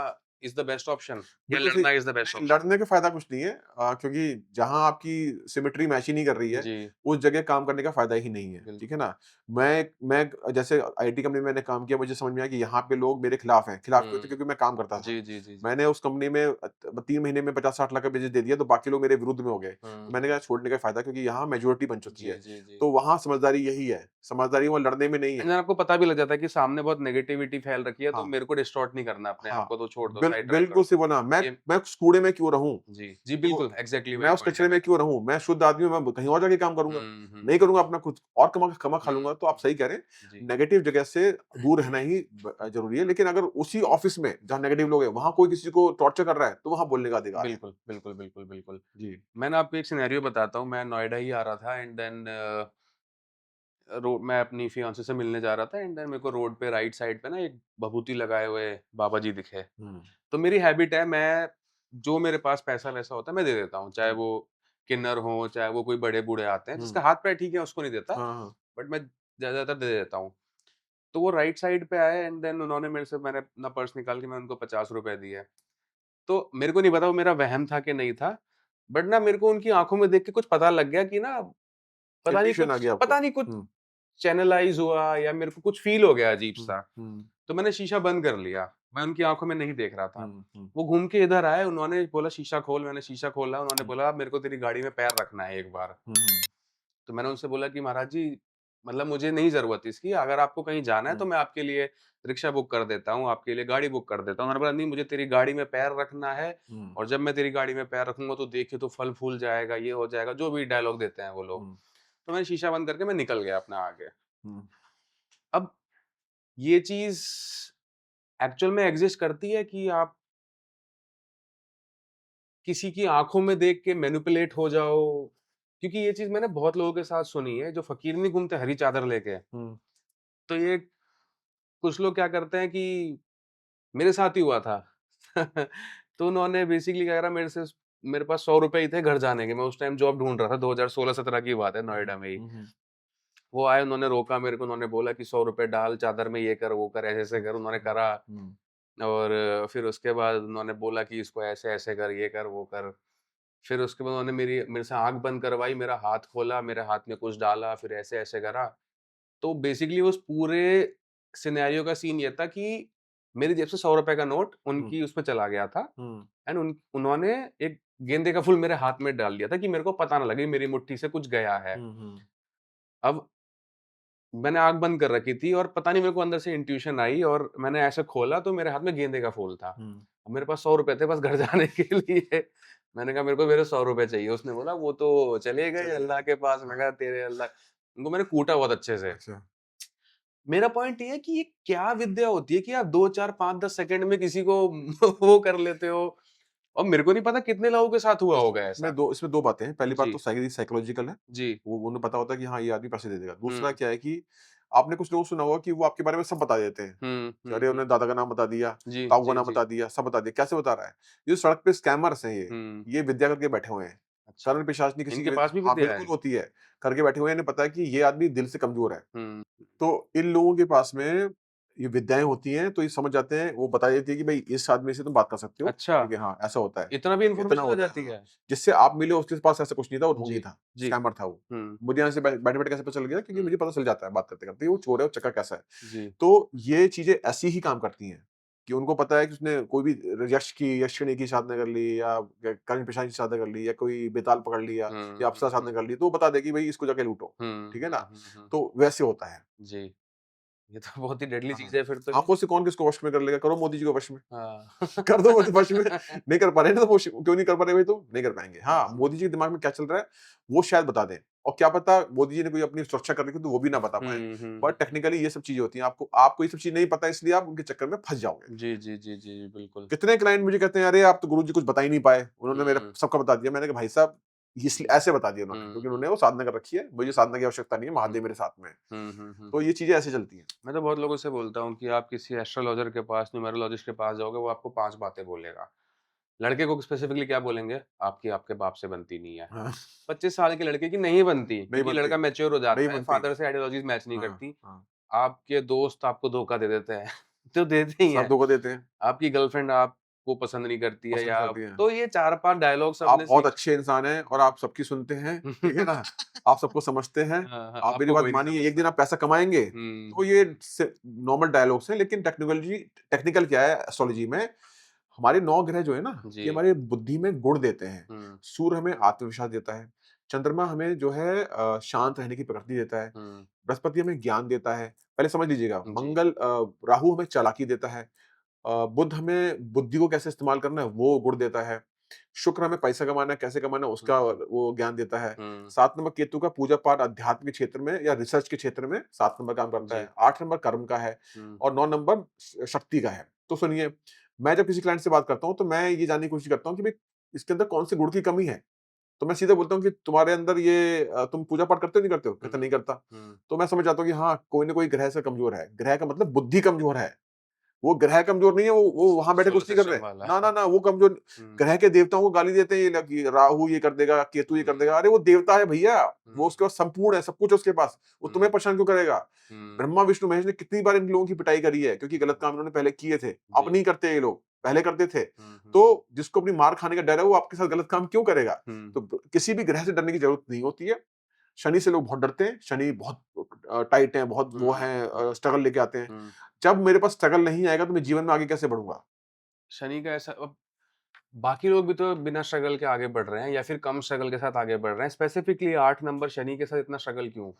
A: इज़ द बेस्ट ऑप्शन या
B: बिल्कुल सही।
A: लड़ना इज़ द बेस्ट
B: नहीं,
A: ऑप्शन?
B: लड़ने का फ़ायदा कुछ नहीं है, क्योंकि जहाँ आपकी सिमेट्री मैच ही नहीं कर रही है,
A: जी,
B: उस जगह काम करने का फ़ायदा ही नहीं है, ठीक है
A: बिल्कुल।
B: ना? मैं जैसे आईटी कंपनी में मैंने काम किया, मुझे समझ में आया कि यहाँ पे लोग मेरे खिलाफ हैं। खिलाफ क्यों थे?
A: हुँ।
B: क्योंकि मैं काम करता था।
A: जी, जी, जी, जी।
B: मैंने उस कंपनी में 3 महीने में 50-60 लाख का बिज़नेस दे दिया, तो बाकी लोग मेरे विरुद्ध में हो गए। तो
A: हुँ।
B: मैंने कहा छोड़ने का फ़ायदा, क्योंकि यहाँ मेजॉरिटी बन चुकी
A: जी,
B: है।
A: जी, जी।
B: तो वहाँ समझदारी यही है, समझदारी वो लड़ने में नहीं है।
A: एंड देन आपको पता भी लग जाता है कि सामने बहुत नेगेटिविटी फैल रखी है, तो
B: हाँ।
A: मेरे को डिस्टॉर्ट नहीं करना अपने आप
B: हाँ,
A: को, तो छोड़ दो, साइड रखो।
B: बिल्कुल सही बोला।
A: ये
B: मैं उस कूड़े में क्यों रहूँ?
A: जी, जी,
B: तो
A: बिल्कुल, एग्ज़ैक्टली
B: मैं
A: वही
B: उस
A: पॉइंट है
B: कचरे में
A: मेरा।
B: क्यों रहूँ? मैं शुद्ध आदमी हूँ, मैं कहीं और जाके काम करूँगा।
A: हुँ, हुँ,
B: नहीं करूँगा
A: हुँ,
B: अपना खुद और कमा खा
A: हुँ,
B: लूँगा, तो आप सही कह रहे हैं।
A: जी।
B: नेगेटिव जगह से दूर रहना ही ज़रूरी है। लेकिन अगर उसी ऑफ़िस में जहाँ नेगेटिव लोग हैं, वहाँ कोई किसी को टॉर्चर कर रहा है, तो वहाँ बोलने का अधिकार है।
A: बिल्कुल, बिल्कुल, बिल्कुल, बिल्कुल।
B: जी।
A: मैं ना आपको एक सिनेरियो बताता हूँ, मैं नोएडा ही आ रहा था एंड देन मैं अपनी फियांसे से मिलने जा रहा था एंड देन मेरे को रोड पे राइट साइड पे ना एक भभूति लगाए हुए बाबा जी दिखे।
B: हुँ,
A: तो मेरी हैबिट है मैं जो मेरे पास पैसा-वैसा होता है मैं दे देता हूँ। चाहे
B: हुँ,
A: वो किन्नर हों, चाहे वो कोई बड़े-बूढ़े आते हैं,
B: हुँ।
A: जिसका हाथ-पैर ठीक है उसको नहीं देता,
B: हाँ, हाँ।
A: बट मैं ज़्यादातर दे देता हूँ। तो वो राइट साइड पे आए एंड देन उन्होंने मेरे से मैंने अपना पर्स निकाल के मैं उनको ₹50 दिए। तो मेरे को नहीं पता वो मेरा वहम था कि नहीं था, बट ना मेरे को उनकी आँखों में देख के कुछ पता लग गया कि ना
B: इंट्यूशन आ गया आपको।
A: पता नहीं कुछ
B: हुँ,
A: चैनलाइज़ हुआ या मेरे को कुछ फ़ील हो गया
B: हुँ,
A: अजीब-सा।
B: हुँ,
A: तो मैंने शीशा बंद कर लिया। मैं उनकी आँखों में नहीं देख रहा था।
B: हुँ, हुँ,
A: वो घूम के इधर आए, उन्होंने बोला शीशा खोल, मैंने शीशा खोला, उन्होंने
B: हुँ,
A: बोला मेरे को तेरी गाड़ी में पैर रखना है एक बार।
B: हुँ, हुँ,
A: तो मैंने उनसे बोला कि महाराज जी मतलब मुझे नहीं ज़रूरत इसकी, अगर आपको कहीं जाना है तो
B: हुँ,
A: मैं आपके लिए रिक्शा बुक कर देता हूँ, आपके लिए गाड़ी बुक कर देता हूँ। उन्होंने बोला नहीं मुझे तेरी गाड़ी में पैर रखना है
B: हुँ,
A: और जब मैं तेरी गाड़ी में पैर रखूँगा तो देखिए तो फल-फूल जाएगा, ये हो जाएगा, जो भी डायलॉग देते हैं वो लोग।
B: हुँ,
A: तो मैंने शीशा बंद करके मैं निकल गया अपना आगे।
B: हुँ।
A: अब ये चीज़ एक्चुअल में एग्ज़िस्ट करती है कि आप किसी की आँखों में देख के मैनिपुलेट हो जाओ, क्योंकि ये चीज़ मैंने बहुत लोगों के साथ सुनी है, जो फ़कीर नहीं घूमते हरी चादर लेके,
B: हुँ,
A: तो ये कुछ लोग क्या करते हैं कि मेरे साथ ही हुआ था। तो उन्होंने बेसिकली क्या करा मेरे पास ₹100 ही थे घर जाने के, मैं उस टाइम जॉब ढूँढ रहा था, 2016-17 की बात है
B: हुँ,
A: नोएडा में ही।
B: हुँ, हुँ,
A: वो आए उन्होंने रोका मेरे को, उन्होंने बोला कि ₹100 डाल चादर में ये कर, वो कर, ऐसे-ऐसे कर, उन्होंने
B: हुँ,
A: करा
B: हुँ,
A: और फिर उसके बाद उन्होंने बोला कि इसको ऐसे-ऐसे कर, ये कर, वो कर। फिर उसके बाद उन्होंने मेरे से आँख बंद करवाई, मेरा हाथ खोला, मेरे हाथ में कुछ डाला, फिर ऐसे-ऐसे करा। तो बेसिकली उस पूरे सिनेरियो का सीन ये था कि मेरी जेब से ₹100 का नोट
B: हुँ,
A: उनकी उसमें चला गया था
B: हुँ,
A: एंड उन्होंने एक गेंदे का फूल मेरे हाथ में डाल दिया था कि मेरे को पता ना लगे मेरी मुट्ठी से कुछ गया है।
B: हुँ, हुँ,
A: अब मैंने आँख बंद कर रखी थी और पता नहीं मेरे को अंदर से इंट्यूशन आई और मैंने ऐसे खोला तो मेरे हाथ में गेंदे का फूल था।
B: हुँ,
A: अब मेरे पास ₹100 थे बस घर जाने के लिए। मैंने कहा मेरे को मेरे ₹100 चाहिए। उसने बोला वो तो चले गए
B: चलिए।
A: अल्लाह के पास। मैं
B: हाँ,
A: कहा तेरे अल्लाह उनको मैंने कूटा बहुत अच्छे से।
B: अच्छा।
A: मेरा पॉइंट ये है कि ये क्या विद्या होती है कि आप 2, 4, 5, 10 सेकंड में किसी को वो कर लेते हो और मेरे को नहीं पता कितने लोगों के साथ हुआ होगा ऐसा।
B: इसमें 2 बातें हैं। पहली बात तो
A: जी,
B: साइकोलॉजिकल है।
A: जी।
B: वो उन्हें पता होता है कि हाँ, ये आदमी पैसे दे देगा। दूसरा
A: हुँ,
B: क्या है कि आपने कुछ लोगों को सुना होगा कि वो आपके बारे में सब बता देते हैं।
A: हुँ,
B: कि
A: हुँ,
B: अरे,
A: हुँ।
B: उन्होंने दादा का नाम बता दिया,
A: जी,
B: ताऊ का
A: जी,
B: नाम
A: जी।
B: बता दिया, सब बता दिया। कैसे बता रहा है? ये जो सड़क पे स्कैमर्स हैं
A: हुँ,
B: ये विद्या करके बैठे हुए हैं।
A: अच्छा।
B: करण पिशाच नहीं किसी की
A: इनके पास भी
B: हाँ,
A: विद्या
B: बिल्कुल
A: है?
B: होती है। करके बैठे हुए हैं, इन्हें पता है कि ये आदमी दिल से कमज़ोर है।
A: हुँ,
B: तो इन लोगों के पास में ये विद्याएँ होती हैं, तो ये समझ जाते हैं, वो बता देती है कि भई इस आदमी से तुम बात कर सकते हो।
A: अच्छा,
B: ठीक है, हाँ, ऐसा होता है।
A: इतना भी
B: इतना
A: इन्फॉर्मेशन आ
B: होता है,
A: जाती
B: हाँ।
A: है?
B: जिससे आप मिले उसके पास ऐसा कुछ नहीं था, वो ढोंगी
A: जी,
B: था,
A: जी।
B: स्कैमर था वो।
A: हुँ,
B: मुझे यहाँ से बैठे-बैठे कैसे पता चल गया? क्योंकि
A: हुँ,
B: मुझे पता चल जाता है बात करते-करते, ये वो चोर है, वो चक्कर कैसा है।
A: जी,
B: तो ये चीज़ें ऐसी ही काम करती हैं, कि उनको पता है कि उसने कोई भी यक्षिणी की साधना कर ली या कर्ण पिशाच की साधना कर ली या कोई बेताल पकड़ लिया
A: हुँ,
B: या
A: हुँ,
B: अप्सरा
A: हुँ,
B: साधना कर ली, तो वो बता देगी भई इसको जाके लूटो।
A: हुँ,
B: ठीक है ना?
A: हुँ, हुँ, हुँ,
B: तो वैसे होता है।
A: जी। ये तो बहुत ही डेडली
B: हाँ,
A: चीज़ है फिर तो ये।
B: आँखों से कौन किसको वश में कर लेगा? करो मोदी जी को वश में।
A: हाँ।
B: कर दो मोदी वश में। नहीं कर पा रहे हैं ना, तो वो क्यों नहीं कर पा रहे भाई तुम? नहीं कर पाएँगे। हाँ, मोदी जी के दिमाग में क्या चल रहा है, वो शायद बता दें, और क्या पता मोदी जी ने कोई अपनी सुरक्षा कर रखी हो तो वो भी ना बता पाएँ। But
A: hmm.
B: टेक्निकली ये सब चीज़ें होती हैं, आपको आपको ये सब चीज़ नहीं पता, इसलिए आप उनके चक्कर में फँस जाओगे।
A: जी, जी, जी, जी, बिल्कुल।
B: कितने क्लाइंट मुझे कहते हैं, "अरे! आप तो गुरुजी कुछ बता ही नहीं पाए, उन्होंने मेरा
A: हुँ,
B: सबका बता दिया।" मैंने कहा, "भाई साहब, इसलिए ऐसे बता दिया उन्होंने,
A: हुँ,
B: क्योंकि उन्होंने
A: हुँ,
B: वो साधना कर रखी है, मुझे साधना की आवश्यकता नहीं है,
A: हुँ,
B: महादेव मेरे साथ में है।"
A: हुँ।
B: तो ये चीज़ें ऐसे चलती हैं।
A: मैं तो बहुत लोगों से बोलता हूँ कि आप किसी एस्ट्रोलॉजर के पास, न्यूमेरोलॉजिस्ट के पास जाओगे, वो आपको 5 बातें बोलेगा। लड़के को स्पेसिफिकली क्या बोलेंगे? आपकी आपके बाप से बनती नहीं है।
B: हाँ,
A: 25 साल के लड़के की नहीं बनती,
B: नहीं
A: क्योंकि
B: बनती,
A: लड़का मैच्योर हो
B: नहीं
A: जाता है,
B: बनती।
A: फादर से आइडियोलॉजीज़ मैच नहीं
B: हाँ,
A: करती।
B: हाँ।
A: आपके दोस्त आपको धोखा दे देते हैं, तो देते ही
B: सब
A: हैं।
B: धोखा देते हैं,
A: आपकी गर्लफ्रेंड आपको पसंद नहीं करती है,
B: पसंद
A: या
B: करती हैं।
A: तो ये 4-5 डायलॉग
B: आप
A: सबने
B: बहुत
A: सीख।
B: अच्छे इंसान हैं और आप सबकी सुनते हैं, ठीक है ना? आप सबको समझते हैं,
A: हाँ, हाँ,
B: आप मेरी
A: आपको
B: बात
A: कोई नहीं
B: मानिए, एक
A: समझता।
B: दिन आप पैसा कमाएँगे, तो
A: हुँ,
B: ये से नॉर्मल डायलॉग्स हैं, लेकिन टेक्निकल क्या है एस्ट्रोलॉजी में, हमारे 9 ग्रह जो है ना,
A: जी।
B: ये हमारी बुद्धि में गुण देते हैं।
A: हुँ,
B: सूर्य हमें आत्मविश्वास देता है, चंद्रमा हमें जो है शांत रहने की प्रकृति देता है,
A: हुँ,
B: बृहस्पति हमें ज्ञान देता है। पहले समझ लीजिएगा,
A: जी।
B: राहु हमें चालाकी देता है, बुध हमें बुद्धि को कैसे इस्तेमाल करना है, वो गुण देता है। शुक्र हमें पैसा कमाना है, कैसे कमाना है, उसका
A: हुँ,
B: वो ज्ञान देता है।
A: हुँ,
B: 7 नंबर केतु का पूजा-पाठ अध्यात्म के क्षेत्र में या रिसर्च के क्षेत्र में 7 नंबर काम करता
A: जी।
B: है। 8 नंबर कर्म का है
A: हुँ,
B: और 9 नंबर शक्ति का है। तो सुनिए, मैं जब किसी क्लाइंट से बात करता हूँ, तो मैं ये जानने की कोशिश करता हूँ कि भई इसके अंदर कौन से गुण की कमी है? तो मैं सीधे बोलता हूँ कि तुम्हारे अंदर ये तुम पूजा-पाठ करते हो, नहीं करते हो?
A: हुँ,
B: कहते नहीं करता।
A: हुँ,
B: तो मैं समझ जाता हूँ कि हाँ, कोई न कोई ग्रह से कमज़ोर है। ग्रह का मतलब बुद्धि कमज़ोर है। वो ग्रह कमज़ोर नहीं है, वो वहाँ बैठे
A: सोलर
B: कुछ नहीं कर
A: सिस्टम
B: रहे।
A: वाला।
B: ना, ना, ना, वो कमज़ोर
A: हुँ,
B: ग्रह के देवताओं को गाली देते हैं ये लोग कि राहु ये कर देगा, केतु ये कर
A: हुँ,
B: देगा। अरे वो देवता है भैया,
A: हुँ,
B: वो उसके पास संपूर्ण है, सब कुछ है उसके पास। वो तुम्हें
A: हुँ,
B: परेशान क्यों करेगा?
A: हुँ,
B: ब्रह्मा, विष्णु, महेश ने कितनी बार इन लोगों की पिटाई करी है, क्योंकि गलत
A: हुँ,
B: काम इन्होंने पहले किए थे। अब
A: जी।
B: नहीं करते ये लोग, पहले करते थे।
A: हुँ,
B: तो जिसको अपनी मार खाने का डर है, वो आपके साथ गलत काम क्यों करेगा?
A: हुँ,
B: तो किसी भी ग्रह से डरने की ज़रूरत नहीं होती है। शनि से लोग बहुत डरते हैं, शनि बहुत टाइट हैं, बहुत वो
A: हुँ,
B: हैं,
A: हुँ,
B: स्ट्रगल लेके आते हैं।
A: हुँ।
B: जब मेरे पास स्ट्रगल नहीं आएगा, तो मैं जीवन में आगे कैसे बढ़ूँगा?
A: शनि का ऐसा अब बाकी लोग भी तो बिना स्ट्रगल के आगे बढ़ रहे हैं या फिर कम स्ट्रगल के साथ आगे बढ़ रहे हैं। स्पेसिफिकली 8 नंबर शनि के साथ इतना स्ट्रगल क्यों?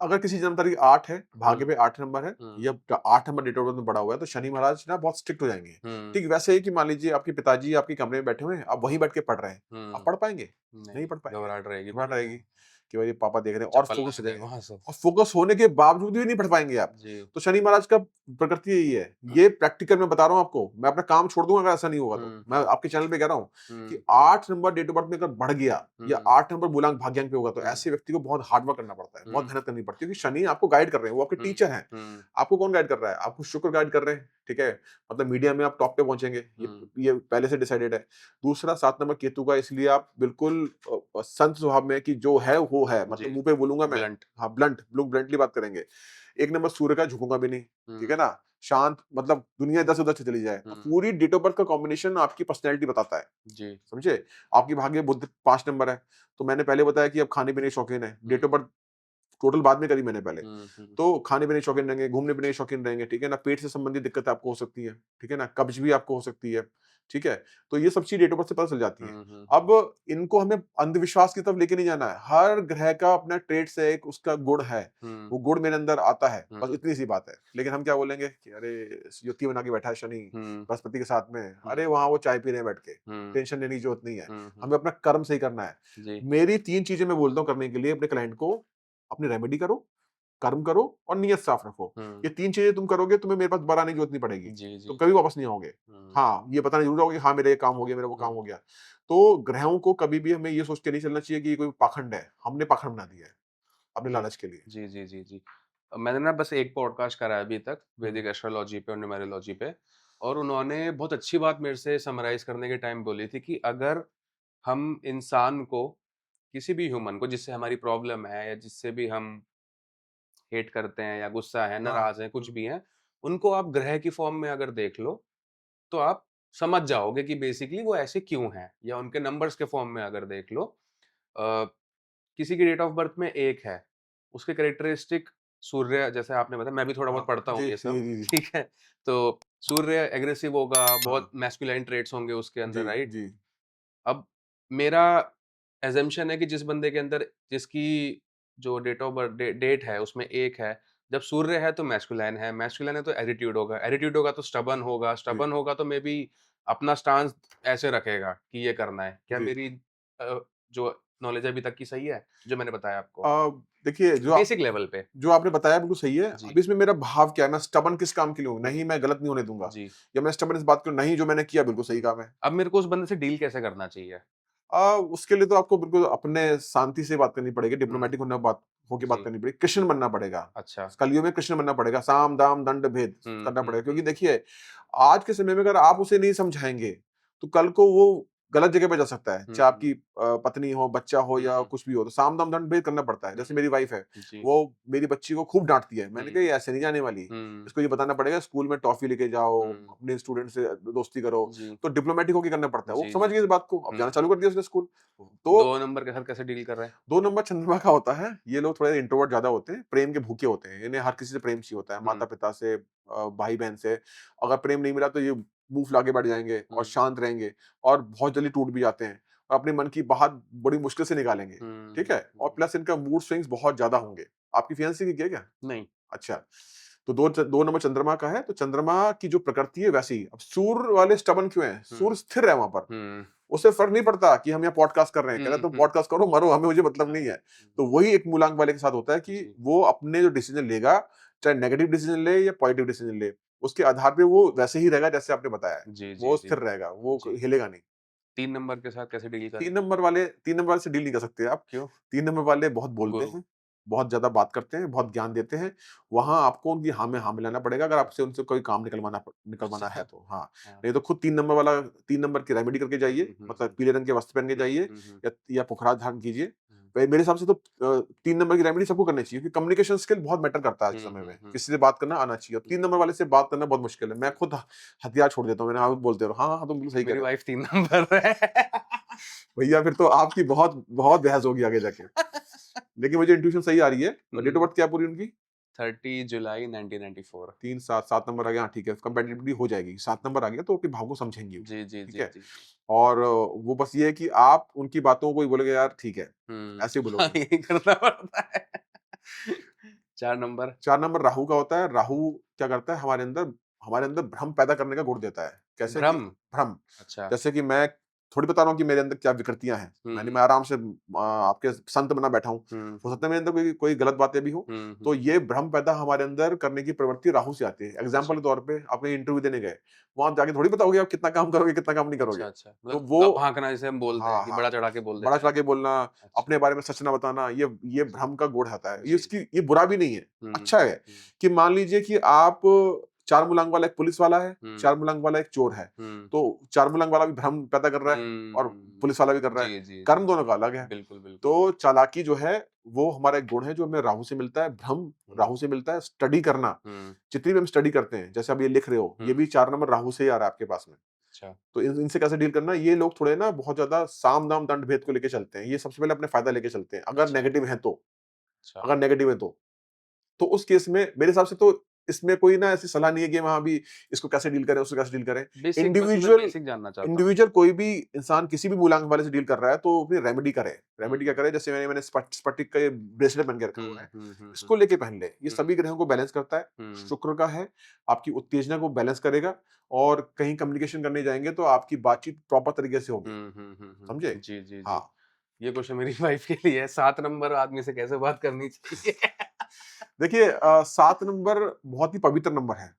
B: अगर किसी जन्म तारीख 8 है,
A: हुँ,
B: भाग्य पे 8 नंबर है,
A: हुँ,
B: या 8 नंबर डेट ऑफ बर्थ में पड़ा हुआ है, तो शनि महाराज ना बहुत स्ट्रिक्ट हो जाएँगे।
A: हुँ,
B: ठीक वैसे ही कि मान लीजिए आपके पिताजी आपके कमरे में बैठे हुए हैं, आप वहीं बैठ के पढ़ रहे हैं। आप
A: हुँ।
B: पढ़ पाएँगे? नहीं
A: नहीं,
B: पढ़ पाएँगे।
A: घबराहट रहेगी
B: घबराहट
A: पूरे
B: रहेगी
A: में।
B: कि भाई पापा देख रहे हैं, और
A: चप्पल
B: फ़ोकस हो
A: लगा
B: जाएगा।
A: देगा वहाँ से।
B: और फ़ोकस होने के बावजूद भी नहीं पढ़ पाएँगे आप।
A: जी।
B: तो शनि महाराज का प्रकृति यही है। ये प्रैक्टिकल मैं बता रहा हूँ आपको। मैं अपना काम छोड़ दूँगा अगर ऐसा नहीं होगा तो।
A: हुँ,
B: मैं
A: हुँ,
B: आपके चैनल पे कह रहा हूँ कि
A: हुँ,
B: 8 नंबर डेट ऑफ बर्थ में अगर बढ़ गया, या
A: हुँ,
B: 8 नंबर मूलांक भाग्यांक पे होगा, तो
A: हुँ,
B: ऐसे व्यक्ति को बहुत हार्ड वर्क करना पड़ता है, बहुत
A: हुँ,
B: मेहनत करनी पड़ती है, क्योंकि शनि आपको गाइड कर रहे हैं, वो आपके
A: हुँ,
B: टीचर हैं।
A: हुँ,
B: आपको कौन गाइड कर रहा है? आपको शुक्र गाइड कर रहे हैं, ठीक है? मतलब मीडिया में आप टॉप पे पहुँचेंगे,
A: हुँ,
B: ये पहले से डिसाइडेड है। दूसरा 7 नंबर केतु का, इसलिए आप बिल्कुल संत स्वभाव में, कि जो है वो है,
A: जी,
B: मतलब मुँह पे बोलूँगा मैं।
A: ब्लंट।
B: हाँ, लोग ब्लंटली बात करेंगे। 1 नंबर सूर्य का, झुकूँगा भी नहीं, ठीक
A: हुँ,
B: है ना? शांत, मतलब दुनिया इधर-से उधर से चली जाए। तो
A: हुँ,
B: पूरी डेट ऑफ बर्थ का कॉम्बिनेशन आपकी पर्सनैलिटी बताता है,
A: जी,
B: समझे? आपकी भाग्य बुध 5 नंबर है, तो मैंने पहले बताया कि आप खाने-पीने के शौकीन हैं।
A: हुँ,
B: डेट ऑफ बर्थ टोटल बाद में करी मैंने पहले।
A: हुँ, हुँ,
B: तो खाने-पीने के शौकीन रहेंगे, घूमने-फिरने के शौकीन रहेंगे, ठीक है ना? पेट से संबंधित दिक्कतें आपको हो सकती है, ठीक है ना? कब्ज़ भी आपको हो सकती है, ठीक है? तो ये सब चीज़ डेट ऑफ बर्थ से पता चल जाती हैं।
A: हुँ, हुँ,
B: अब इनको हमें अंधविश्वास की तरफ लेके नहीं जाना है। हर ग्रह का अपना ट्रेड्स है, एक उसका गुण है।
A: हुँ,
B: वो गुण मेरे अंदर आता है,
A: हुँ,
B: बस इतनी सी बात है। लेकिन हम क्या बोलेंगे कि अरे! युक्ति बना के बैठा है शनि,
A: हुँ,
B: बृहस्पति के साथ में।
A: हुँ,
B: अरे! वहाँ वो चाय पी रहे हैं बैठ के,
A: हुँ,
B: टेंशन लेने की ज़रूरत नहीं है।
A: हुँ, हुँ,
B: हमें अपना कर्म सही करना है।
A: जी,
B: मेरी 3 चीज़ें मैं बोलता हूँ करने के लिए अपने क्लाइंट को, अपनी रेमेडी करो, कर्म करो और नियत साफ रखो।
A: हुँ,
B: ये 3 चीज़ें तुम करोगे, तुम्हें मेरे पास दोबारा आने की ज़रूरत नहीं पड़ेगी।
A: जी, जी,
B: तुम कभी
A: जी,
B: वापस नहीं आओगे।
A: हुँ,
B: हाँ, ये बताने ज़रूर आओगे, हाँ, मेरा ये काम हो गया, मेरा वो काम
A: हुँ,
B: हो गया। तो ग्रहों को कभी भी हमें ये सोच के नहीं चलना चाहिए कि ये कोई पाखंड है। हमने पाखंड बना दिया है, अपने
A: जी,
B: लालच के लिए।
A: जी, जी, जी, जी। मैंने ना बस एक पॉडकास्ट करा है अभी तक
B: हुँ,
A: वैदिक एस्ट्रोलॉजी पे और न्यूमेरोलॉजी पे, और उन्होंने बहुत अच्छी बात मेरे से समराइज़ करने के टाइम बोली थी कि अगर हम इंसान को, किसी भी ह्यूमन को जिससे हमारी प्रॉब्लम है या जिससे भी हम हेट करते हैं या गुस्सा है,
B: हाँ,
A: नाराज़ हैं, कुछ
B: हुँ,
A: भी हैं, उनको आप ग्रह की फ़ॉर्म में अगर देख लो, तो आप समझ जाओगे कि बेसिकली वो ऐसे क्यों हैं, या उनके नंबर्स के फ़ॉर्म में अगर देख लो। अ, किसी की डेट ऑफ बर्थ में 1 है, उसके कैरेक्टरिस्टिक सूर्य, जैसे आपने बताया, मैं भी थोड़ा
B: हाँ,
A: बहुत पढ़ता हूँ
B: जी,
A: ये
B: जी,
A: सब,
B: जी, जी।
A: ठीक है? तो सूर्य एग्रेसिव होगा,
B: हाँ,
A: बहुत मैस्कुलाइन ट्रेट्स होंगे उसके अंदर,
B: जी,
A: राइट?
B: जी,
A: अब मेरा असम्पशन है कि जिस बंदे के अंदर, जिसकी जो डेट ऑफ बर्थ डेट है उसमें 1 है, जब सूर्य है तो मैस्कुलिन है तो एटीट्यूड होगा तो
B: जी,
A: स्टबर्न होगा तो मे बी अपना स्टांस ऐसे रखेगा कि ये करना है। क्या
B: जी।
A: मेरी जो नॉलेज अभी तक की सही है, जो मैंने बताया आपको?
B: अ, देखिए
A: बेसिक लेवल पे।
B: जो आपने बताया बिल्कुल सही है।
A: जी,
B: अब इसमें मेरा भाव क्या है, मैं स्टबर्न किस काम के लिए हूँ?
A: हुँ,
B: नहीं, मैं गलत नहीं होने दूँगा,
A: जी,
B: या मैं स्टबर्न इस बात के लिए नहीं, जो मैंने किया बिल्कुल सही
A: हुँ।
B: काम है।
A: अब मेरे को उस बंदे से डील कैसे करना चाहिए?
B: उसके लिए तो आपको बिल्कुल अपने शांति से बात करनी पड़ेगी,
A: हुँ,
B: डिप्लोमैटिक होके बात
A: जी,
B: करनी पड़ेगी, कृष्ण बनना पड़ेगा।
A: अच्छा।
B: कलियुग में कृष्ण बनना पड़ेगा, साम, दाम, दंड, भेद
A: हुँ,
B: करना
A: हुँ,
B: पड़ेगा, क्योंकि
A: हुँ,
B: देखिए, आज के समय में अगर आप उसे नहीं समझाएँगे, तो कल को वो गलत जगह पे जा सकता है।
A: हुँ,
B: चाहे
A: हुँ,
B: आपकी पत्नी हो, बच्चा हो या
A: हुँ,
B: कुछ भी हो, तो साम, दाम, दंड, भेद करना पड़ता है। जैसे
A: हुँ,
B: मेरी वाइफ़ है,
A: जी,
B: वो मेरी बच्ची को खूब डाँटती है। मैंने
A: हुँ,
B: कहा, "ये ऐसे नहीं जाने वाली।
A: हुँ,
B: इसको ये बताना पड़ेगा, स्कूल में टॉफ़ी लेके जाओ,
A: हुँ,
B: अपने स्टूडेंट से दोस्ती करो।"
A: जी,
B: तो डिप्लोमैटिक होके करना पड़ता है। वो
A: जी,
B: समझ
A: जी,
B: गई इस
A: जी।
B: बात को, अब
A: हुँ,
B: जाना चालू कर दिया उसने स्कूल।
A: हुँ।
B: तो
A: 2 नंबर के साथ कैसे डील कर रहे हैं?
B: 2 नंबर चंद्रमा का होता है, ये लोग थोड़े इंट्रोवर्ट ज़्यादा होते हैं, प्रेम के भूखे होते हैं। इन्हें हर किसी से प्रेम चाहिए होता है,
A: हुँ,
B: माता-पिता से, भाई-बहन से। अगर प्रेम नहीं मिला तो ये मुँह फुला के बैठ जाएँगे और
A: हुँ,
B: शांत रहेंगे, और बहुत जल्दी टूट भी जाते हैं और अपने मन की बात बड़ी मुश्किल से निकालेंगे,
A: हुँ,
B: ठीक है? और
A: हुँ।
B: प्लस इनका मूड स्विंग्स बहुत ज़्यादा होंगे। आपकी फियांसी की क्या?
A: नहीं।
B: अच्छा, तो 2 नंबर चंद्रमा का है, तो चंद्रमा की जो प्रकृति है वैसी ही। अब सूर्य वाले स्टबर्न क्यों हैं? सूर्य
A: हुँ,
B: स्थिर है वहाँ पर।
A: हुँ,
B: उसे फ़र्क नहीं पड़ता कि हम यहाँ पॉडकास्ट कर रहे हैं। कह रहा है
A: हुँ,
B: तुम
A: हुँ,
B: पॉडकास्ट करो, मरो, हमें मुझे मतलब नहीं है।
A: हुँ,
B: तो वही एक मूलांक वाले के साथ होता है कि
A: जी,
B: वो अपने जो डिसीज़न लेगा, चाहे नेगेटिव डिसीज़न ले या पॉजिटिव डिसीज़न ले, उसके आधार पे वो वैसे ही रहेगा जैसे आपने बताया है।
A: जी, जी,
B: वो
A: जी,
B: स्थिर रहेगा, वो
A: जी।
B: हिलेगा नहीं।
A: 3 नंबर के साथ कैसे डील करें?
B: 3 नंबर वाले से डील नहीं कर सकते आप।
A: क्यों?
B: 3 नंबर वाले बहुत बोलते
A: गुरु।
B: हैं, बहुत ज़्यादा बात करते हैं, बहुत ज्ञान देते हैं। वहाँ आपको उनकी हाँ में हाँ मिलाना पड़ेगा, अगर आपसे उनसे कोई काम निकलवाना है
A: अच्छा,
B: तो। हाँ,
A: हाँ।
B: नहीं तो खुद 3 नंबर की रेमेडी करके
A: हुँ,
B: जाइए,
A: हुँ,
B: मतलब
A: हुँ,
B: पीले रंग के वस्त्र पहन के
A: हुँ,
B: जाइए,
A: हुँ, हुँ,
B: या पुखराज धारण कीजिए।
A: हुँ,
B: मेरे हिसाब से तो 3 नंबर की रेमेडी सबको करनी चाहिए, क्योंकि कम्युनिकेशन स्किल बहुत मैटर करता है आज के
A: हुँ,
B: समय
A: हुँ,
B: में।
A: हुँ,
B: किसी से बात करना आना चाहिए, और
A: हुँ,
B: 3 नंबर वाले से बात करना बहुत मुश्किल है। मैं
A: हुँ।
B: खुद हथियार छोड़ देता हूँ, मैंने हाँ बोलते रहो। हाँ, हाँ, तुम बिल्कुल सही कह
A: मेरी
B: रहे हो।
A: वाइफ़ 3 नंबर है।
B: भैया फिर तो आपकी बहुत बहुत बहस होगी आगे जाके। लेकिन मुझे इंट्यूशन सही आ रही है। और डेट ऑफ
A: हुँ,
B: बर्थ क्या है पूरी उनकी?
A: 30 जुलाई 1994।
B: 3, 7, 7 नंबर आ गया, हाँ, ठीक है, कंपैटिबिलिटी हो जाएगी। 7 नंबर आ गया तो आपके भाव को समझेंगी वो,
A: जी, जी,
B: ठीक
A: जी,
B: है?
A: जी।
B: और वो बस ये है कि आप उनकी बातों को ही बोलोगे, यार ठीक है,
A: हुँ,
B: ऐसे ही
A: हाँ,
B: बोलोगे।
A: यही करना पड़ता है। 4 नंबर
B: 4 नंबर राहु का होता है। राहु क्या करता है, हमारे अंदर भ्रम पैदा करने का गुण देता है। कैसे कि
A: भ्रम,
B: भ्रम,
A: अच्छा।
B: जैसे कि मैं थोड़ी बता रहा हूँ कि मेरे अंदर क्या विकृतियाँ हैं।
A: हुँ,
B: मैं आराम से आपके संत बना बैठा हूँ।
A: हुँ,
B: हो
A: हुँ,
B: सकता है मेरे अंदर कोई कोई गलत बातें भी हो।
A: हुँ,
B: तो
A: हुँ, हुँ।
B: ये भ्रम पैदा हमारे अंदर करने की प्रवृत्ति राहु से आती है। एग्ज़ाम्पल
A: अच्छा,
B: के तौर पे आप कहीं इंटरव्यू देने गए, वहाँ आप जाके थोड़ी बताओगे आप कितना काम करोगे, कितना काम नहीं करोगे।
A: अच्छा, अच्छा।
B: तो
A: मतलब
B: वो
A: भाँकना जिसे हम बोलते हैं
B: हाँ,
A: कि
B: हाँ।
A: बड़ा चढ़ा के बोल
B: बड़ा
A: देते
B: चढ़ा
A: हैं।
B: के बोलना,
A: अच्छा,
B: अपने बारे में सच ना बताना, ये
A: जी,
B: भ्रम का गुण होता है।
A: जी।
B: ये बुरा भी नहीं है,
A: हुँ,
B: अच्छा है।
A: हुँ,
B: कि मान लीजिए कि आप 4 मूलांक वाला एक पुलिस वाला है,
A: हुँ,
B: 4 मूलांक वाला एक चोर है।
A: हुँ,
B: तो 4 मूलांक वाला भी भ्रम पैदा कर रहा है और
A: हुँ।
B: पुलिस वाला भी कर रहा है।
A: जी, जी, जी।
B: कर्म दोनों का अलग है।
A: बिल्कुल, बिल्कुल,
B: तो
A: बिल्कुल।
B: चालाकी जो है, वो हमारा एक गुण है जो हमें राहु से मिलता है। भ्रम
A: हुँ,
B: राहु से मिलता है। स्टडी करना,
A: हुँ,
B: जितनी भी हम स्टडी करते हैं, जैसे आप ये लिख रहे हो,
A: हुँ।
B: ये भी 4 नंबर राहु से ही आ रहा है आपके पास में।
A: अच्छा,
B: तो इनसे कैसे डील करना है, ये लोग थोड़े ना बहुत ज़्यादा साम, दाम, दंड, भेद को लेके चलते हैं। ये सबसे पहले अपने फ़ायदा लेके चलते हैं, अगर
A: अच्छा,
B: नेगेटिव हैं तो।
A: अच्छा।
B: अगर नेगेटिव है तो। तो उस केस में मेरे हिसाब से तो इसमें कोई ना ऐसी सलाह नहीं है कि हाँ, अभी इसको कैसे डील करें, उसको कैसे डील करें।
A: बेसिक बस मैं
B: इंडिविजुअल
A: बेसिक जानना चाहता हूँ।
B: इंडिविजुअल कोई भी इंसान किसी भी मूलांक वाले से डील कर रहा है तो अपनी रेमेडी करे। रेमेडी क्या
A: हुँ,
B: करे, जैसे मैंने मैंने स्फटिक का ये ब्रेसलेट बन के रखा हुआ
A: हुँ,
B: है।
A: हुँ, हुँ, हुँ,
B: इसको लेके पहन ले। ये
A: हुँ,
B: सभी ग्रहों को बैलेंस करता है।
A: हुँ,
B: शुक्र का है, आपकी उत्तेजना को बैलेंस करेगा, और कहीं कम्युनिकेशन करने जाएँगे तो आपकी बातचीत प्रॉपर तरीके से होगी।
A: हुँ, हुँ, हुँ, हुँ।
B: समझे?
A: जी, जी, जी।
B: हाँ।
A: ये क्वेश्चन मेरी वाइफ़ के लिए है, 7 नंबर आदमी से कैसे बात करनी चाहिए?
B: देखिए 7 नंबर बहुत ही पवित्र नंबर है।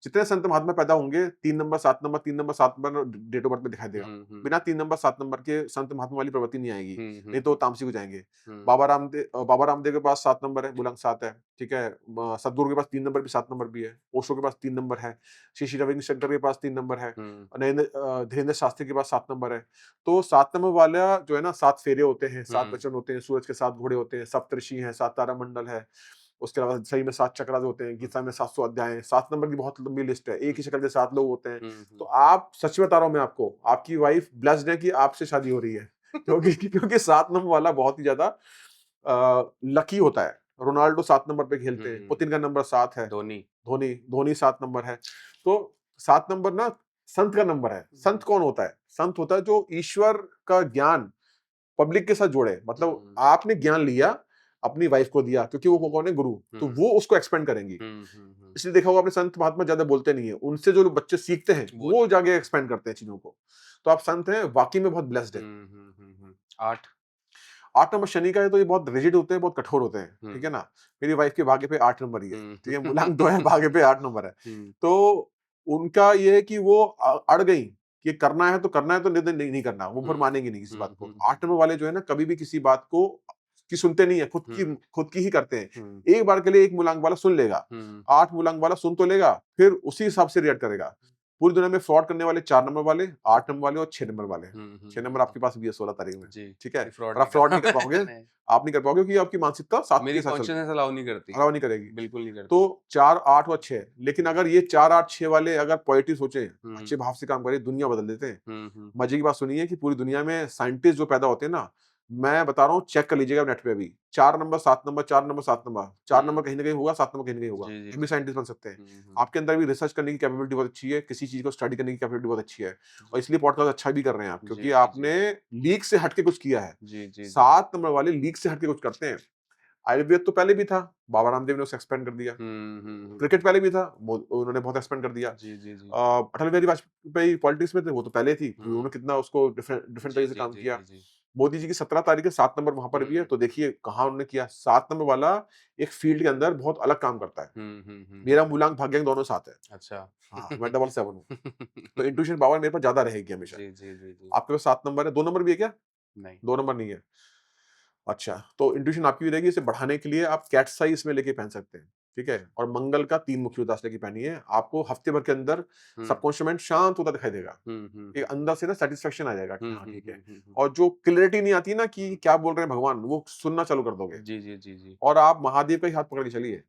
B: जितने संत महात्मा पैदा होंगे, 3 number, 7 number, 3 number, 7 number date of birth में दिखाई देगा।
A: हुँ, हुँ,
B: बिना 3 नंबर, 7 नंबर के संत महात्मा वाली प्रवृत्ति नहीं आएगी,
A: हुँ, हुँ,
B: नहीं तो वो तामसिक हो जाएँगे।
A: हुँ,
B: बाबा रामदेव के पास 7 नंबर है, मूलांक 7 है, ठीक है? सद्गुरु के पास 3 नंबर भी, 7 नंबर भी है। ओशो के पास 3 नंबर है। श्री रविशंकर के पास 3 नंबर है।
A: हुँ,
B: धीरेंद्र शास्त्री के पास 7 नंबर है। तो 7 नंबर वाला जो है ना, 7 फेरे होते हैं, 7
A: हुँ,
B: वचन होते हैं, सूरज के 7 घोड़े होते हैं, सप्तऋषि हैं, 7 तारामंडल है। उसके अलावा सही में 7 चक्रास होते हैं,
A: हुँ,
B: गीता में 700 अध्याय हैं, 7 नंबर की बहुत लंबी लिस्ट है, एक
A: हुँ,
B: ही शक्ल के 7 लोग होते हैं।
A: हुँ,
B: तो
A: हुँ।
B: आप, सच बता रहा हूँ मैं आपको, आपकी वाइफ ब्लेस्ड है कि आपसे शादी हो रही है। क्योंकि क्योंकि 7 नंबर वाला बहुत ही ज़्यादा लकी होता है। रोनाल्डो 7 नंबर पे खेलते हैं,
A: हुँ,
B: पुतिन का नंबर 7 है,
A: धोनी।
B: धोनी 7 नंबर है। तो 7 नंबर ना संत का नंबर है।
A: हुँ,
B: संत कौन होता है? संत होता है जो ईश्वर का ज्ञान पब्लिक के साथ जोड़े। मतलब
A: हुँ,
B: आपने ज्ञान लिया, अपनी वाइफ को दिया, क्योंकि वो कौन है, गुरु, तो
A: हुँ,
B: वो उसको एक्सपेंड करेंगी।
A: हुँ।
B: इसलिए देखा होगा आपने, संत महात्मा ज्यादा बोलते नहीं है, उनसे जो लोग बच्चे सीखते हैं
A: वो
B: वो जाके एक्सपेंड करते हैं चीजों को। तो आप संत हैं, वाकई में बहुत ब्लेस्ड है।
A: 8
B: 8 नंबर शनि का है, तो ये बहुत रिजिड होते हैं, बहुत कठोर होते हैं,
A: हुँ,
B: ठीक है ना। मेरी वाइफ के भाग्य पे 8 नंबर ही है,
A: हुँ,
B: ठीक है, मूलांक 2 है, भाग्य पे 8 नंबर है।
A: हुँ,
B: तो उनका ये है कि वो अड़ गई कि करना है तो करना है, तो नहीं नहीं, नहीं करना, वो फिर
A: हुँ,
B: मानेंगी नहीं किसी बात
A: हुँ,
B: को।
A: हुँ,
B: 8 नंबर वाले जो है ना, कभी भी किसी बात को की सुनते नहीं है,
A: हुँ,
B: खुद की ही करते हैं।
A: हुँ,
B: एक बार के लिए एक मूलांक वाला सुन लेगा,
A: हुँ,
B: 8 मूलांक वाला सुन तो लेगा, फिर उसी हिसाब से रिएक्ट करेगा। पूरी दुनिया में फ्रॉड करने वाले 4 नंबर वाले, 8 नंबर वाले और 6 नंबर वाले हैं। 6 नंबर आपके पास भी है 16 तारीख में,
A: जी,
B: ठीक है?
A: कोई फ्रॉड
B: और आप
A: नहीं
B: फ्रॉड
A: करता
B: नहीं कर पाओगे,
A: मैं
B: आप नहीं कर पाओगे, क्योंकि आपकी मानसिकता सादगी
A: मेरी
B: के साथ चलती है,
A: कॉन्शियसनेस अलाउ नहीं करती,
B: अलाउ नहीं करेगी।
A: बिल्कुल नहीं
B: तो
A: करती।
B: 4, 8 और 6, लेकिन
A: हुँ,
B: अगर ये 4, 8, 6 वाले अगर पॉजिटिव सोचें,
A: हुँ,
B: अच्छे भाव से काम करें, दुनिया बदल देते हैं।
A: हुँ,
B: मजे की बात सुनिए कि पूरी दुनिया में साइंटिस्ट जो पैदा होते हैं ना, मैं बता रहा हूँ, चेक कर लीजिएगा नेट पे अभी, 4 नंबर, 7 नंबर, 4 नंबर, 7 नंबर, 4
A: हुँ,
B: नंबर कहीं न कहीं होगा, 7 नंबर कहीं न कहीं होगा।
A: जी, जी,
B: ये भी
A: जी।
B: साइंटिस्ट बन सकते हैं।
A: हुँ, हुँ,
B: आपके अंदर भी रिसर्च करने की कैपेबिलिटी बहुत अच्छी है, किसी चीज़ को स्टडी करने की कैपेबिलिटी बहुत अच्छी है, और
A: जी,
B: इसलिए पॉडकास्ट अच्छा भी कर रहे हैं आप,
A: जी,
B: क्योंकि
A: जी, जी।
B: आपने लीक से हट के कुछ किया है।
A: जी, जी, जी।
B: 7 नंबर वाले लीक से हट के कुछ करते हैं। आयुर्वेद तो पहले भी था, बाबा रामदेव ने उसे एक्सपेंड कर दिया।
A: हुँ, हुँ,
B: क्रिकेट पहले भी था, उन्होंने बहुत एक्सपेंड कर दिया।
A: जी, जी, जी।
B: अटल बिहारी वाजपेयी पॉलिटिक्स में थे, वो तो पहले थी,
A: हुँ,
B: उन्होंने कितना उसको डिफरेंट डिफरेंट
A: जी,
B: तरीके से
A: जी,
B: काम
A: जी,
B: किया।
A: जी, जी।
B: मोदी जी की 17 तारीख है, 7 नंबर वहाँ पर भी है,
A: हुँ,
B: तो देखिए कहाँ उन्होंने किया। 7 नंबर वाला एक फील्ड के अंदर बहुत अलग काम करता है।
A: हुँ।
B: मेरा मूलांक, भाग्यांक दोनों 7 है।
A: अच्छा।
B: हाँ, मैं डबल 7 हूँ, तो इंट्यूशन पावर मेरे पास ज़्यादा रहेगी हमेशा।
A: जी, जी, जी, जी।
B: आपके पास 7 नंबर है, 2 नंबर भी है क्या?
A: नहीं।
B: 2 नंबर नहीं है। अच्छा, तो इंट्यूशन आपकी भी रहेगी, इसे बढ़ाने के लिए आप कैट साई इसमें लेके पहन सकते हैं, ठीक है? और मंगल का 3 मुखी उदास लेके पहनिए, आपको हफ्ते भर के अंदर
A: हुँ,
B: सबकॉन्शियस माइंड शांत होता दिखाई देगा।
A: हुँ, हुँ,
B: एक
A: हुँ।
B: अंदर से ना सैटिस्फैक्शन आ जाएगा कि
A: हुँ,
B: हाँ,
A: हुँ,
B: ठीक है।
A: हुँ, हुँ, हुँ।
B: और जो क्लैरिटी नहीं आती ना कि
A: हुँ।
B: क्या बोल रहे हैं भगवान, वो सुनना चालू कर दोगे,
A: जी, जी, जी, जी।
B: और आप महादेव का ही हाथ पकड़ के चलिए,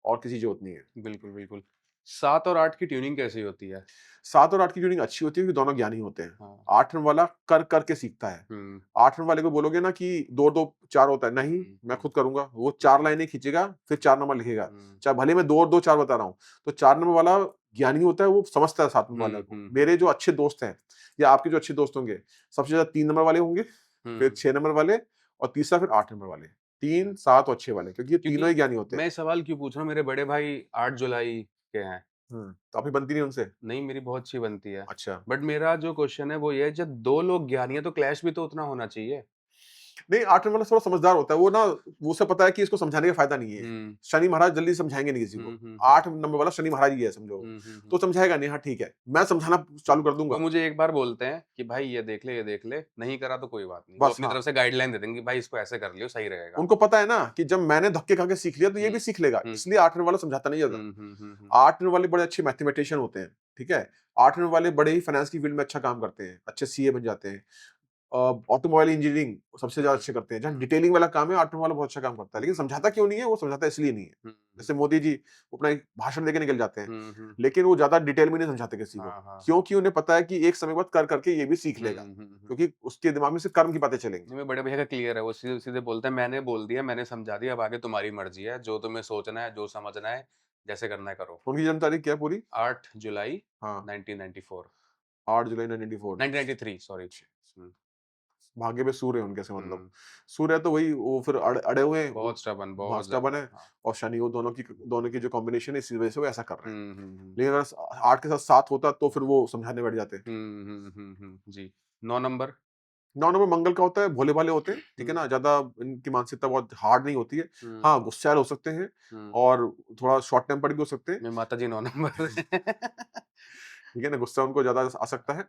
B: और किसी जरूरत नहीं है।
A: बिल्कुल, बिल्कुल। 7 और 8 की ट्यूनिंग कैसी होती है?
B: 7 और 8 की ट्यूनिंग अच्छी होती है, क्योंकि दोनों ज्ञानी होते हैं।
A: हाँ।
B: 8 नंबर वाला कर के सीखता है।
A: हुँ,
B: 8 नंबर वाले को बोलोगे ना कि 2-2 4 होता है, नहीं,
A: हुँ,
B: मैं
A: हुँ,
B: खुद करूँगा। वो
A: हुँ,
B: 4 लाइनें खींचेगा, फिर 4 नंबर लिखेगा।
A: हुँ,
B: चाहे भले मैं 2 और 2 4 बता रहा हूँ। तो 4 नंबर वाला ज्ञानी होता है, वो समझता है 7 नंबर
A: हुँ,
B: वाले को।
A: हुँ, हुँ,
B: मेरे जो अच्छे दोस्त हैं, या आपके जो अच्छे दोस्त होंगे, सबसे ज़्यादा 3 नंबर वाले होंगे, फिर
A: हुँ।
B: 6 नंबर वाले, और तीसरा फिर 8 नंबर वाले। 3, 7 और 6 वाले, क्योंकि ये
A: क्योंकि
B: तीनों ही ज्ञानी होते हैं।
A: मैं ये सवाल क्यों पूछ रहा हूँ, मेरे बड़े भाई 8 जुलाई के हैं।
B: तो आपकी बनती नहीं उनसे?
A: नहीं, मेरी बहुत अच्छी बनती है।
B: अच्छा।
A: बट मेरा जो क्वेश्चन है वो ये है, जब 2 लोग ज्ञानी हैं तो क्लैश भी तो उतना होना चाहिए।
B: नहीं, 8 नंबर वाला थोड़ा समझदार होता है। वो ना, वो उसे पता है कि इसको समझाने का फ़ायदा नहीं है।
A: हुँ,
B: शनि महाराज जल्दी समझाएँगे नहीं किसी को।
A: हुँ, हुँ, हुँ,
B: 8 नंबर वाला शनि महाराज ही है समझो।
A: हुँ, हुँ, हुँ।
B: तो समझाएगा नहीं, हाँ ठीक है। मैं समझाना चालू कर
A: वो
B: दूँगा।
A: मुझे एक बार बोलते हैं कि भाई ये देख ले, नहीं करा तो कोई बात नहीं। वो
B: बस
A: अपनी
B: हाँ,
A: तरफ से गाइडलाइन दे देंगे कि भाई इसको ऐसे कर लियो, सही रहेगा।
B: उनको पता है ना कि जब मैंने धक्के खा के सीख लिया, तो ये
A: हुँ,
B: भी सीख लेगा।
A: हुँ,
B: इसलिए 8 नंबर वाला समझाता नहीं ज़्यादा।
A: हुँ, हुँ, हुँ, हुँ,
B: 8 नंबर वाले बड़े अच्छे मैथमेटिशियन होते हैं, ठीक है? 8 नंबर वाले बड़े ही फाइनेंस की फील्ड में अच्छा काम करते हैं, अच्छे सीए बन जाते हैं। ऑटोमोबाइल इंजीनियरिंग सबसे ज़्यादा
A: हुँ,
B: अच्छे करते हैं। जहाँ
A: हुँ,
B: डिटेलिंग वाला काम है, 8 नंबर वाला बहुत अच्छा काम करता है।
A: हुँ,
B: लेकिन समझाता क्यों नहीं है? वो समझाता इसलिए नहीं है।
A: हुँ, हुँ,
B: जैसे मोदी जी, वो अपना एक भाषण देके निकल जाते हैं,
A: हुँ, हुँ, हुँ।
B: लेकिन वो ज़्यादा डिटेल में नहीं समझाते किसी को।
A: हाँ, हाँ, हाँ।
B: क्योंकि उन्हें पता है कि एक समय बाद कर करके ये भी सीख
A: हुँ,
B: लेगा,
A: हुँ, हुँ।
B: क्योंकि उसके दिमाग में सिर्फ कर्म की बातें चलेंगी।
A: नहीं, मेरे बड़े भैया का क्लियर है, वो सीधे सीधे बोलते हैं, मैंने बोल दिया, मैंने समझा दिया, अब आगे तुम्हारी मर्ज़ी है, जो तुम्हें सोचना है, जो समझना है, जैसे करना है करो।
B: उनकी जन्म तारीख क्या है पूरी?
A: 8 जुलाई
B: हाँ,
A: 1994
B: 8 जुलाई 1994।
A: 1993 सॉरी। हुँ,
B: भाग्य में सूर्य है उनके से मतलब।
A: हुँ।
B: सूर्य है तो वही, वो फिर अड़े हुए हैं, वो
A: बहुत स्टबर्न, बहुत
B: भाजपा
A: ज़्यादा।
B: बने,
A: हाँ।
B: और शनि, वो दोनों की जो कॉम्बिनेशन है, इसी वजह से वो ऐसा कर रहे हैं।
A: हुँ, हुँ, हुँ।
B: लेकिन अगर 8 के साथ 7 होता, तो फिर वो समझाने बैठ जाते।
A: हुँ, हुँ, हुँ, हुँ। जी। 9 नंबर?
B: 9 नंबर मंगल का होता है, भोले-भाले होते हैं, ठीक है
A: हुँ,
B: ना? ज़्यादा इनकी मानसिकता बहुत हार्ड नहीं होती है।
A: हुँ,
B: हाँ, गुस्सैल हो सकते हैं,
A: हुँ।
B: और थोड़ा शॉर्ट टेम्पर्ड भी हो सकते हैं,
A: मेरी माताजी 9 नंबर।
B: ठीक है ना? गुस्सा उनको ज़्यादा आ सकता है,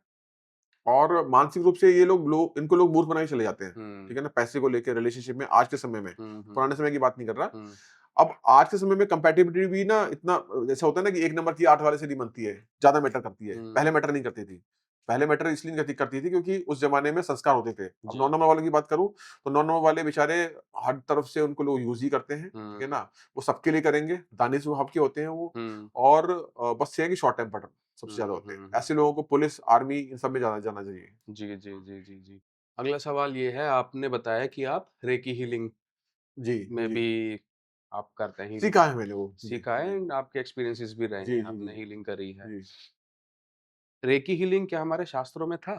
B: और मानसिक रूप से ये इनको लोग मूर्ख बना के चले जाते हैं,
A: हुँ,
B: ठीक है ना? पैसे को लेके रिलेशनशिप में आज के समय में,
A: हुँ, हुँ,
B: पुराने समय की बात नहीं कर रहा।
A: हुँ,
B: अब आज के समय में कंपैटिबिलिटी भी ना इतना, जैसे होता है ना कि 1 नंबर की 8 वाले से नहीं बनती है, ज़्यादा मैटर करती है।
A: हुँ।
B: पहले मैटर नहीं करती थी। पहले मैटर इसलिए नहीं करती थी, क्योंकि उस ज़माने में संस्कार होते थे। अब
A: जी।
B: 9 नंबर वालों की बात करूँ, तो 9 नंबर वाले बेचारे हर तरफ से उनको लोग यूज़ ही करते हैं, ठीक
A: हुँ,
B: है ना? वो सबके लिए करेंगे, दानी स्वभाव के होते हैं वो,
A: हुँ,
B: और बस ये है कि शॉर्ट टेम्पर्ड सबसे
A: हुँ,
B: ज़्यादा होते हैं।
A: हुँ, हुँ।
B: ऐसे लोगों को पुलिस, आर्मी इन सब में जाना जाना चाहिए।
A: जी, जी, जी, जी, जी। अगला सवाल ये है, आपने बताया कि आप रेकी हीलिंग
B: जी,
A: में
B: जी।
A: भी आप करते हैं हीलिंग।
B: सीखा है मैंने वो। जी,
A: सीखा है
B: जी।
A: एंड आपके एक्सपीरियंसेस भी रहे
B: जी,
A: हैं,
B: जी, जी।
A: आपने हीलिंग करी है।
B: जी।
A: रेकी हीलिंग क्या हमारे शास्त्रों में था?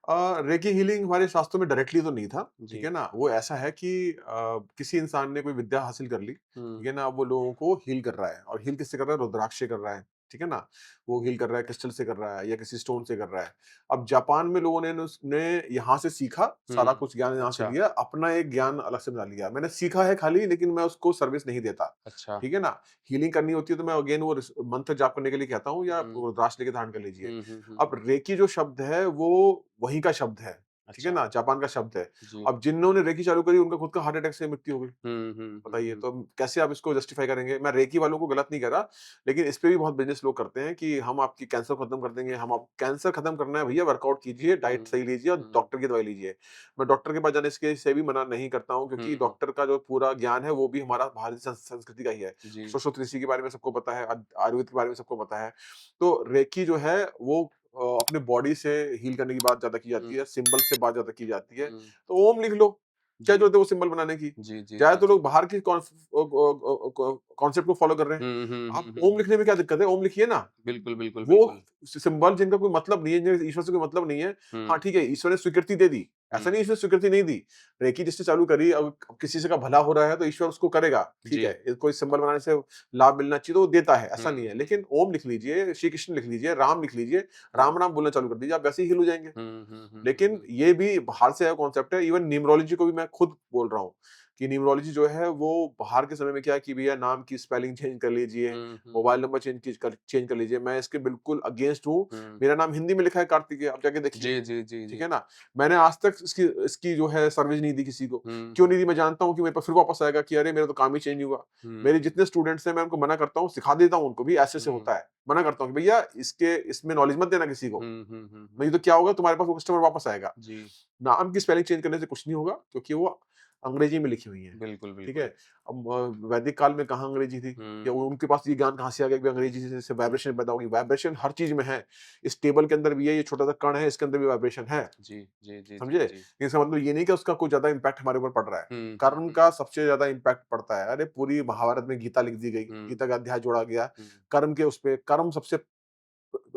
B: रेकी हीलिंग हमारे शास्त्रों में डायरेक्टली तो नहीं था, ठीक
A: जी।
B: है ना? वो ऐसा है कि किसी इंसान ने कोई विद्या हासिल कर ली, ठीक
A: हुँ,
B: है ना? अब वो लोगों को हील कर रहा है और हील किससे कर रहा है? रुद्राक्ष से कर रहा है, ठीक है ना? वो हील कर रहा है क्रिस्टल से कर रहा है या किसी स्टोन से कर रहा है। अब जापान में लोगों ने यहाँ से सीखा, सारा
A: हुँ।
B: कुछ ज्ञान यहाँ से
A: अच्छा,
B: लिया, अपना एक ज्ञान अलग से बना लिया। मैंने सीखा है खाली, लेकिन मैं उसको सर्विस नहीं देता,
A: अच्छा।
B: ठीक है ना? हीलिंग करनी होती है तो मैं अगेन वो मंत्र जाप करने के लिए कहता हूँ या
A: हुँ।
B: रुद्राक्ष लेके धारण कर लीजिए।
A: हुँ, हुँ, हुँ,
B: अब
A: हुँ।
B: रेकी जो शब्द है वो वहीं का शब्द है, ठीक है
A: अच्छा,
B: ना? जापान का शब्द है।
A: जी।
B: अब जिन्होंने रेकी चालू करी उनका खुद का हार्ट अटैक से मृत्यु हो गई।
A: हुँ, हुँ, हुँ,
B: बताइए
A: हुँ।
B: तो कैसे आप इसको जस्टिफाई करेंगे? मैं रेकी वालों को गलत नहीं कह रहा, लेकिन इस पे भी बहुत बिज़नेस लोग करते हैं कि हम आपकी कैंसर खत्म कर देंगे, हम आप कैंसर खत्म करना है भैया वर्कआउट कीजिए, डाइट
A: हुँ,
B: सही लीजिए और
A: हुँ,
B: डॉक्टर की दवाई लीजिए। मैं डॉक्टर के पास जाने से भी मना नहीं करता हूँ
A: हुँ,
B: क्योंकि
A: हुँ।
B: डॉक्टर का जो पूरा ज्ञान है वो भी हमारा भारतीय संस्कृति का ही है।
A: जी।
B: सुश्रुत ऋषि के बारे में सबको पता है, आयुर्वेद के बारे में सबको पता है। तो रेकी जो है वो अपने बॉडी से हील करने की बात ज़्यादा की
A: हुँ,
B: जाती है, सिंबल से बात ज़्यादा की जाती है।
A: हुँ।
B: तो ओम लिख लो, क्या
A: जी।
B: ज़रूरत है वो सिंबल बनाने की?
A: जी, जी, जी,
B: ज़्यादातर
A: जी।
B: लोग बाहर की कॉन्सेप्ट को फॉलो कर रहे हैं।
A: हुँ, हुँ,
B: आप
A: हुँ, हुँ,
B: ओम
A: हुँ।
B: लिखने में क्या दिक्कत है? ओम लिखिए ना।
A: बिल्कुल, बिल्कुल,
B: वो
A: बिल्कुल।
B: सिंबल जिनका कोई मतलब नहीं है, जिन्हें ईश्वर से कोई मतलब नहीं है, हाँ
A: हुँ,
B: ठीक है, ईश्वर ने स्वीकृति दे दी। ऐसा नहीं
A: हुँ।
B: ईश्वर ने स्वीकृति नहीं दी। रेकी जिसने चालू करी, अब किसी से का भला हो रहा है तो ईश्वर उसको करेगा, ठीक
A: जी।
B: है। कोई सिंबल बनाने से लाभ मिलना चाहिए तो वो देता है,
A: हुँ,
B: ऐसा नहीं है।
A: हुँ,
B: लेकिन ओम लिख लीजिए, श्री कृष्ण लिख लीजिए, राम लिख लीजिए,
A: हुँ।
B: राम-नाम बोलना चालू कर दीजिए, आप वैसे ही हील हो जाएँगे।
A: हुँ, हुँ, हुँ, हुँ,
B: लेकिन
A: हुँ।
B: ये भी बाहर से आया कॉन्सेप्ट है। इवन न्यूमरोलॉजी को भी मैं खुद बोल रहा हूँ कि न्यूमरोलॉजी जो है वो बाहर के समय में क्या है कि भैया नाम की स्पेलिंग चेंज कर लीजिए,
A: हुँ, हुँ,
B: मोबाइल
A: हुँ,
B: नंबर चेंज कर लीजिए। मैं इसके बिल्कुल अगेंस्ट हूँ।
A: हुँ।
B: मेरा नाम हिंदी में लिखा है कार्तिकेय, आप जाके देखिए,
A: जी, जी, जी,
B: ठीक
A: जी।
B: है ना? मैंने आज तक इसकी इसकी जो है सर्विस नहीं दी किसी को।
A: हुँ,
B: क्यों
A: हुँ,
B: नहीं दी? मैं जानता हूँ कि मेरे पास फिर वापस आएगा कि अरे मेरा तो काम ही चेंज हुआ।
A: हुँ,
B: मेरे जितने स्टूडेंट्स हैं मैं उनको मना करता हूँ, सिखा देता हूँ उनको भी ऐसे-ऐसे
A: हुँ,
B: होता है। मना करता हूँ कि भैया इसमें नॉलेज मत देना किसी को।
A: हुँ, हुँ, हुँ, हुँ।
B: नहीं तो क्या होगा तुम्हारे पास वो कस्टमर वापस आएगा।
A: जी।
B: नाम की स्पेलिंग चेंज करने से कुछ नहीं होगा क्योंकि वो अंग्रेजी में लिखी हुई है,
A: बिल्कुल,
B: ठीक है?
A: बिल्कुल।
B: अब वैदिक काल में कहाँ अंग्रेजी थी?
A: हुँ,
B: या उनके पास ये ज्ञान कहाँ से आ गया कि अंग्रेजी से वाइब्रेशन पैदा होगी? वाइब्रेशन हर चीज़ में है। इस टेबल के अंदर भी है, ये छोटा-सा कण है, इसके अंदर भी वाइब्रेशन है,
A: जी, जी, जी, जी,
B: समझे?
A: जी।
B: इसका मतलब ये नहीं कि उसका कोई ज़्यादा इम्पैक्ट हमारे ऊपर पड़ रहा है।
A: हुँ, हुँ,
B: कर्म
A: हुँ,
B: का सबसे ज़्यादा इम्पैक्ट पड़ता है। अरे पूरी महाभारत में गीता लिख दी गई,
A: हुँ,
B: गीता का अध्याय जोड़ा गया,
A: हुँ।
B: कर्म के उस पे कर्म सबसे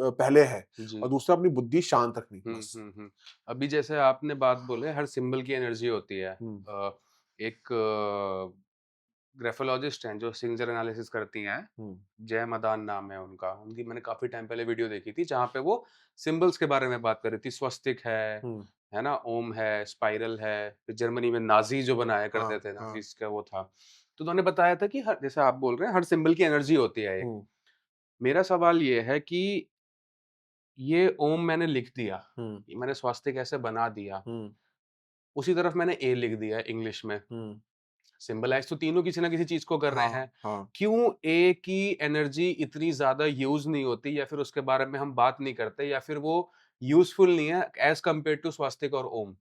B: पहले है और
A: जी।
B: दूसरा अपनी बुद्धि शांत रखनी,
A: हुँ,
B: बस।
A: हुँ, हुँ। अभी जैसे आपने बात बोले हर सिंबल की एनर्जी होती है।
B: हुँ,
A: एक ग्राफोलॉजिस्ट हैं जो सिग्नेचर एनालिसिस करती हैं,
B: हुँ,
A: जय मदान नाम है उनका। उनकी मैंने काफ़ी टाइम पहले वीडियो देखी थी जहाँ पे वो सिंबल्स के बारे में बात कर रही थी। स्वस्तिक
B: हुँ।
A: है ना? ओम है, स्पाइरल है, फिर जर्मनी में नाज़ी जो बनाया
B: हाँ,
A: करते थे,
B: हाँ।
A: नाज़ीज़ का वो था। तो उन्होंने बताया था कि हर जैसे आप बोल रहे हैं हर सिंबल की एनर्जी होती है एक।
B: हुँ,
A: मेरा सवाल ये है कि ये ओम मैंने लिख दिया,
B: हुँ,
A: ये मैंने स्वास्तिक ऐसे बना दिया,
B: हुँ,
A: उसी तरफ मैंने ए लिख दिया इंग्लिश में।
B: हुँ।
A: सिंबलाइज़ तो तीनों किसी न किसी चीज़ को कर रहे
B: हाँ,
A: हैं।
B: हाँ।
A: क्यों ए की एनर्जी इतनी ज़्यादा यूज़ नहीं होती या फिर उसके बारे में हम बात नहीं करते या फिर वो यूज़फुल नहीं है एज़ कम्पेयर टू स्वास्तिक और ओम?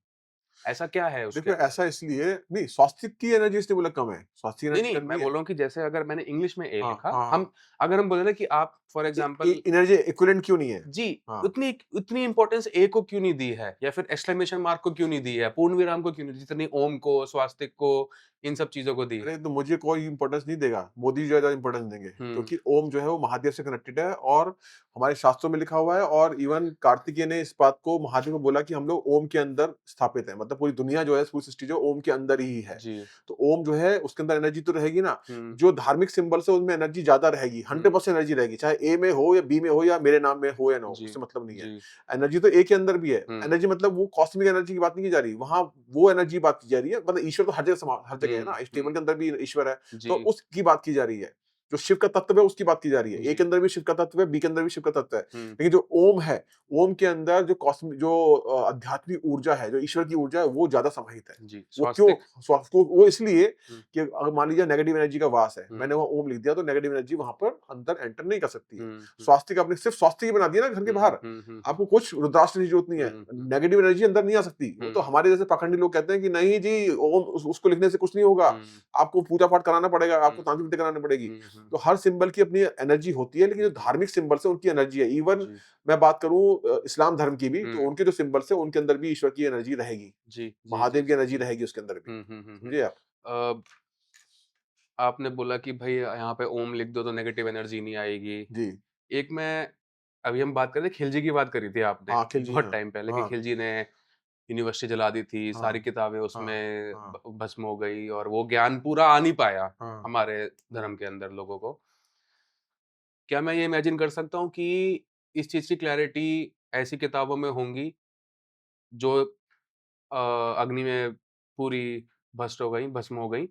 A: ऐसा क्या है उसके
B: देखो
A: अंदर?
B: ऐसा इसलिए नहीं स्वास्तिक की एनर्जी इसने बोला कम है, स्वास्थ्य की
A: नहीं,
B: एनर्जी
A: नहीं,
B: कम
A: मैं
B: नहीं है।
A: बोल रहा हूँ कि जैसे अगर मैंने इंग्लिश में ए
B: हाँ,
A: लिखा,
B: हाँ, हाँ।
A: हम अगर हम बोले ना कि आप for
B: a a
A: example
B: energy equivalent क्यों नहीं है?
A: जी,
B: हाँ।
A: उतनी उतनी इम्पोर्टेंस ए को क्यों नहीं दी है? या फिर एक्सक्लेमेशन मार्क को क्यों नहीं दी है? पूर्ण विराम को क्यों नहीं दी? जितनी ओम को, स्वास्तिक को, इन सब चीज़ों को दी है।
B: अरे तो मुझे कोई इम्पोर्टेंस नहीं देगा, मोदी ज़्यादा इम्पोर्टेंस देंगे
A: हुँ,
B: क्योंकि ओम जो है वो महादेव से कनेक्टेड है और हमारे शास्त्रों में लिखा हुआ है और इवन कार्तिकेय ने इस बात को महादेव को बोला कि हम लोग ओम के अंदर स्थापित हैं, मतलब पूरी दुनिया जो है, पूरी सृष्टि जो ओम के अंदर ही है।
A: जी।
B: तो ओम जो है उसके अंदर एनर्जी तो रहेगी ना,
A: हुँ,
B: जो धार्मिक सिंबल्स है उनमें एनर्जी ज़्यादा रहेगी,
A: हुँ,
B: 100% एनर्जी रहेगी, चाहे ए में हो या बी में हो या मेरे नाम में हो या ना हो,
A: जी,
B: उससे मतलब नहीं है।
A: जी।
B: एनर्जी तो ए के अंदर भी है,
A: हुँ,
B: एनर्जी मतलब वो कॉस्मिक एनर्जी की बात नहीं की जा रही, वहाँ वो एनर्जी बात की जा रही है, मतलब ईश्वर तो हर जगह है
A: हुँ,
B: ना, इस टेबल
A: हुँ,
B: के अंदर भी ईश्वर है, तो
A: जी,
B: उसकी बात की जा रही है। जो शिव का तत्व है उसकी बात की जा रही है। ए
A: जी।
B: के अंदर भी शिव का तत्व है, बी के अंदर भी शिव का तत्व है।
A: हुँ,
B: लेकिन जो ओम है, ओम के अंदर जो कॉस्मिक जो आध्यात्मिक ऊर्जा है, जो ईश्वर की ऊर्जा है, वो ज़्यादा समाहित है।
A: जी।
B: वो क्यों
A: स्वास्तिक?
B: वो इसलिए
A: हुँ,
B: कि अगर मान लीजिए नेगेटिव एनर्जी का वास है,
A: हुँ,
B: मैंने वहाँ ओम लिख दिया तो नेगेटिव एनर्जी वहाँ पर अंदर एंटर नहीं कर सकती है।
A: हुँ, हुँ,
B: स्वास्तिक आपने सिर्फ स्वास्तिक ही बना दिया ना घर के
A: हुँ,
B: बाहर।
A: हुँ, हुँ, हुँ,
B: आपको कुछ रुद्राक्ष की जरूरत नहीं है।
A: हुँ, हुँ,
B: नेगेटिव एनर्जी अंदर नहीं आ सकती। वो तो
A: हुँ,
B: हमारे जैसे पाखंडी लोग कहते हैं कि नहीं जी ओम उसको लिखने से कुछ नहीं होगा।
A: हुँ,
B: आपको पूजा पाठ कराना पड़ेगा,
A: हुँ,
B: आपको तांत्रिक विद्या करानी पड़ेगी।
A: हुँ, हुँ,
B: तो हर सिंबल की अपनी एनर्जी होती है, लेकिन जो धार्मिक सिंबल्स हैं उनकी एनर्जी है। इवन
A: जी,
B: मैं बात करूँ इस्लाम धर्म की भी, तो
A: हुँ,
B: उनके जो सिंबल्स हैं उनके अंदर भी ईश्वर की एनर्जी रहेगी।
A: जी, जी, जी,
B: महादेव की
A: जी,
B: एनर्जी
A: जी।
B: रहेगी उसके अंदर भी।
A: हुँ, हुँ, हुँ, हुँ।
B: समझे आप?
A: अ, आपने बोला कि भई यहाँ पे ओम लिख दो तो नेगेटिव एनर्जी नहीं आएगी।
B: जी।
A: एक मैं अभी हम बात कर रहे थे खिलजी की बात करी थी आपने,
B: हाँ, खिलजी
A: बहुत
B: हाँ।
A: टाइम पहले कि
B: हाँ,
A: खिलजी ने यूनिवर्सिटी जला दी थी, सारी
B: हाँ,
A: किताबें
B: हाँ,
A: उसमें
B: हाँ,
A: भस्म हो गई और वो ज्ञान पूरा आ नहीं पाया
B: हाँ।
A: हमारे धर्म के अंदर लोगों को। क्या मैं ये इमेजिन कर सकता हूँ कि इस चीज़ की क्लैरिटी ऐसी किताबों में होंगी जो अग्नि में पूरी भस्म हो गई भस्म हो गई।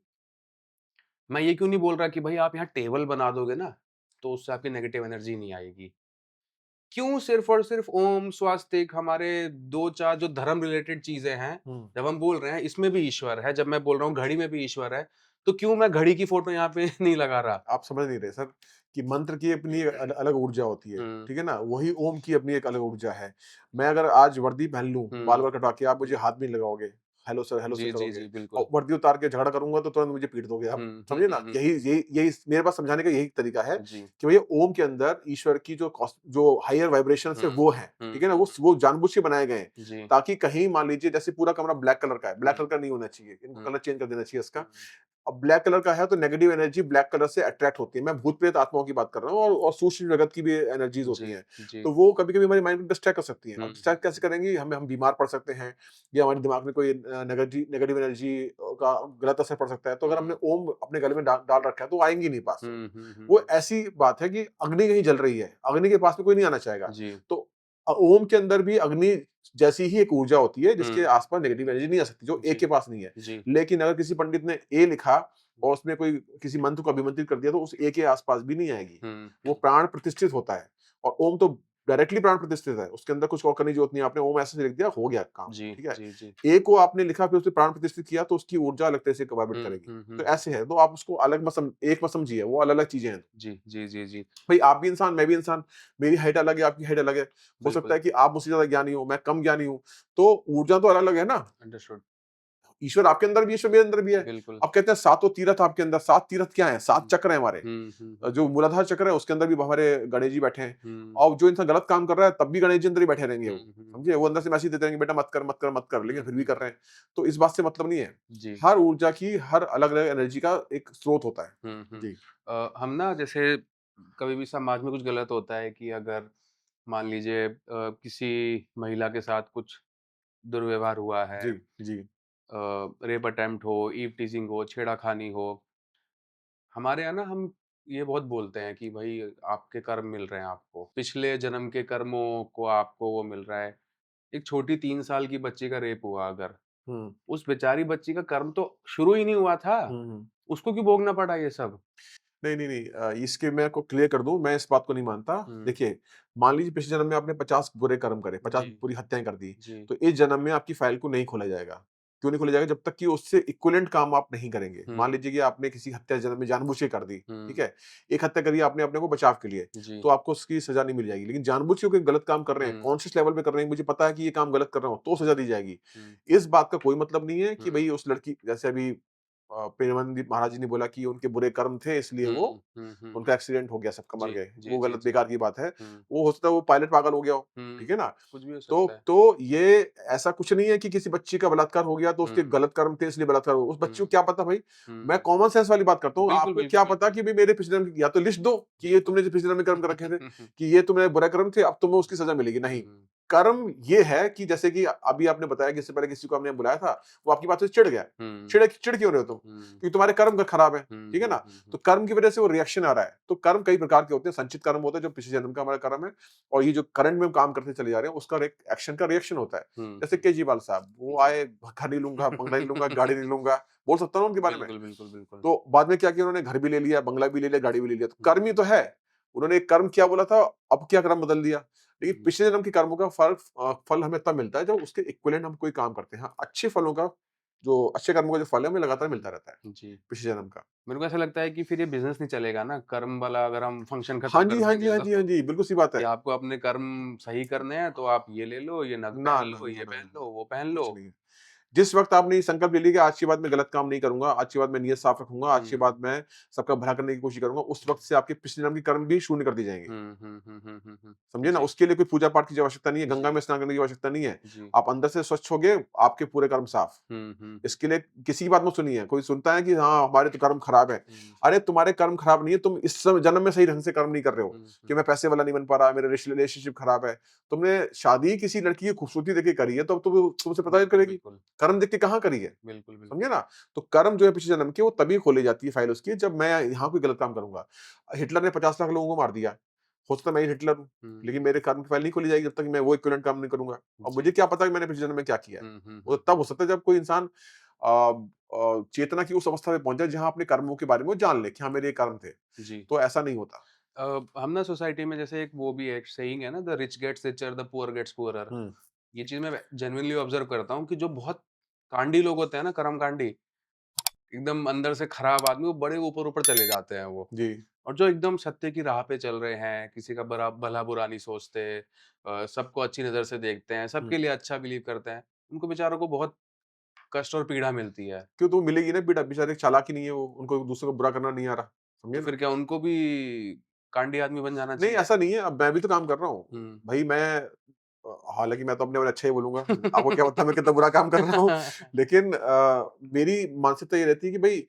A: मैं ये क्यों नहीं बोल रहा कि भाई आप यहाँ टेबल बना दोगे ना, तो उससे आपकी नेगेटिव एनर्जी नहीं आएगी। क्यों सिर्फ़ और सिर्फ़ ओम, स्वास्तिक हमारे 2-4 जो धर्म रिलेटेड चीज़ें हैं,
B: हुँ।
A: जब हम बोल रहे हैं इसमें भी ईश्वर है, जब मैं बोल रहा हूँ घड़ी में भी ईश्वर है, तो क्यों मैं घड़ी की फ़ोटो यहाँ पे नहीं लगा रहा?
B: आप समझ नहीं रहे सर कि मंत्र की अपनी अलग ऊर्जा होती है,
A: हुँ,
B: ठीक है ना? वही ओम की अपनी एक अलग ऊर्जा है। मैं अगर आज वर्दी पहन लूँ,
A: हुँ।
B: बाल-वाल कटवा के आप मुझे हाथ भी नहीं लगाओगे, हेलो सर
A: जी, जी,
B: करोगे
A: जी,
B: और
A: बिल्कुल।
B: वर्दी उतार के झगड़ा करूँगा तो तुरंत मुझे पीट दोगे आप,
A: हुँ, हुँ,
B: समझे
A: हुँ,
B: ना?
A: हुँ।
B: यही यही यही मेरे पास समझाने का यही तरीका है
A: जी।
B: कि भैया ओम के अंदर ईश्वर की जो हायर वाइब्रेशंस है
A: हुँ,
B: वो है,
A: हुँ,
B: ठीक है ना?
A: हुँ,
B: वो जानबूझ के बनाए गए हैं,
A: हुँ। जी।
B: ताकि कहीं मान लीजिए जैसे पूरा कमरा ब्लैक कलर का है, ब्लैक
A: हुँ,
B: कलर का नहीं होना चाहिए, इनको
A: हुँ,
B: कलर चेंज कर देना चाहिए इसका।
A: हुँ।
B: अब ब्लैक कलर का है तो नेगेटिव एनर्जी ब्लैक कलर से अट्रैक्ट होती है। मैं भूत-प्रेत आत्माओं की बात कर रहा हूँ और सूक्ष्म जगत की भी एनर्जीज़ होती
A: जी,
B: हैं।
A: जी।
B: तो वो कभी-कभी हमारे माइंड को डिस्ट्रैक्ट कर सकती हैं।
A: हुँ,
B: अब डिस्ट्रैक्ट कैसे करेंगी? हम बीमार पड़ सकते हैं या हमारे दिमाग में कोई नेगेटिव एनर्जी का गलत असर पड़ सकता है। तो अगर हमने
A: हुँ,
B: ओम अपने गले में डाल रखा है तो वो आएँगी नहीं पास में।
A: हुँ, हुँ, हुँ,
B: वो
A: हुँ।
B: ऐसी बात है कि अग्नि कहीं जल रही है, अग्नि के पास में कोई नहीं आना चाहेगा।
A: जी।
B: तो ओम के अंदर भी अग्नि जैसी ही एक ऊर्जा होती है जिसके
A: हुँ,
B: आस-पास नेगेटिव एनर्जी नहीं आ सकती, जो ए
A: जी,
B: के पास नहीं है।
A: जी।
B: लेकिन अगर किसी पंडित ने ए लिखा और उसमें कोई किसी मंत्र को अभिमंत्रित कर दिया तो उस ए के आस-पास भी नहीं आएगी।
A: हुँ,
B: वो प्राण प्रतिष्ठित होता है और ओम तो डायरेक्टली प्राण प्रतिष्ठित है, उसके अंदर कुछ और करने की ज़रूरत नहीं है, आपने ओम ऐसे लिख दिया, हो गया काम,
A: जी,
B: ठीक है?
A: जी, जी।
B: ए को आपने लिखा फिर उसे प्राण प्रतिष्ठित किया तो उसकी ऊर्जा अलग तरह से वाइब्रेट
A: हुँ,
B: करेगी।
A: हुँ,
B: तो
A: हुँ।
B: ऐसे है, तो आप उसको अलग एक मत समझिए, वो अलग-अलग चीज़ें हैं।
A: जी, जी, जी, जी।
B: भाई आप भी इंसान, मैं भी इंसान, मेरी हाइट अलग है, आपकी हाइट अलग है। हो सकता
A: बिल्कुल,
B: है कि आप मुझसे ज़्यादा ज्ञानी हो, मैं कम ज्ञानी हूँ, तो ऊर्जा तो अलग-अलग है ना।
A: अंडरस्टूड।
B: ईश्वर आपके अंदर भी है, ईश्वर मेरे अंदर भी है।
A: बिल्कुल।
B: अब कहते हैं सातों तीर्थ आपके अंदर, 7 तीर्थ क्या हैं? 7
A: हुँ,
B: चक्र हैं हमारे।
A: हुँ, हुँ, हुँ,
B: जो मूलाधार चक्र है उसके अंदर भी हमारे गणेश जी बैठे हैं
A: हुँ,
B: और जो इंसान गलत काम कर रहा है तब भी गणेश जी अंदर ही बैठे रहेंगे वो,
A: हुँ, हुँ,
B: समझे? वो अंदर से मैसेज देते रहेंगे बेटा मत कर, मत कर, मत कर,
A: हुँ,
B: लेकिन फिर भी
A: हुँ,
B: कर रहे हैं। तो इस बात से मतलब नहीं है।
A: जी।
B: हर ऊर्जा की हर अलग-अलग एनर्जी का एक स्रोत होता है।
A: हुँ, हुँ।
B: जी।
A: हम ना जैसे कभी भी समाज में कुछ गलत होता है कि अगर मान लीजिए किसी महिला के साथ कुछ दुर्व्यवहार हुआ है,
B: जी, जी।
A: रेप अटेम्प्ट हो, ईव टीज़िंग हो, छेड़ा-खानी हो, हमारे यहाँ ना हम ये बहुत बोलते हैं कि भई आपके कर्म मिल रहे हैं आपको, पिछले जन्म के कर्मों को आपको वो मिल रहा है। एक छोटी 3 साल की बच्ची का रेप हुआ अगर,
B: हुँ,
A: उस बेचारी बच्ची का कर्म तो शुरू ही नहीं हुआ था,
B: हुँ, हुँ।
A: उसको क्यों भोगना पड़ा ये सब?
B: नहीं, इसके मैं आपको क्लियर कर दूँ, मैं इस बात को नहीं मानता।
A: हुँ,
B: देखिए, मान लीजिए पिछले जन्म में आपने 50 बुरे कर्म करे, 50
A: जी,
B: बुरी हत्याएँ कर दी,
A: जी।
B: तो इस जन्म में आपकी फ़ाइल को नहीं खोला जाएगा। क्यों नहीं खोला जाएगा? जब तक कि उससे इक्विवेलेंट काम आप नहीं करेंगे।
A: हुँ,
B: मान लीजिए कि आपने किसी हत्या इस जन्म में जानबूझ के कर दी, ठीक
A: हुँ,
B: है? एक हत्या करी आपने अपने को बचाव के लिए,
A: जी,
B: तो आपको उसकी सज़ा नहीं मिल जाएगी। लेकिन जानबूझ के कोई गलत काम कर रहे हैं,
A: हुँ,
B: कॉन्शियस लेवल पे कर रहे हैं, मुझे पता है कि ये काम गलत कर रहा हूँ, तो सज़ा दी जाएगी।
A: हुँ,
B: इस बात का कोई मतलब नहीं है कि
A: हुँ,
B: भई उस लड़की जैसे अभी प्रेमानंद महाराज जी ने बोला कि उनके बुरे कर्म थे इसलिए
A: हुँ,
B: वो
A: हुँ, हुँ,
B: उनका
A: हुँ।
B: एक्सीडेंट हो गया, सबका मर
A: जी,
B: गए।
A: जी,
B: वो
A: जी,
B: गलत
A: जी।
B: बेकार की बात है।
A: हुँ,
B: वो हो सकता है वो पायलट पागल हो गया हो,
A: हुँ,
B: ठीक है ना?
A: कुछ भी हो
B: तो
A: सकता है।
B: तो ये ऐसा कुछ नहीं है कि किसी बच्ची का बलात्कार हो गया तो उसके
A: हुँ,
B: गलत कर्म थे इसलिए बलात्कार हुआ। उस बच्ची को
A: हुँ,
B: क्या पता भाई?
A: हुँ।
B: मैं कॉमन सेंस वाली बात करता हूँ।
A: बिल्कुल,
B: आपको
A: बिल्कुल,
B: क्या पता
A: बिल्कुल।
B: कि भई मेरे पिछले जन्म की या तो लिस्ट दो कि ये
A: बिल्कुल।
B: तुमने जो पिछले जन्म में कर्म कर रखे थे,
A: हुँ, हुँ,
B: कि ये तुम्हारे बुरे कर्म थे, अब तुम्हें उसकी सज़ा मिलेगी। नहीं,
A: हुँ,
B: कर्म ये है कि जैसे कि अभी आपने बताया कि इससे पहले किसी को हमने बुलाया था, वो आपकी बात से चिढ़ गया।
A: हुँ,
B: चिढ़ क्यों रहे हो तुम?
A: हुँ,
B: क्योंकि तुम्हारे कर्म खराब हैं,
A: हुँ,
B: ठीक है
A: हुँ,
B: ना?
A: हुँ,
B: तो
A: हुँ,
B: कर्म की वजह से वो रिएक्शन आ रहा है। तो कर्म कई प्रकार के होते हैं, संचित कर्म होता है जो पिछले जन्म का हमारा कर्म है और ये जो करंट में हम काम करते चले जा रहे हैं उसका एक एक्शन का रिएक्शन होता है।
A: हुँ,
B: जैसे
A: हुँ,
B: केजरीवाल साहब, वो
A: जी।
B: आए घर नहीं लूँगा, बंगला नहीं लूँगा, गाड़ी नहीं लूँगा, बोल सकता हूँ ना उनके बारे में?
A: बिल्कुल, बिल्कुल, बिल्कुल।
B: तो बाद में क्या किया उन्होंने घर भी ले लिया, बंगला भी ले लिया, गाड़ी भी ले लिया, तो
A: हुँ,
B: कर्म ही तो है। उन्होंने एक कर्म किया बोला था, अब क्या कर्म बदल दिया। लेकिन
A: हुँ,
B: पिछले जन्म के कर्मों का फल हमें तब मिलता है जब उसके इक्विवेलेंट हम कोई काम करते हैं। हाँ, अच्छे फलों का जो अच्छे कर्मों का जो फल है हमें लगातार मिलता रहता है,
A: जी।
B: पिछले जन्म का।
A: मेरे को ऐसा लगता है कि फिर ये बिज़नेस नहीं चलेगा ना, कर्म वाला अगर हम फंक्शन
B: हाँ
A: खत्म
B: जी,
A: कर
B: हाँ जी,
A: देंगे
B: हाँ जी, हाँ
A: तो
B: जी, बिल्कुल सी बात
A: कि
B: है।
A: आपको अपने कर्म सही करने हैं, तो आप ये ले लो, ये नग
B: ना,
A: पहन
B: ना,
A: लो,
B: ना,
A: ये
B: ना,
A: पहन
B: ना,
A: लो, वो पहन लो।
B: कुछ नहीं है। जिस वक्त आपने ये संकल्प ले लिया कि आज के बाद मैं गलत काम नहीं करूंगा, आज के बाद मैं नियत साफ रखूंगा, आज के
A: हुँ,
B: बाद मैं सबका भला करने की कोशिश करूंगा, उस वक्त से आपके पिछले जन्म के कर्म भी शून्य कर दिए जाएंगे।
A: हुँ।
B: समझे ना?
A: जी,
B: उसके लिए कोई पूजा पाठ की आवश्यकता नहीं है, गंगा
A: जी,
B: में स्नान करने की आवश्यकता नहीं है।
A: जी।
B: आप अंदर से स्वच्छ हो गए, आपके पूरे कर्म साफ।
A: हुँ।
B: इसके लिए किसी की बात मत सुनिए। कोई सुनता है कि हाँ, हमारे तो कर्म खराब है।
A: हुँ,
B: अरे तुम्हारे कर्म खराब नहीं है, तुम इस समय जन्म में सही ढंग से कर्म नहीं कर रहे हो
A: हुँ।
B: कि मैं पैसे वाला नहीं बन पा रहा, मेरे रिलेशनशिप खराब है। तुमने शादी किसी लड़की की खूबसूरती देख के करी है, तो अब तुमसे प्रताड़ित
A: बिल्कुल,
B: करेगी।
A: बिल्कुल।
B: कर्म देख के कहाँ करी है? समझे
A: बिल्कुल।
B: ना? तो कर्म जो है पिछले जन्म के, वो तभी खोली जाती है फाइल उसकी, जब मैं यहाँ कोई गलत काम करूँगा। हिटलर ने 50 लाख लोगों को मार दिया। हो सकता है मैं ही हिटलर हूँ,
A: हुँ,
B: लेकिन मेरे कर्म की फाइल नहीं खोली जाएगी जब तक मैं वो इक्विवेलेंट काम नहीं करूँगा। और
A: जी।
B: मुझे क्या पता कि मैंने पिछले जन्म में क्या किया है? वो
A: हुँ।
B: तो तब हो सकता है जब कोई इंसान चेतना की उस अवस्था में पहुँच जाए जहाँ अपने कर्मों के बारे में वो जान ले कि हाँ, मेरे ये कर्म थे।
A: जी।
B: तो ऐसा नहीं होता।
A: हम ना सोसाइटी में जैसे एक वो भी है, एक सेइंग है ना, the rich gets richer, the poor gets poorer.
B: हुँ,
A: ये चीज़ मैं जेन्युइनली ऑब्ज़र्व करता हूँ कि जो बहुत कांडी लोग होते हैं ना, कर्मकांडी, एकदम अंदर से खराब आदमी, वो बड़े ऊपर-ऊपर चले जाते हैं वो।
B: जी।
A: और जो एकदम सत्य की राह पे चल रहे हैं, किसी का भला-बुरा नहीं सोचते, सबको अच्छी नज़र से देखते हैं,
B: हुँ।
A: सबके लिए अच्छा बिलीव करते हैं, उनको बेचारों को बहुत कष्ट और पीड़ा मिलती है।
B: क्यों, तो मिलेगी ना पीड़ा, बेचारे चालाक ही नहीं है वो, उनको दूसरों को बुरा करना नहीं आ रहा। समझे
A: तो
B: ना?
A: फिर क्या उनको भी कांडी आदमी बन जाना
B: नहीं,
A: चाहिए?
B: ऐसा नहीं है, अब मैं भी तो काम कर रहा हूँ।
A: हुँ।
B: भई मैं हालाँकि मैं तो अपने बारे में अच्छा ही बोलूँगा। आपको क्या पता मैं कितना बुरा काम कर रहा हूँ। लेकिन मेरी मानसिकता ये रहती है कि भई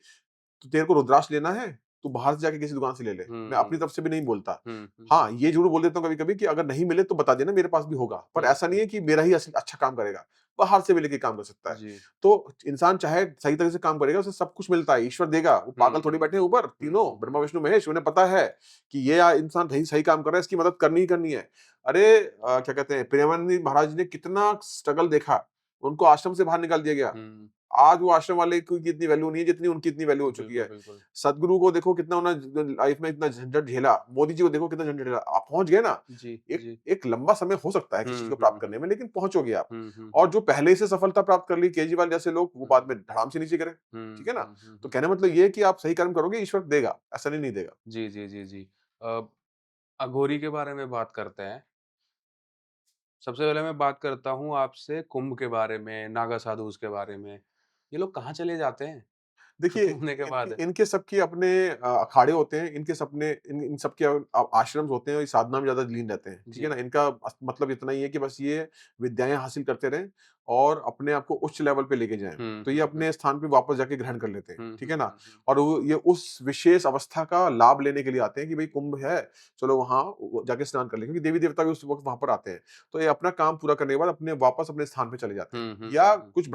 B: तो तेरे को रुद्राक्ष लेना है, तू बाहर से जाके किसी दुकान से ले ले। मैं अपनी
A: हुँ,
B: तरफ से भी नहीं बोलता।
A: हुँ।
B: हाँ, ये ज़रूर बोल देता हूँ कभी-कभी कि अगर नहीं मिले तो बता देना, मेरे पास भी होगा। पर
A: हुँ,
B: ऐसा नहीं
A: हुँ।
B: है कि मेरा ही अच्छा काम करेगा। बाहर से भी लेके काम कर सकता है।
A: जी।
B: तो इंसान चाहे सही तरह से काम करेगा, उसे सब कुछ मिलता है, ईश्वर देगा। वो पागल थोड़ी
A: हुँ,
B: बैठे हैं ऊपर तीनों,
A: हुँ।
B: ब्रह्मा, विष्णु, महेश। उन्हें पता है कि ये इंसान सही सही काम कर रहा है, इसकी मदद करनी ही करनी है। अरे क्या कहते हैं, प्रेमानंद महाराज ने कितना स्ट्रगल देखा। उनको आश्रम से बाहर निकाल दिया गया।
A: हुँ,
B: आज वो आश्रम वाले की इतनी वैल्यू नहीं है जितनी उनकी इतनी वैल्यू हो चुकी
A: बिल्कुल,
B: है।
A: बिल्कुल।
B: सदगुरु को देखो कितना उन्होंने लाइफ में इतना झंझट झेला। मोदी जी को देखो कितना झंझट झेला। आप पहुँच गए ना।
A: जी,
B: एक
A: जी।
B: एक लंबा समय हो सकता है किसी चीज़ को प्राप्त करने में, लेकिन पहुँचोगे आप। और जो पहले से सफलता प्राप्त कर ली, केजरीवाल जैसे लोग, वो बाद
A: हुँ,
B: में धड़ाम से नीचे गिरे। ठीक है ना? तो
A: हुँ।
B: कहने का मतलब ये है कि आप सही कर्म करोगे, ईश्वर देगा, ऐसा नहीं देगा।
A: जी। अ, अघोरी के बारे में बात करते हैं। सबसे पहले मैं बात करता हूँ आपसे कुंभ के बारे में, नागा साधुस के बारे में। ये लोग कहाँ चले जाते हैं
B: देखिए,
A: खत्म होने के बाद?
B: इनके सबके अपने अखाड़े होते हैं, इनके सबने इन सबके आश्रम्स होते हैं और ये साधना में ज़्यादा लीन रहते हैं, ठीक
A: जी।
B: है ना? इनका मतलब इतना ही है कि बस ये विद्याएँ हासिल करते रहें और अपने आप को उच्च लेवल पे लेके जाएँ। तो ये अपने स्थान पे वापस जाके ग्रहण कर लेते हैं, ठीक है ना? और वो ये उस विशेष अवस्था का लाभ लेने के लिए आते हैं कि भई कुंभ है, चलो वहाँ जाके स्नान कर लें, क्योंकि देवी-देवता भी उस वक़्त वहाँ पर आते हैं। तो ये अपना काम पूरा करने के बाद वापस अपने स्थान पे चले जाते हैं या कुछ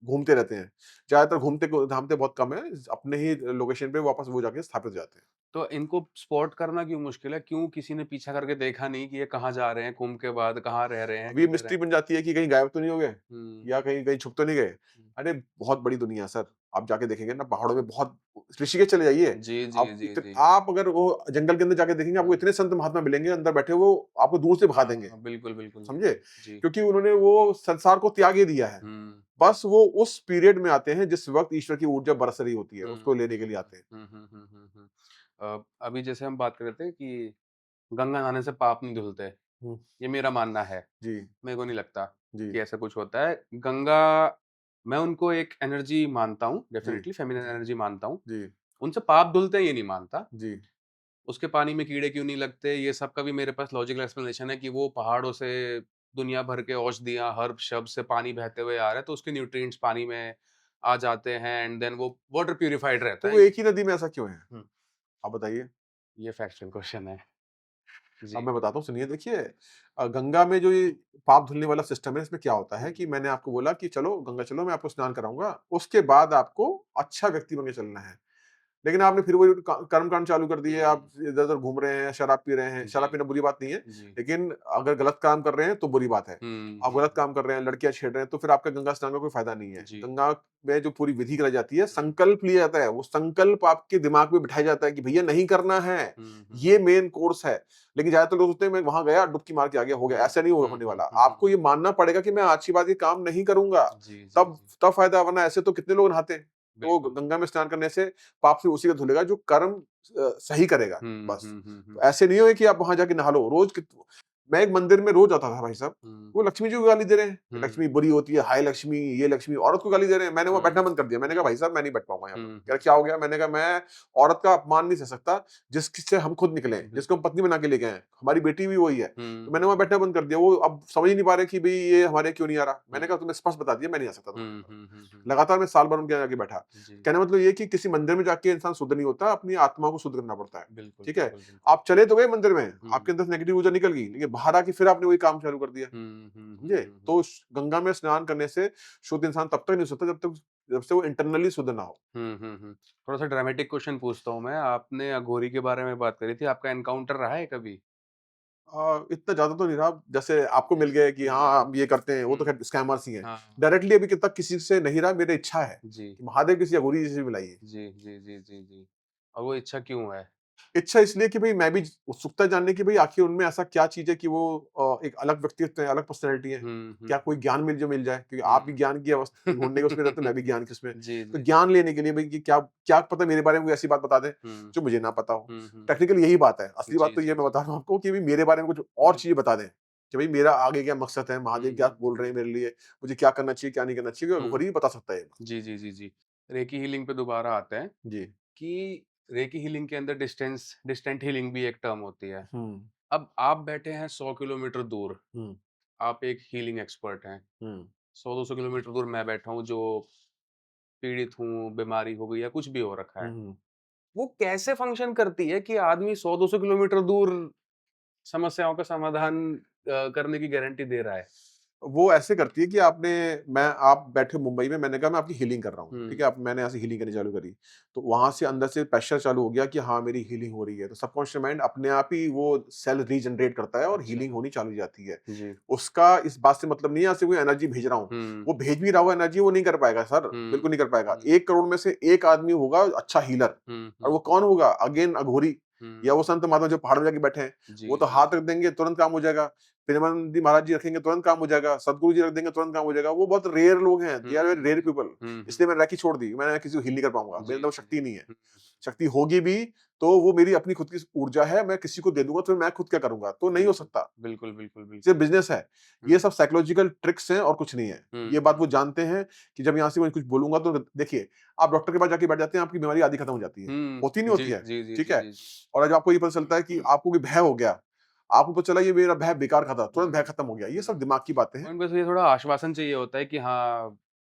B: घूमते रहते हैं। ज़्यादातर घूमते-घामते बहुत कम है। अपने ही लोकेशन पे वापस वो जाके स्थापित हो जाते हैं।
A: तो इनको स्पॉट करना क्यों मुश्किल है? क्यों किसी ने पीछा करके देखा नहीं कि ये कहाँ जा रहे हैं कुंभ के बाद, कहाँ रह रहे हैं,
B: अब ये
A: किधर
B: मिस्ट्री
A: हैं?
B: बन जाती है कि कहीं गायब तो नहीं हो गए
A: हुँ,
B: या कहीं कहीं छुप तो नहीं गए।
A: हुँ।
B: अरे! बहुत बड़ी दुनिया है सर। आप जाके देखेंगे ना पहाड़ों में बहुत। ऋषिकेश चले जाइए।
A: जी।
B: आप अगर वो जंगल के अंदर जाके देखेंगे, आपको
A: हुँ।
B: इतने संत महात्मा मिलेंगे अंदर बैठे, वो आपको दूर से भगा देंगे।
A: हाँ, बिल्कुल।
B: समझे?
A: जी।
B: क्योंकि उन्होंने वो संसार को त्याग ही दिया है।
A: हुँ।
B: बस वो उस पीरियड में आते हैं जिस वक़्त ईश्वर की ऊर्जा बरस रही होती है, उसको लेने के लिए आते हैं।
A: हुँ। अभी जैसे हम बात कर रहे थे कि गंगा नहाने से पाप नहीं धुलते,
B: हुँ।
A: ये मेरा मानना है।
B: जी,
A: मेरे को नहीं लगता
B: जी,
A: कि ऐसा कुछ होता है। गंगा मैं उनको एक एनर्जी मानता हूँ,
B: जी,
A: डेफ़िनिटली फ़ेमिनिन एनर्जी मानता हूँ।
B: जी,
A: उनसे पाप धुलते हैं ये नहीं मानता।
B: जी।
A: उसके पानी में कीड़े क्यों नहीं लगते, ये सब का भी मेरे पास लॉजिकल एक्सप्लेनेशन है कि वो पहाड़ों से दुनिया भर के औषधियाँ, हर्ब शब्द से पानी बहते हुए आ रहा है, तो उसके न्यूट्रिएंट्स पानी में आ जाते हैं एंड देन वो वाटर प्यूरिफाइड रहता
B: तो
A: है।
B: वो एक ही नदी में ऐसा क्यों है?
A: हुँ,
B: आप बताइए?
A: ये फैक्चुअल क्वेश्चन है।
B: अब
A: जी।
B: मैं बताता हूँ, सुनिए। देखिए, गंगा में जो ये पाप धुलने वाला सिस्टम है, इसमें क्या होता है
A: हुँ,
B: कि मैंने आपको बोला कि चलो गंगा चलो, मैं आपको स्नान कराऊँगा, उसके बाद आपको अच्छा व्यक्ति बन के चलना है। लेकिन आपने फिर वही कर्मकांड चालू कर दिए, आप
A: हुँ,
B: इधर-उधर घूम रहे हैं, शराब पी रहे हैं।
A: जी,
B: शराब पीना बुरी बात नहीं है,
A: जी।
B: लेकिन अगर गलत काम कर रहे हैं तो बुरी बात है। आप गलत
A: हुँ।
B: काम कर रहे हैं, लड़कियाँ छेड़ रहे हैं, तो फिर आपका गंगा स्नान का कोई फ़ायदा नहीं है।
A: जी।
B: गंगा में जो पूरी विधि कराई जाती है,
A: हुँ,
B: संकल्प लिया जाता है, वो संकल्प आपके दिमाग में बिठाया जाता है कि भैया नहीं करना है, ये मेन कोर्स है। लेकिन ज़्यादातर लोग सोचते हैं मैं वहाँ गया, डुबकी मार के आ गया, हो गया। ऐसा नहीं होने वाला। आपको ये मानना पड़ेगा कि मैं आज के बाद ये काम नहीं करूँगा, तब
A: जी।
B: तब फ़ायदा है, वरना ऐसे तो कितने लोग नहाते हैं। तो
A: बिल्कुल।
B: गंगा में स्नान करने से पाप से उसी का धुलेगा जो कर्म सही करेगा, बस। तो
A: हुँ।
B: ऐसे नहीं होए कि आप वहाँ जाके नहा लो, रोज़ कित मैं एक मंदिर में रोज आता था भाई साहब,
A: हुँ,
B: वो लक्ष्मी जी को गाली दे रहे हैं,
A: हुँ,
B: लक्ष्मी बुरी होती है, हाय लक्ष्मी, ये लक्ष्मी, औरत को गाली दे रहे हैं। मैंने वहाँ बैठना
A: हुँ,
B: बंद कर दिया। मैंने कहा भाई साहब मैं नहीं बैठ पाऊंगा यहाँ पर।
A: हुँ,
B: कह रहा क्या हो गया? मैंने कहा मैं औरत का अपमान नहीं सह सकता जिससे हम खुद निकले हैं,
A: बिल्कुल।
B: जिसको हम पत्नी बना के लेके आए हैं। हमारी बेटी भी वही है।
A: हुँ,
B: तो मैंने वहाँ बैठना बंद कर दिया। वो अब समझ ही नहीं पा रहे कि भाई ये हमारे क्यों नहीं आ रहा।
A: हुँ,
B: मैंने कहा तुम्हें स्पष्ट बता दिया मैं नहीं आ सकता तुम्हारे
A: हुँ,
B: यहाँ
A: हुँ, हुँ,
B: पर।
A: हुँ,
B: लगातार मैं साल भर उनके यहाँ जाके बैठा।
A: जी,
B: कहने का मतलब ये है कि किसी मंदिर में जाके इंसान शुद्ध नहीं होता, अपनी आत्मा को शुद्ध करना पड़ता है।
A: बिल्कुल,
B: ठीक है?
A: बिल्कुल, बिल्कुल।
B: आप चले तो गए मंदिर में,
A: हुँ,
B: आपके अंदर से नेगेटिव ऊर्जा निकल गई, लेकिन बाहर आके फिर आपने वही काम चालू कर दिया।
A: हुँ, हुँ, हुँ,
B: समझे?
A: हुँ, हुँ,
B: तो गंगा में स्नान करने से शुद्ध इंसान तब तक नहीं हो सकता जब से वो इंटरनली शुद्ध ना हो।
A: हुँ, हुँ, हुँ। थोड़ा-सा ड्रामेटिक क्वेश्चन पूछता हूँ मैं, आपने अघोरी के बारे में बात करी थी, आपका एनकाउंटर रहा है कभी?
B: इतना ज्यादा तो नहीं रहा, जैसे आपको मिल गए कि हाँ हम ये करते हैं, वो तो
A: हुँ,
B: खैर स्कैमर्स ही हैं।
A: हाँ,
B: डायरेक्टली अभी तक किसी से नहीं रहा। मेरी इच्छा है
A: जी,
B: कि महादेव किसी अघोरी जी से भी मिलाइए।
A: जी, जी, जी, जी, जी। और वो इच्छा क्यों है?
B: इच्छा इसलिए कि भाई मैं भी उत्सुकता है जानने की भाई आखिर उनमें ऐसा क्या चीज़ है कि वो एक अलग व्यक्तित्व है, अलग पर्सनैलिटी है।
A: हुँ, हुँ,
B: क्या कोई ज्ञान मिल जाए? क्योंकि
A: हुँ।
B: आप भी ज्ञान की अवस्था ढूँढने के उसमें रहते हो, मैं भी ज्ञान की उसमें।
A: जी,
B: तो
A: जी, जी।
B: ज्ञान लेने के लिए भाई कि क्या क्या पता मेरे बारे में कोई ऐसी बात बता दें
A: हुँ,
B: जो मुझे ना पता हो।
A: हुँ, हुँ।
B: टेक्निकली यही बात है। असली बात
A: जी,
B: तो ये
A: जी,
B: मैं
A: जी।
B: बता रहा हूँ आपको कि भई मेरे बारे में कुछ और
A: बिल्कुल।
B: चीज़ें बता दें, कि भई मेरा आगे क्या मकसद है,
A: हुँ,
B: महादेव क्या
A: हुँ,
B: बोल
A: हुँ,
B: रहे
A: हुँ।
B: हैं मेरे लिए, मुझे क्या करना चाहिए, क्या नहीं करना चाहिए, क्योंकि
A: हुँ।
B: अघोरी ही बता सकता है ये बात।
A: जी, जी, जी, जी। रेकी हीलिंग पे दोबारा आते हैं
B: जी।
A: कि रेकी हीलिंग के अंदर डिस्टेंट हीलिंग भी एक टर्म होती है।
B: हुँ,
A: अब आप बैठे हैं 100 किलोमीटर दूर,
B: हुँ,
A: आप एक हीलिंग एक्सपर्ट हैं।
B: हुँ,
A: 100-200 किलोमीटर दूर मैं बैठा हूँ जो पीड़ित हूँ, बीमारी हो गई या कुछ भी हो रखा
B: हुँ,
A: है।
B: हुँ।
A: वो कैसे फंक्शन करती है कि आदमी 100-200 किलोमीटर दूर समस्याओं का समाधान करने की गारंटी दे रहा है?
B: वो ऐसे करती है कि आप बैठे हो मुंबई में, मैंने कहा मैं आपकी हीलिंग कर रहा हूँ, ठीक
A: हुँ,
B: है? अब मैंने ऐसे हीलिंग करनी चालू करी, तो वहाँ से अंदर से प्रेशर चालू हो गया कि हाँ, मेरी हीलिंग हो रही है, तो सबकॉन्शियस माइंड अपने आप ही वो सेल रीजनरेट करता है और
A: अच्छा।
B: हीलिंग होनी चालू हो जाती है।
A: जी।
B: उसका इस बात से मतलब नहीं है यहाँ से कोई एनर्जी भेज रहा हूँ,
A: हुँ,
B: वो भेज भी रहा हुआ एनर्जी वो नहीं कर पाएगा सर,
A: हुँ,
B: बिल्कुल नहीं कर पाएगा।
A: हुँ,
B: 1 करोड़ में से 1 आदमी होगा अच्छा हीलर।
A: हुँ,
B: और
A: हुँ,
B: वो
A: हुँ,
B: कौन होगा? अगेन अघोरी
A: हुँ।
B: या वो संत महात्मा जो पहाड़ में जाके बैठे हैं, वो
A: जी,
B: तो
A: जी,
B: हाथ
A: जी।
B: रख देंगे तुरंत काम हो जाएगा। प्रेमानंद जी महाराज जी रखेंगे तुरंत काम हो जाएगा, सद्गुरु जी रख देंगे तुरंत काम हो जाएगा। वो बहुत रेयर लोग हैं,
A: हुँ,
B: they are very
A: hmm,
B: rare people.
A: हुँ, हुँ।
B: इसलिए मैंने रैकी छोड़ दी, मैं किसी को हील नहीं कर पाऊँगा, मेरे
A: जी,
B: अंदर वो
A: जी।
B: शक्ति नहीं है।
A: हुँ,
B: शक्ति होगी भी तो वो मेरी अपनी खुद की ऊर्जा है, मैं किसी को दे दूँगा तो मैं खुद क्या करूँगा? तो नहीं हो
A: बिल्कुल,
B: सकता।
A: बिल्कुल, बिल्कुल,
B: सिर्फ
A: बिल्कुल।
B: बिज़नेस है।
A: हुँ,
B: ये सब साइकोलॉजिकल ट्रिक्स हैं और कुछ नहीं है।
A: हुँ,
B: ये बात वो जानते हैं कि जब यहाँ से मैं कुछ बोलूँगा तो देखिए, आप डॉक्टर के पास जाके बैठ जाते हैं, आपकी बीमारी आधी खत्म हो जाती है।
A: हुँ।
B: होती नहीं
A: जी,
B: होती है,
A: जी, जी,
B: ठीक
A: जी,
B: है?
A: जी, जी।
B: और जब आपको ये पता चलता है कि आपको कोई भय हो गया, आपको पता चला ये मेरा भय बेकार का था, तुरंत भय
A: हुँ,
B: खत्म हो गया। ये
A: हुँ।
B: सब दिमाग की बातें हैं।
A: उनको बस ये थोड़ा आश्वासन चाहिए होता है कि हाँ,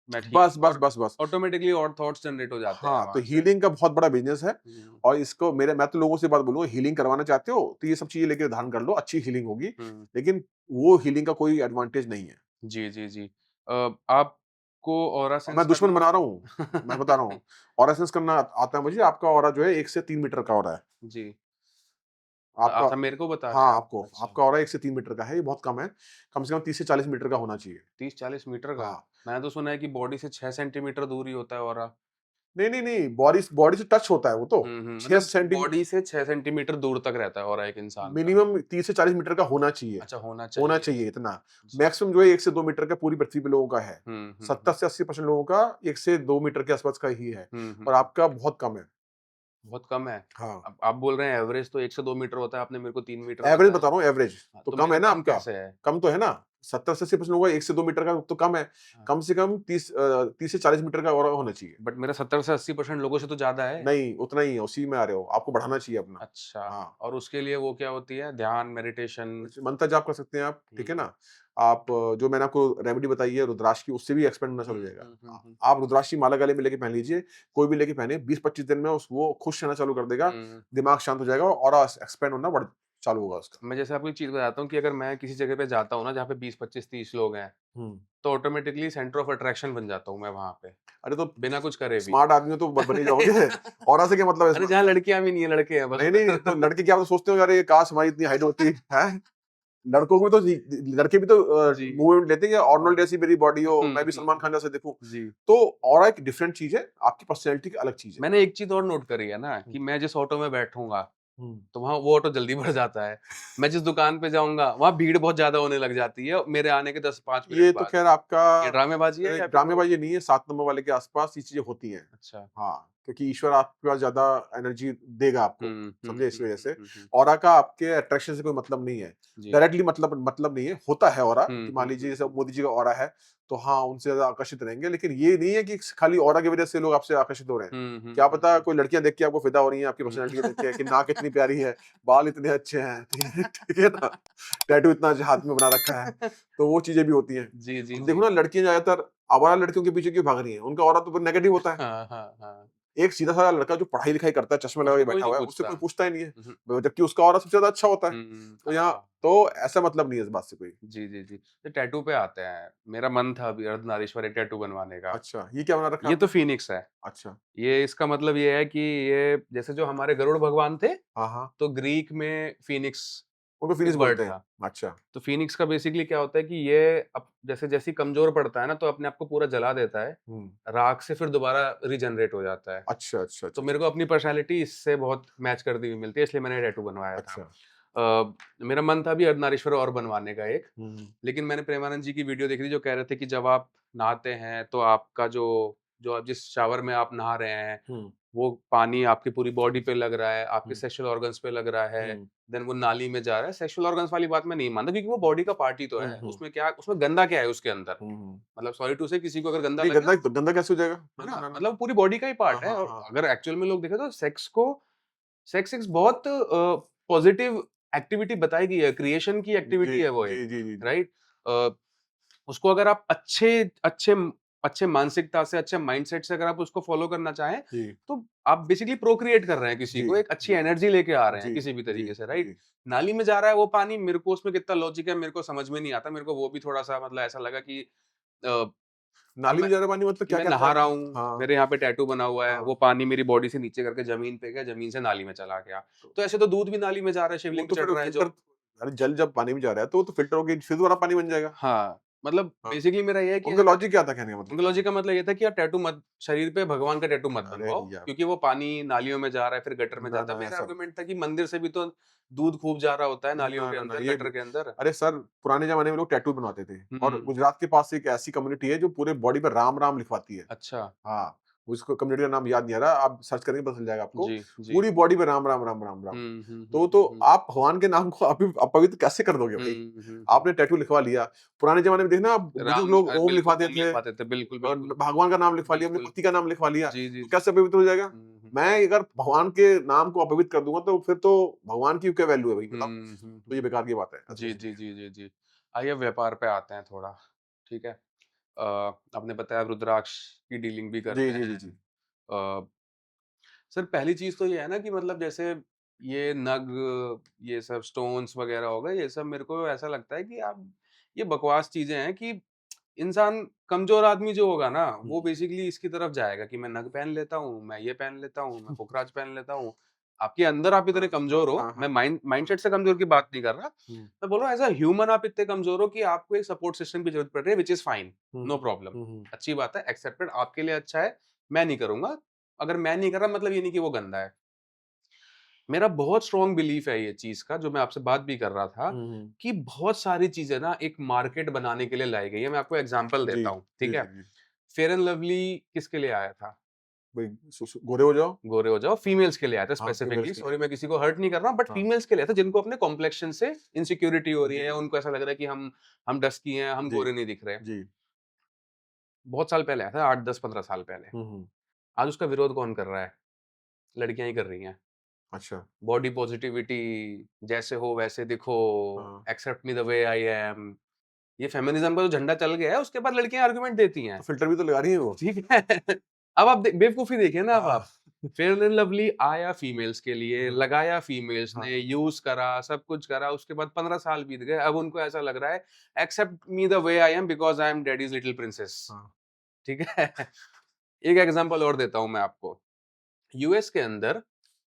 A: मैं ठीक
B: बस,
A: हूँ
B: बस,
A: और
B: बस, बस।
A: ऑटोमैटिकली और थॉट्स जनरेट हो जाते हैं
B: हाँ, तो
A: वहाँ से।
B: हीलिंग का बहुत बड़ा बिज़नेस है
A: हुँ,
B: और इसको मेरे मैं तो लोगों से बात बोलूँगा हीलिंग करवाना चाहते हो, तो ये सब चीज़ें लेके धारण कर लो, अच्छी हीलिंग होगी।
A: हुँ।
B: लेकिन वो हीलिंग का कोई एडवांटेज नहीं है।
A: जी, जी, जी। आपको ऑरा
B: और
A: सेंस
B: मैं दुश्मन
A: करना
B: बना रहा हूँ, मैं बता रहा हूँ। ऑरा सेंस करना आता है मुझे, आपका ऑरा जो है 1 से 3 मीटर का ऑरा है।
A: जी।
B: आपका
A: अच्छा मेरे को बता रहे
B: हाँ,
A: हैं आप?
B: आपको
A: अच्छा,
B: आपका ऑरा 1 से 3 मीटर का है, ये बहुत कम है। कम से कम 30 से 40 मीटर का होना चाहिए।
A: 30-40 मीटर का?
B: हाँ।
A: मैंने तो सुना है कि बॉडी से 6 सेंटीमीटर दूर ही होता है ऑरा।
B: नहीं, नहीं, नहीं, बॉडी से टच होता है वो तो।
A: हुँ, हुँ।
B: 6
A: मतलब
B: सेंटीमी
A: बॉडी से 6 सेंटीमीटर दूर तक रहता है ऑरा एक इंसान का।
B: मिनिमम 30 से 40 मीटर का होना चाहिए।
A: अच्छा होना
B: होना
A: चाहिए।
B: चाहिए इतना।
A: जी।
B: मैक्सिमम जो है 1 से 2 मीटर का पूरी पृथ्वी पे लोगों का है।
A: हुँ, हुँ,
B: 70
A: हुँ।
B: से 80% लोगों का 1 से 2 मीटर के आसपास का ही है
A: हुँ, हुँ,
B: और
A: हुँ।
B: आपका बहुत कम है।
A: बहुत कम है।
B: हाँ,
A: अब आप बोल रहे हैं एवरेज तो 1 से 2 मीटर होता है, आपने मेरे को 3 मीटर
B: एवरेज
A: बताया।
B: बता रहा हूँ एवरेज।
A: हाँ,
B: तो
A: तो
B: कम है
A: मेरा
B: ना
A: कम
B: आपका?
A: कैसे है?
B: कम तो है ना? 70 से 80% लोगों का 1 से 2 मीटर का तो कम है।
A: हाँ,
B: कम से कम 30 से 40 मीटर का और होना चाहिए।
A: बट मेरा 70 से 80% लोगों से तो ज़्यादा है।
B: नहीं, उतना ही है, उसी में आ रहे हो। आपको बढ़ाना चाहिए अपना।
A: अच्छा,
B: हाँ।
A: और उसके लिए वो क्या होती है? ध्यान, मेडिटेशन?
B: कुछ मंत्र जाप कर सकते हैं आप, ठीक है
A: हुँ,
B: ना? आप जो मैंने आपको रेमेडी बताई है रुद्राक्ष की, उससे भी एक्सपेंड होना चालू
A: हुँ,
B: हो जाएगा।
A: हुँ, हुँ, हुँ।
B: आप रुद्राक्ष की माला गले में लेके पहन लीजिए, कोई भी लेके पहने, 20-25 दिन में उस वो खुश रहना चालू कर देगा,
A: हुँ।
B: दिमाग शांत हो जाएगा और एक्सपेंड होना बढ़ चालू होगा उसका।
A: मैं जैसे आपको एक चीज़ बताता हूँ कि अगर मैं किसी जगह पे जाता हूँ ना जहाँ पे 20, 25, 30 लोग हैं,
B: हुँ।
A: तो ऑटोमैटिकली सेंटर ऑफ अट्रैक्शन बन जाता हूँ मैं वहाँ पे,
B: अरे तो
A: बिना कुछ करे भी।
B: स्मार्ट आदमी हो तो ब बन ही जाओगे। ऑरा से क्या मतलब है
A: अरे
B: इसमें?
A: जहाँ लड़कियाँ भी नहीं है, लड़के हैं बस
B: नहीं, नहीं, तो
A: उधर।
B: लड़के क्या सोचते हो, अरे काश हमारी इतनी हाइट होती, हैं? लड़कों को भी तो लड़के भी तो
A: जी।
B: मूवमेंट लेते हैं कि आर्नोल्ड जैसी मेरी बॉडी हो,
A: हुँ,
B: मैं भी
A: हुँ,
B: सलमान
A: हुँ।
B: खान जैसा दिखूं।
A: जी।
B: तो ऑरा एक डिफरेंट चीज है, आपकी पर्सनैलिटी की अलग चीज है।
A: मैंने एक चीज़ और नोट करी है ना
B: हुँ,
A: कि मैं जिस ऑटो में बैठूँगा,
B: हुँ।
A: तो वहाँ वो ऑटो जल्दी भर जाता है। मैं जिस दुकान पे जाऊँगा, वहाँ भीड़ बहुत ज़्यादा होने लग जाती है मेरे आने के 10-5 मिनट
B: ये तो
A: बाद।
B: ख़ैर आपका
A: ये ड्रामेबाज़ी है या फिर वो
B: ड्रामेबाज़ी नहीं है, 7 नंबर वाले के आस-पास ये चीज़ें होती हैं।
A: अच्छा।
B: हाँ, क्योंकि ईश्वर आपके पास ज़्यादा एनर्जी देगा आपको,
A: हुँ, हुँ,
B: समझे? इस
A: हुँ,
B: वजह
A: हुँ,
B: से
A: हुँ, हुँ।
B: ऑरा का आपके अट्रैक्शन से कोई मतलब नहीं है।
A: जी।
B: डायरेक्टली मतलब नहीं है, होता है ऑरा
A: हुँ,
B: कि मान
A: हुँ,
B: लीजिए
A: हुँ,
B: जैसे
A: हुँ।
B: मोदी जी का ऑरा है, तो हाँ, उनसे ज़्यादा आकर्षित रहेंगे, लेकिन ये नहीं है कि खाली ऑरा की वजह से लोग आपसे आकर्षित हो रहे हैं।
A: हुँ, हुँ,
B: क्या
A: हुँ,
B: पता
A: हुँ।
B: कोई लड़कियाँ देख के आपको फिदा हो रही हैं, आपकी
A: हुँ।
B: पर्सनैलिटी को देख के कि नाक इतनी प्यारी है, बाल इतने अच्छे हैं, ठीक है ना? टैटू इतना अच्छा हाथ में बना रखा है, तो वो चीज़ें भी होती हैं।
A: जी, जी,
B: अब
A: जी।
B: देखो ना लड़कियाँ ज़्यादातर आवारा लड़कियों के पीछे क्यों भाग रही हैं? उनका ऑरा तो फिर नेगेटिव होता है।
A: हाँ, हाँ, हाँ।
B: एक सीधा-साधा लड़का जो पढ़ाई-लिखाई करता है, चश्मा लगा के
A: उसको कोई
B: बैठा
A: नहीं
B: हुआ है, उससे
A: पूछता।
B: कोई पूछता ही नहीं है।
A: उहुँ,
B: जबकि उसका ऑरा सबसे ज़्यादा अच्छा होता है। तो यहाँ
A: हाँ।
B: तो ऐसा मतलब नहीं है इस बात से कोई।
A: जी, जी, जी। तो टैटू पे आते हैं। मेरा मन था अभी अर्धनारीश्वरी टैटू बनवाने का।
B: अच्छा, ये क्या बना रखा है
A: ये तो
B: आपने?
A: फ़ीनिक्स है।
B: अच्छा।
A: ये इसका मतलब ये है कि ये जैसे जो हमारे गरुड़ भगवान थे,
B: हाँ, हाँ।
A: तो ग्रीक में फ़ीनिक्स
B: उनको
A: एक
B: फ़ीनिक्स
A: बर्ड
B: बोलते हैं।
A: था।
B: अच्छा।
A: तो फ़ीनिक्स का बेसिकली क्या होता है कि ये जैसे-जैसे ही कमज़ोर पड़ता है ना, तो अपने आप को पूरा जला देता है।
B: हुँ।
A: राख से फिर दोबारा रीजनरेट हो जाता है।
B: अच्छा, अच्छा,
A: तो
B: अच्छा,
A: मेरे को
B: अच्छा,
A: अपनी पर्सनैलिटी इससे बहुत मैच करती हुई मिलती है, इसलिए मैंने टैटू बनवाया था।
B: अच्छा।
A: मेरा मन था अभी अर्धनारीश्वर और बनवाने का एक,
B: हुँ, हुँ।
A: लेकिन मैंने प्रेमानंद जी की वीडियो देखी थी जो कह रहे थे कि जब आप नहाते हैं तो आपका जो जो आप जिस शावर में आप नहा रहे हैं,
B: हुँ,
A: वो पानी आपकी पूरी बॉडी पे लग रहा है, आपके
B: हुँ,
A: सेक्सुअल ऑर्गन्स पे लग रहा है,
B: हुँ,
A: देन वो नाली में जा रहा है। सेक्सुअल ऑर्गन्स वाली बात मैं नहीं मानता क्योंकि वो बॉडी का पार्ट ही तो
B: हुँ,
A: है।
B: हुँ,
A: उसमें गंदा क्या है उसके अंदर?
B: हुँ, हुँ।
A: मतलब सॉरी टू से किसी को अगर गंदा
B: नहीं
A: लगे
B: गंदा कैसे हो जाएगा?
A: है
B: ना,
A: ना?
B: ना, ना।
A: मतलब पूरी बॉडी का ही
B: हाँ,
A: पार्ट है
B: हाँ,
A: और
B: हाँ।
A: अगर एक्चुअल में लोग देखें तो सेक्स एक बहुत पॉजिटिव एक्टिविटी बताई गई है, क्रिएशन की
B: जी,
A: एक्टिविटी है वो एक,
B: जी, जी, जी, जी।
A: राइट? अ, उसको अगर आप अच्छे मानसिकता से, अच्छे माइंडसेट से अगर आप उसको फॉलो करना चाहें,
B: जी,
A: तो आप बेसिकली प्रोक्रिएट कर रहे हैं किसी
B: जी,
A: को, एक अच्छी
B: जी,
A: एनर्जी लेके आ रहे हैं
B: जी,
A: किसी भी
B: जी,
A: तरीके से, राइट?
B: जी।
A: नाली में जा रहा है वो पानी, मेरे को उसमें कितना लॉजिक है मेरे को समझ में नहीं आता, मेरे को वो भी थोड़ा-सा मतलब ऐसा लगा कि अ, अब
B: नाली में जा रहा पानी मतलब
A: कि
B: क्या
A: मैं
B: कहते हैं
A: नहा
B: आप?
A: रहा हूँ,
B: हाँ,
A: मेरे यहाँ पे टैटू बना हुआ है,
B: हाँ।
A: वो पानी मेरी बॉडी से नीचे करके ज़मीन पे गया, ज़मीन से नाली में चला गया। तो ऐसे तो दूध भी नाली में जा रहा है,
B: वो
A: शिवलिंग पे
B: तो
A: चढ़
B: फिर
A: रहा है
B: फ़िल्टर
A: जो
B: अरे जल जब पानी में जा रहा है तो वो तो फ़िल्टर होके फिर दोबारा पानी बन जाएगा।
A: हाँ, मतलब
B: हाँ,
A: बेसिकली मेरा ये है कि
B: उनका
A: अगर
B: लॉजिक क्या था कहने का मतलब?
A: उनके लॉजिक का मतलब ये था कि आप टैटू मत शरीर पे भगवान का टैटू मत
B: अरे
A: बनवाओ,
B: यार!
A: क्योंकि वो पानी नालियों में जा रहा है, फिर गटर में
B: ना,
A: जाता है।
B: ना
A: मेरा
B: ऐसा
A: आर्गुमेंट था कि मंदिर से भी तो दूध खूब जा रहा होता है नालियों
B: ना,
A: के
B: ना, ना
A: अंदर,
B: ये
A: गटर के अंदर।
B: अरे सर पुराने ज़माने में लोग टैटू बनवाते थे और
A: हुँ,
B: गुजरात के पास एक ऐसी कम्युनिटी है जो पूरे बॉडी पे राम-राम लिखवाती है।
A: अच्छा।
B: हाँ, उसको कम्युनिटी का नाम याद नहीं आ रहा, आप सर्च करेंगे पता चल जाएगा आपको।
A: जी, जी।
B: पूरी बॉडी पे राम, राम, राम, राम, राम।
A: हुँ, हुँ, हुँ,
B: तो
A: हुँ, हुँ।
B: आप भगवान के नाम को अपवित्र कैसे कर दोगे भाई?
A: हुँ, हुँ, हुँ।
B: आपने टैटू लिखवा लिया। पुराने ज़माने में देखना आप बुजुर्ग लोग ओम
A: बिल्कुल
B: लिखवाते
A: ओम
B: थे
A: लिखवाते थे। बिल्कुल,
B: और
A: बिल्कुल।
B: भगवान का नाम लिखवा लिया, अपने
A: बिल्कुल।
B: पति का नाम लिखवा लिया,
A: जी, जी,
B: तो
A: जी।
B: कैसे अपवित्र हो जाएगा?
A: हुँ, हुँ।
B: मैं अगर भगवान के नाम को अपवित्र कर दूँगा तो फिर तो भगवान की क्या वैल्यू है भाई बताओ?
A: हुँ, हुँ,
B: तो ये
A: हुँ।
B: बेकार की बात है, ऐसा
A: जी,
B: कुछ नहीं
A: जी,
B: है।
A: जी, जी, जी। आइए व्यापार पे आते हैं थोड़ा, ठीक है? अ, आपने बताया आप रुद्राक्ष की डीलिंग भी
B: जी,
A: करते
B: जी, जी,
A: हैं।
B: जी।
A: अ, सर पहली चीज़ तो ये है ना कि मतलब जैसे ये नग, ये सब स्टोन्स वग़ैरह हो गए, ये सब मेरे को ऐसा लगता है कि आप ये बकवास चीज़ें हैं कि इंसान कमज़ोर आदमी जो होगा ना,
B: हुँ,
A: वो बेसिकली इसकी तरफ जाएगा कि मैं नग पहन लेता हूँ, मैं ये पहन लेता हूँ, मैं
B: हुँ।
A: पुखराज पहन लेता हूँ। आपके अंदर आप
B: हाँ,
A: इतने
B: हाँ,
A: कमज़ोर हो,
B: हाँ,
A: मैं
B: हाँ, हाँ।
A: माइंडसेट से कमज़ोर की बात नहीं कर रहा।
B: हुँ,
A: मैं बोल रहा हूँ एज़ अ ह्यूमन आप इतने कमज़ोर हो कि आपको एक सपोर्ट सिस्टम की ज़रूरत पड़ रही है which is fine,
B: hmm,
A: no
B: hmm,
A: problem.
B: हुँ, हुँ।
A: अच्छी बात है, एक्सेप्टेड आपके लिए अच्छा है, मैं नहीं करूँगा। अगर मैं नहीं कर रहा मतलब ये नहीं कि वो गंदा है। मेरा बहुत स्ट्रॉन्ग बिलीफ है ये चीज़ का जो मैं आपसे बात भी कर रहा था,
B: हुँ, हुँ।
A: कि बहुत सारी चीज़ें ना एक मार्केट बनाने के लिए लाई गई है। मैं आपको एग्ज़ाम्पल
B: जी,
A: देता हूँ,
B: जी,
A: ठीक है?
B: जी, जी।
A: फेयर एंड लवली किसके लिए आया था?
B: वही सु गोरे हो जाओ।
A: गोरे हो जाओ, फीमेल्स के लिए आया था
B: हाँ, फीमेल्स
A: स्पेसिफिकली।
B: के लिए।
A: सॉरी मैं किसी को हर्ट नहीं कर रहा हूँ, बट
B: हाँ।
A: फीमेल्स के लिए था जिनको अपने कॉम्प्लेक्शन से इनसिक्योरिटी हो रही है
B: जी,
A: या उनको ऐसा लग रहा है कि हम डस्की हैं, हम
B: जी,
A: गोरे नहीं दिख रहे।
B: जी।
A: बहुत साल पहले आया था, 8, 10, 15 साल पहले।
B: हुँ, हुँ।
A: आज उसका विरोध कौन कर रहा है? लड़कियाँ ही कर रही हैं।
B: अच्छा।
A: बॉडी पॉजिटिविटी, जैसे हो वैसे दिखो,
B: हाँ,
A: accept me the way I am. ये फेमिनिज़्म का जो झंडा चल गया है, उसके बाद लड़कियाँ आर्गुमेंट देती हैं,
B: तो फ़िल्टर भी तो लगा रही हैं वो।
A: ठीक है? अब आप दे बेवकूफ़ी देखिए ना अब
B: हाँ,
A: आप। फेयर एंड लवली आया फीमेल्स के लिए,
B: हाँ,
A: लगाया फीमेल्स
B: हाँ,
A: ने, यूज़ करा, सब कुछ करा, उसके बाद 15 साल बीत गए, अब उनको ऐसा लग रहा है, accept me the way I am because I am daddy's little princess,
B: हाँ।
A: ठीक है? एक एग्ज़ाम्पल और देता हूँ मैं आपको। यूएस के अंदर,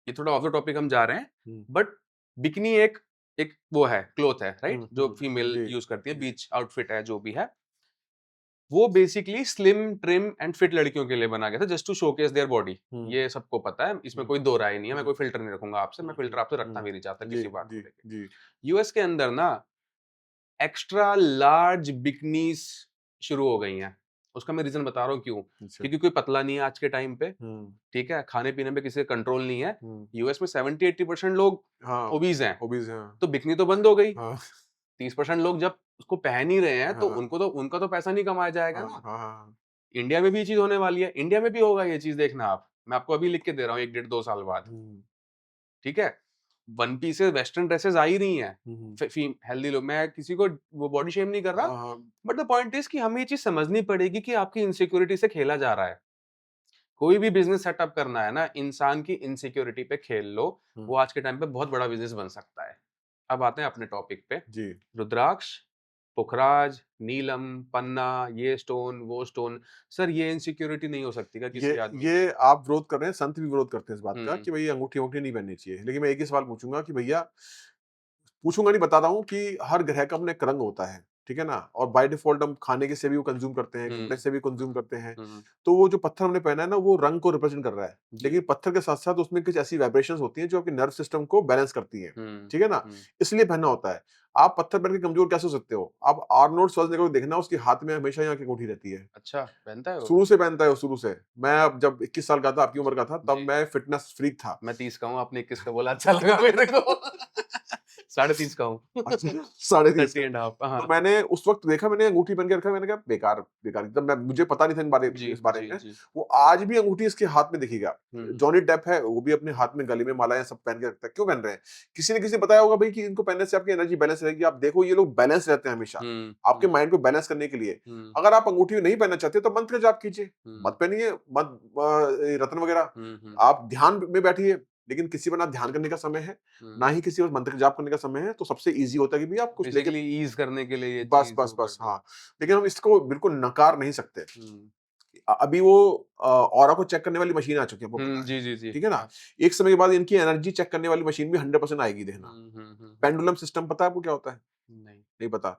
A: ये थोड़ा ऑफ द टॉपिक हम जा रहे हैं,
B: हुँ,
A: बट बिकिनी एक एक वो है, क्लॉथ है, राइट?
B: हुँ,
A: जो
B: हुँ।
A: फीमेल
B: जी,
A: यूज़ करती है,
B: जी,
A: बीच आउटफिट है, जो भी है। वो basically slim, trim and fit लड़कियों के लिए बना गया था just to showcase their body.
B: हुँ,
A: ये सबको पता है, इसमें
B: हुँ,
A: कोई दो राय नहीं है, मैं
B: हुँ,
A: कोई फ़िल्टर नहीं रखूँगा आपसे, मैं
B: हुँ,
A: फ़िल्टर
B: हुँ,
A: आपसे रखना
B: हुँ।
A: भी नहीं चाहता
B: जी,
A: किसी बात को
B: जी,
A: लेके।
B: जी।
A: यूएस के अंदर ना एक्स्ट्रा लार्ज बिकिनीज़ शुरू हो गई हैं, उसका मैं रीजन बता रहा हूँ क्यों,
B: अच्छा।
A: क्योंकि कोई पतला नहीं है आज के टाइम पे,
B: हम्म।
A: ठीक है, खाने पीने पे किसी का कंट्रोल नहीं है।
B: हम्म।
A: यूएस में 70-80% लोग
B: हाँ।
A: ओबीज हैं,
B: हॉबीज हैं।
A: तो बिकनी तो बंद हो गई।
B: हाँ।
A: 30% लोग जब उसको पहन ही रहे हैं तो
B: हाँ।
A: उनका तो पैसा नहीं कमाया जाएगा
B: हाँ।
A: ना।
B: हाँ। हाँ।
A: इंडिया में भी ये चीज होने वाली है, इंडिया में भी होगा ये चीज, देखना आप, मैं आपको अभी लिख के दे रहा हूँ 1 डेढ़ 2 साल बाद,
B: हम्म।
A: ठीक है। वन पीसेस वेस्टर्न ड्रेसेस आ ही रही हैं,
B: हम्म।
A: हेल्दी लोग, मैं किसी को वो बॉडी शेम नहीं कर रहा,
B: हाँ। हाँ।
A: बट द पॉइंट इज कि हमें ये चीज समझनी पड़ेगी कि आपकी इनसिक्योरिटी से खेला जा रहा है। कोई भी बिजनेस सेटअप करना है ना, इंसान की इनसिक्योरिटी पे खेल लो,
B: हम्म।
A: वो आज के टाइम पे बहुत बड़ा बिजनेस बन सकता है। अब आते हैं अपने टॉपिक पे।
B: जी।
A: रुद्राक्ष, पुखराज, नीलम, पन्ना, ये स्टोन, वो स्टोन, सर ये इनसिक्योरिटी नहीं हो सकती क्या
B: ये
A: किसी आदमी की?
B: ये आप विरोध कर रहे हैं, संत भी विरोध करते हैं इस बात का
A: हुँ,
B: कि भई अंगूठी वंगूठी नहीं पहननी चाहिए। लेकिन मैं एक ही सवाल पूछूँगा कि भैया, पूछूँगा नहीं, बता रहा हूँ कि हर ग्रह का अपना एक रंग होता है, ठीक है ना? और बाय डिफ़ॉल्ट हम खाने के से भी वो कंज़्यूम करते हैं, कपड़े
A: हुँ,
B: से भी कंज़्यूम करते हैं।
A: हुँ,
B: तो वो जो पत्थर हमने पहना है ना, वो रंग को रिप्रेज़ेंट कर रहा है।
A: जी।
B: लेकिन पत्थर के साथ-साथ उसमें कुछ ऐसी वाइब्रेशंस होती हैं जो आपके नर्व सिस्टम को बैलेंस करती हैं,
A: हुँ,
B: ठीक है ना?
A: हुँ।
B: इसलिए पहनना होता है। आप पत्थर पहन के कमज़ोर कैसे हो सकते हो? आप आर्नोल्ड श्वार्ज़नेगर को देखना, उसके हाथ में हमेशा यहाँ की अंगूठी रहती है।
A: अच्छा, पहनता है वो?
B: शुरू से पहनता है वो, शुरू से। मैं अब जब 21 साल का था, आपकी उम्र का था, तब
A: जी,
B: मैं फ़िटनेस फ्रीक था।
A: मैं 30 का हूँ, आपने 21 का बोला, अच्छा लगा मेरे को। 30.5 का हूँ।
B: अच्छा, साढ़े 30
A: 30
B: का।
A: एंड हाफ,
B: तो
A: हाँ।
B: मैंने उस वक़्त देखा, मैंने अंगूठी पहन के रखा, मैंने कहा बेकार, बेकार, एकदम, मैं, मुझे पता नहीं था
A: जी,
B: इस बारे
A: जी,
B: में।
A: जी।
B: वो आज भी अंगूठी इसके हाथ में दिखेगा।
A: हुँ,
B: जॉनी डेप है, वो भी अपने हाथ में गले में मालाएँ सब पहन के रखता है। क्यों पहन रहे हैं? किसी ने किसी ने बताया होगा भई कि इनको पहनने से आपकी एनर्जी बैलेंस रहेगी। आप देखो, ये लोग बैलेंस रहते हैं हमेशा,
A: हुँ,
B: आपके
A: हुँ,
B: माइंड को बैलेंस करने के लिए।
A: हुँ,
B: अगर आप अंगूठी नहीं पहनना चाहते, तो मंत्र का जाप कीजिए।
A: हुँ,
B: मत पहनिए, मत रत्न वगैरह।
A: हुँ, हुँ,
B: आप ध्यान में बैठिए, लेकिन किसी पर ना ध्यान करने का समय है,
A: हुँ।
B: ना ही किसी और मंत्र का जाप करने का समय है। तो सबसे ईज़ी होता है कि भई आप कुछ लेके,
A: बेसिकली ईज़ करने के लिए ये
B: बस,
A: चीज़
B: बस,
A: वो कर
B: बस,
A: दो।
B: हाँ। लेकिन हम इसको बिल्कुल नकार नहीं सकते।
A: हुँ,
B: अभी वो ऑरा को चेक करने वाली मशीन आ चुकी है, आपको
A: हुँ,
B: पता है,
A: जी, जी, जी।
B: ठीक है ना?
A: हाँ।
B: एक समय के बाद इनकी एनर्जी चेक करने वाली मशीन भी 100% आएगी, देखना।
A: हुँ, हुँ, हुँ, हुँ।
B: पेंडुलम सिस्टम पता है आपको क्या होता है?
A: नहीं।
B: नहीं पता।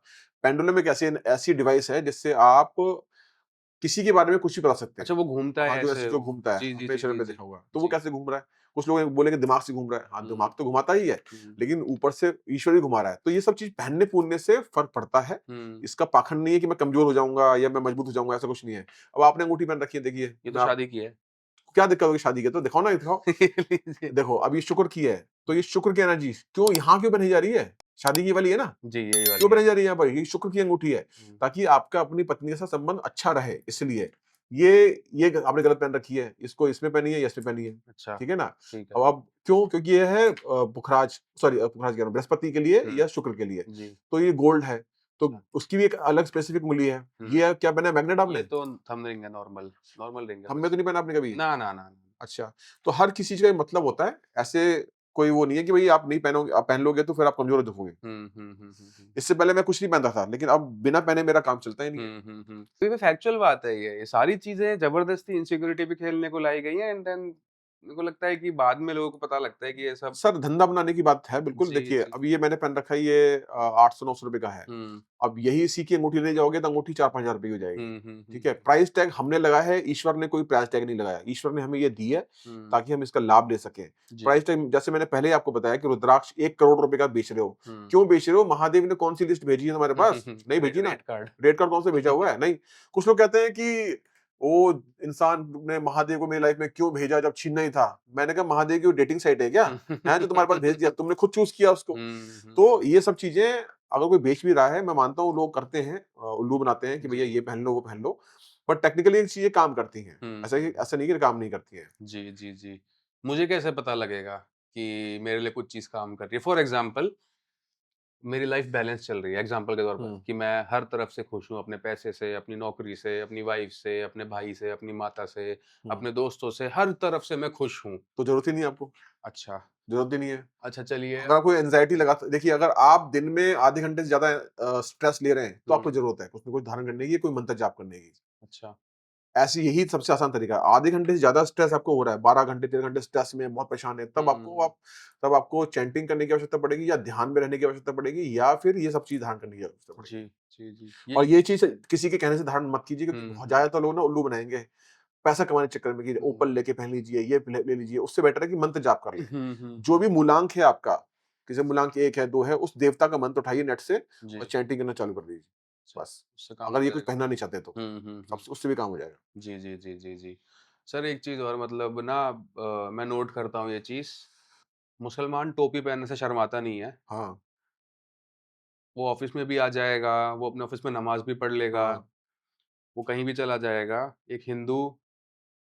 B: पेंडुलम एक ऐसी ऐसी डिवाइस है जिससे आप किसी के बारे में कुछ भी बता सकते हैं।
A: अच्छा वो घूमता
B: हाँ,
A: है
B: जो
A: ऐसे
B: ऐसे जो घूमता है,
A: जी, जी,
B: आपने
A: जी,
B: शरीर
A: जी,
B: पे
A: जी।
B: देखा होगा। तो वो
A: जी।
B: कैसे घूम रहा है? कुछ लोग बोलेंगे दिमाग से घूम रहा है। हाँ, दिमाग
A: हुँ,
B: तो घुमाता ही है,
A: हुँ,
B: लेकिन ऊपर से ईश्वर भी घुमा रहा है। तो ये सब चीज़ पहनने-पुनने से फ़र्क पड़ता है।
A: हुँ।
B: इसका पाखंड नहीं है कि मैं कमज़ोर हो जाऊँगा या मैं मजबूत हो जाऊँगा, ऐसा कुछ नहीं है। अब आपने अंगूठी पहन रखी है, देखिए,
A: ये तो
B: मैं आप,
A: शादी की है।
B: क्या दिक्कत होगी शादी के? तो दिखाओ ना, दिखाओ।
A: ये लीजिए।
B: देखो, अब ये शुक्र की है, तो ये शुक्र की एनर्जी क्यों यहाँ क्यों पहनी जा रही है? शादी की वाली है ना?
A: जी, यही
B: क्यों
A: वाली है।
B: पहनाई जा रही है यहाँ पर? ये शुक्र की अंगूठी है,
A: हुँ,
B: ताकि आपका अपनी पत्नी के साथ संबंध अच्छा रहे, इसलिए। ये आपने गलत पहन रखी है, इसको इसमें पहनिए या इसमें पहनिए,
A: अच्छा,
B: ठीक है ना?
A: ठीक है।
B: अब आप क्यों? क्योंकि ये है पुखराज, सॉरी, पुखराज कह रहा हूँ, बृहस्पति के लिए
A: हुँ,
B: या शुक्र के लिए।
A: जी,
B: तो ये गोल्ड है, तो
A: अच्छा।
B: उसकी भी एक अलग स्पेसिफिक मूल्य है।
A: हुँ,
B: ये क्या पहना है, मैग्नेट
A: ये
B: आपने?
A: तो थंब रिंग है, नॉर्मल, नॉर्मल रिंग है
B: हम में
A: बस।
B: तो नहीं पहना आपने कभी?
A: ना, ना, ना, ना।
B: अच्छा, तो हर किसी चीज़ का एक मतलब होता है। ऐसे कोई वो नहीं है कि भई आप नहीं पहनोगे, आप पहन लोगे तो फिर आप कमज़ोर दिखोगे।
A: हुँ, हुँ, हुँ, हुँ, हुँ।
B: इससे पहले मैं कुछ नहीं पहनता था, लेकिन अब बिना पहने मेरा काम चलता ही नहीं है।
A: हुँ, हुँ, हुँ। तो ये फैक्चुअल बात है ये सारी चीज़ें ज़बरदस्ती इनसिक्योरिटी पे खेलने को लाई गई हैं एंड देन मेरे को लगता है कि बाद में लोगों को पता लगता है कि ये सब
B: सर, धंधा बनाने की बात है, बिल्कुल।
A: जी,
B: देखिए,
A: जी।
B: अब ये मैंने पहन रखा है, ये 800-900 रुपए का है।
A: हुँ,
B: अब यही इसी की अंगूठी लेने जाओगे तो अंगूठी 4-5 हज़ार रुपए की हो जाएगी,
A: हुँ, हुँ, हुँ,
B: ठीक है? प्राइस टैग हमने लगाया है, ईश्वर ने कोई प्राइस टैग नहीं लगाया। ईश्वर ने हमें ये दी है
A: हुँ,
B: ताकि हम इसका लाभ ले सकें।
A: जी।
B: प्राइस टैग, जैसे मैंने पहले ही आपको बताया कि रुद्राक्ष 1 करोड़ रुपए का बेच रहे हो।
A: हुँ।
B: क्यों बेच रहे हो? महादेव ने कौन-सी लिस्ट भेजी है तुम्हारे पास? नहीं भेजी ना।
A: Rate card.
B: रेट कार्ड कौन सा भेजा हुआ है? नहीं। कुछ लोग कहते हैं कि वो इंसान ने महादेव को मेरी लाइफ में क्यों भेजा जब छीनना ही था? मैंने कहा, महादेव की वो डेटिंग साइट है क्या? हैं, जो तुम्हारे पास भेज दिया, तुमने खुद चूज़ किया उसको।
A: हुँ, हुँ,
B: तो
A: हुँ।
B: ये सब चीज़ें अगर कोई बेच भी रहा है, मैं मानता हूँ लोग करते हैं, उल्लू बनाते हैं कि भैया
A: जी।
B: ये पहन लो, वो पहन लो। बट टेक्निकली ये चीज़ें काम करती हैं।
A: हुँ, हुँ।
B: ऐसा नहीं कि काम नहीं करती हैं।
A: जी, जी, जी। मुझे कैसे पता लगेगा कि मेरे लिए कुछ चीज़ काम कर रही है? फॉर एग्ज़ाम्पल मेरी लाइफ़ बैलेंस चल रही है एग्ज़ाम्पल के तौर पर
B: हुँ,
A: कि मैं हर तरफ से खुश हूँ, अपने पैसे से, अपनी नौकरी से, अपनी वाइफ़ से, अपने भाई से, अपनी माता से,
B: हुँ।
A: अपने दोस्तों से, हर तरफ से मैं खुश हूँ।
B: तो ज़रूरत ही नहीं है आपको,
A: अच्छा,
B: ज़रूरत ही नहीं है।
A: अच्छा चलिए
B: अगर आपको एंग्ज़ायटी देखिए, अगर आप दिन में आधे घंटे से ज़्यादा स्ट्रेस ले रहे हैं, तो
A: हुँ,
B: आपको ज़रूरत है कुछ न कुछ धारण करने की, कोई मंत्र जाप करने की।
A: अच्छा।
B: ऐसे यही सबसे आसान तरीका है। आधे घंटे से ज़्यादा स्ट्रेस आपको हो रहा है, 12 घंटे, 13 घंटे स्ट्रेस में बहुत परेशान है,
A: हुँ,
B: तब आपको चैंटिंग करने की आवश्यकता पड़ेगी, या ध्यान में रहने की आवश्यकता पड़ेगी, या फिर ये सब चीज़ धारण करने की आवश्यकता
A: जी,
B: पड़ेगी।
A: जी, जी।
B: और
A: यही
B: ये चीज़ किसी के कहने से धारण मत कीजिए, क्योंकि
A: हुँ,
B: बहुत
A: हुँ,
B: ज़्यादातर लोग ना उल्लू बनाएँगे, पैसा कमाने के चक्कर में कि
A: हुँ।
B: ओपल लेके पहन लीजिए, ये ले लीजिए, उससे बेटर है कि मंत्र जाप कर लें।
A: हुँ, हुँ,
B: जो
A: हुँ।
B: भी मूलांक है आपका, जैसे मूलांक 1 है, 2 है, उस देवता का मंत्र उठाइए नेट से और
A: जी।
B: चैंटिंग करना चालू कर दीजिए।
A: उससे
B: बस।
A: उससे काम
B: अगर
A: हो
B: ये कुछ
A: जाएगा।
B: पहनना नहीं चाहते तो, अब उससे भी काम हो जाएगा।
A: जी, जी, जी, जी, जी। सर एक चीज़ और मतलब ना मैं नोट करता हूँ ये चीज़, मुसलमान टोपी पहनने से शर्माता नहीं है।
B: हाँ,
A: वो ऑफ़िस में भी आ जाएगा, वो अपने ऑफ़िस में नमाज़ भी पढ़ लेगा,
B: हाँ।
A: वो कहीं भी चला जाएगा। एक हिंदू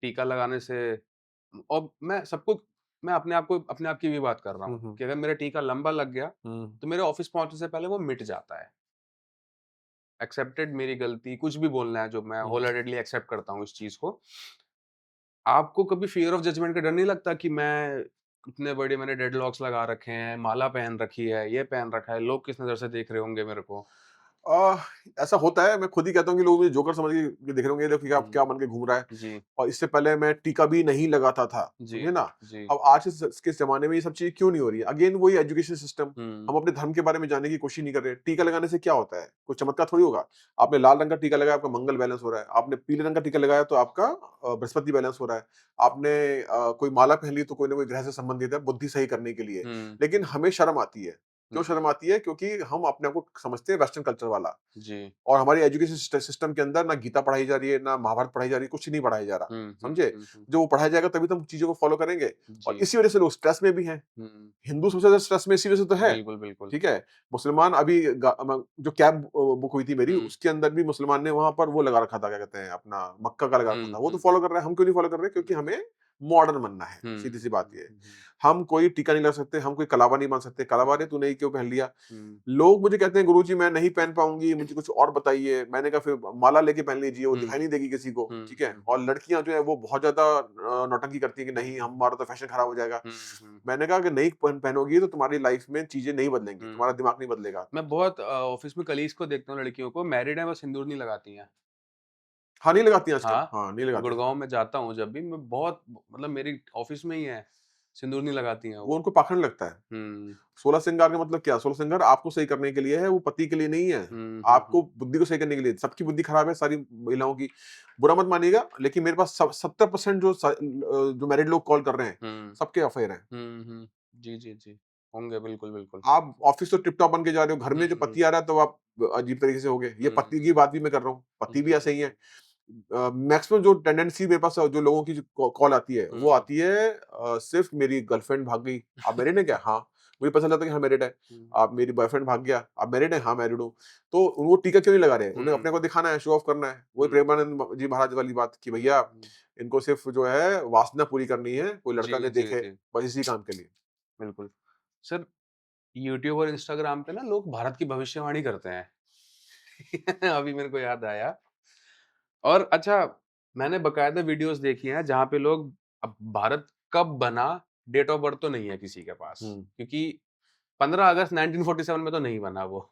A: टीका लगाने से और मैं अपने आप की भी बात कर रहा
B: हुँ,
A: हूँ
B: हुँ,
A: कि अगर मेरा टीका लंबा लग गया,
B: हुँ,
A: तो मेरे ऑफ़िस पहुँचने से पहले वो मिट जाता है। एक्सेप्टेड मेरी गलती, कुछ भी बोलना है जो मैं
B: हुँ।
A: व्होल हार्टेडली एक्सेप्ट करता हूँ इस चीज़ को। आपको कभी फ़ियर ऑफ जजमेंट का डर नहीं लगता कि मैं इतने बड़े मैंने ड्रेडलॉक्स लगा रखे हैं, माला पहन रखी है, ये पहन रखा है, लोग किस नज़र से देख रहे होंगे मेरे को?
B: अ, ऐसा होता है, मैं खुद ही कहता हूँ कि लोग मुझे जोकर समझ के देख रहे होंगे, देखो क्या
A: हुँ,
B: क्या बन के घूम रहा है।
A: जी,
B: और इससे पहले मैं टीका भी नहीं लगाता था,
A: जी,
B: समझे ना?
A: जी।
B: अब आज के ज़माने में ये सब चीज़ें क्यों नहीं हो रही है? अगेन वही एजुकेशन सिस्टम,
A: हुँ,
B: हम अपने धर्म के बारे में जानने की कोशिश नहीं कर रहे। टीका लगाने से क्या होता है? कोई चमत्कार थोड़ी होगा। आपने लाल रंग का टीका लगाया, आपका मंगल बैलेंस हो रहा है। आपने पीले रंग का टीका लगाया, तो आपका बृहस्पति बैलेंस हो रहा है। आपने कोई माला पहन ली, तो कोई ना कोई ग्रह से संबंधित है, बुद्धि सही करने के लिए।
A: हुँ,
B: लेकिन हमें शर्म आती है।
A: हुँ,
B: क्यों शर्म आती है? क्योंकि हम अपने आप को समझते हैं वेस्टर्न कल्चर वाला।
A: जी।
B: और हमारी एजुकेशन सिस्टम के अंदर ना गीता पढ़ाई जा रही है, ना महाभारत पढ़ाई जा रही है, कुछ नहीं पढ़ाया जा रहा।
A: हुँ, हुँ,
B: समझे?
A: हुँ, हुँ।
B: जो वो पढ़ाया जाएगा तभी तो हम चीज़ों को फ़ॉलो करेंगे और
A: जी,
B: इसी वज़ह से लोग स्ट्रेस में भी हैं।
A: हुँ।
B: हिंदू सबसे ज़्यादा स्ट्रेस में इसी वज़ह से तो है,
A: बिल्कुल, बिल्कुल।
B: ठीक है? मुसलमान अभी जो कैब बुक हुई थी मेरी,
A: हुँ,
B: उसके अंदर भी मुसलमान ने वहाँ पर वो लगा रखा था, क्या कहते हैं, अपना मक्का का लगा रखा था।
A: हुँ,
B: वो तो
A: हुँ,
B: फ़ॉलो कर रहे हैं, हम क्यों नहीं फ़ॉलो कर रहे?
A: हुँ,
B: क्योंकि हमें मॉडर्न बनना है,
A: हुँ,
B: सीधी-सी
A: हुँ,
B: बात
A: हुँ,
B: ये है।
A: हुँ, हुँ,
B: हम कोई टीका नहीं लगा सकते, हम कोई कलावा नहीं बाँध सकते। कलावा रे तूने ये क्यों पहन लिया?
A: हुँ,
B: लोग मुझे कहते हैं, गुरुजी मैं नहीं पहन पाऊँगी, मुझे कुछ और बताइए। मैंने कहा फिर माला लेके पहन लीजिए, वो
A: हुँ,
B: दिखाई नहीं देगी किसी को,
A: हुँ,
B: ठीक है?
A: हुँ,
B: और
A: हुँ,
B: लड़कियाँ जो है वो बहुत ज़्यादा नौटंकी करती हैं कि
A: हुँ,
B: नहीं
A: हुँ,
B: हमारा तो फैशन खराब हो जाएगा।
A: हुँ, हुँ, हुँ,
B: मैंने कहा कि नहीं पहनोगी तो तुम्हारी लाइफ में चीज़ें नहीं बदलेंगी,
A: हुँ।
B: तुम्हारा दिमाग नहीं बदलेगा।
A: मैं बहुत ऑफ़िस में कलीग्स को देखता हूँ लड़कियों को, मैरिड हैं बस सिंदूर नहीं लगाती हैं।
B: हाँ, नहीं लगाती हैं आजकल।
A: हाँ,
B: हाँ, नहीं लगाती हैं।
A: गुड़गाँव में जाता हूँ जब भी मैं बहुत मतलब मेरी ऑफ़िस में ही है, सिंदूर नहीं लगाती हैं
B: वो
A: वो।
B: उनको पाखंड लगता है।
A: हुँ,
B: 16 श्रृंगार का मतलब क्या? 16 श्रृंगार आपको सही करने के लिए है, वो पति के लिए नहीं है।
A: हुँ, हुँ,
B: आपको
A: हुँ,
B: बुद्धि को सही करने के लिए। सबकी बुद्धि खराब है, सारी महिलाओं की। बुरा मत मानिएगा, लेकिन मेरे पास सब 70% जो मैरिड लोग कॉल कर रहे हैं,
A: हुँ,
B: सबके अफेयर हैं।
A: हुँ, हुँ। जी, जी, जी। होंगे बिल्कुल, बिल्कुल।
B: आप ऑफिस तो टिप-टॉप बन के जा रहे हो, घर
A: हुँ,
B: में जो
A: हुँ,
B: पति आ रहा है तो आप अजीब तरीके से हो गए। ये
A: हुँ,
B: पति की बात भी मैं कर रहा हूँ,
A: हुँ,
B: पति भी ऐसे ही हैं।
A: हुँ,
B: मैक्सिमम जो टेंडेंसी मेरे पास जो लोगों की जो कॉल आती है,
A: हुँ,
B: वो आती है सिर्फ़ मेरी गर्लफ्रेंड भाग गई, आप मैरिड हैं क्या? हाँ। मुझे पता चला था कि हाँ, मैरिड है।
A: हुँ,
B: आप मेरी बॉयफ्रेंड भाग गया, आप मैरिड हैं? हाँ, मैरिड हूँ। तो वो टीका क्यों नहीं लगा रहे हैं? उन्हें अपने को
A: हुँ,
B: दिखाना है, शो ऑफ करना है। वही
A: हुँ,
B: प्रेमानंद जी महाराज वाली बात कि भैया
A: हुँ।
B: इनको सिर्फ़ जो है वासना पूरी करनी है, कोई लड़का
A: जी,
B: ने
A: जी,
B: देखे,
A: जी,
B: बस इसी काम के लिए।
A: बिल्कुल। सर यूट्यूब और इंस्टाग्राम पे ना लोग भारत की भविष्यवाणी करते हैं। अभी मेरे को याद आया और अच्छा मैंने बकायदा वीडियोज़ देखी हैं जहाँ पे लोग अब भारत कब बना डेट ऑफ बर्थ तो नहीं है किसी के पास
B: हुँ,
A: क्योंकि 15 अगस्त 1947 में तो नहीं बना वो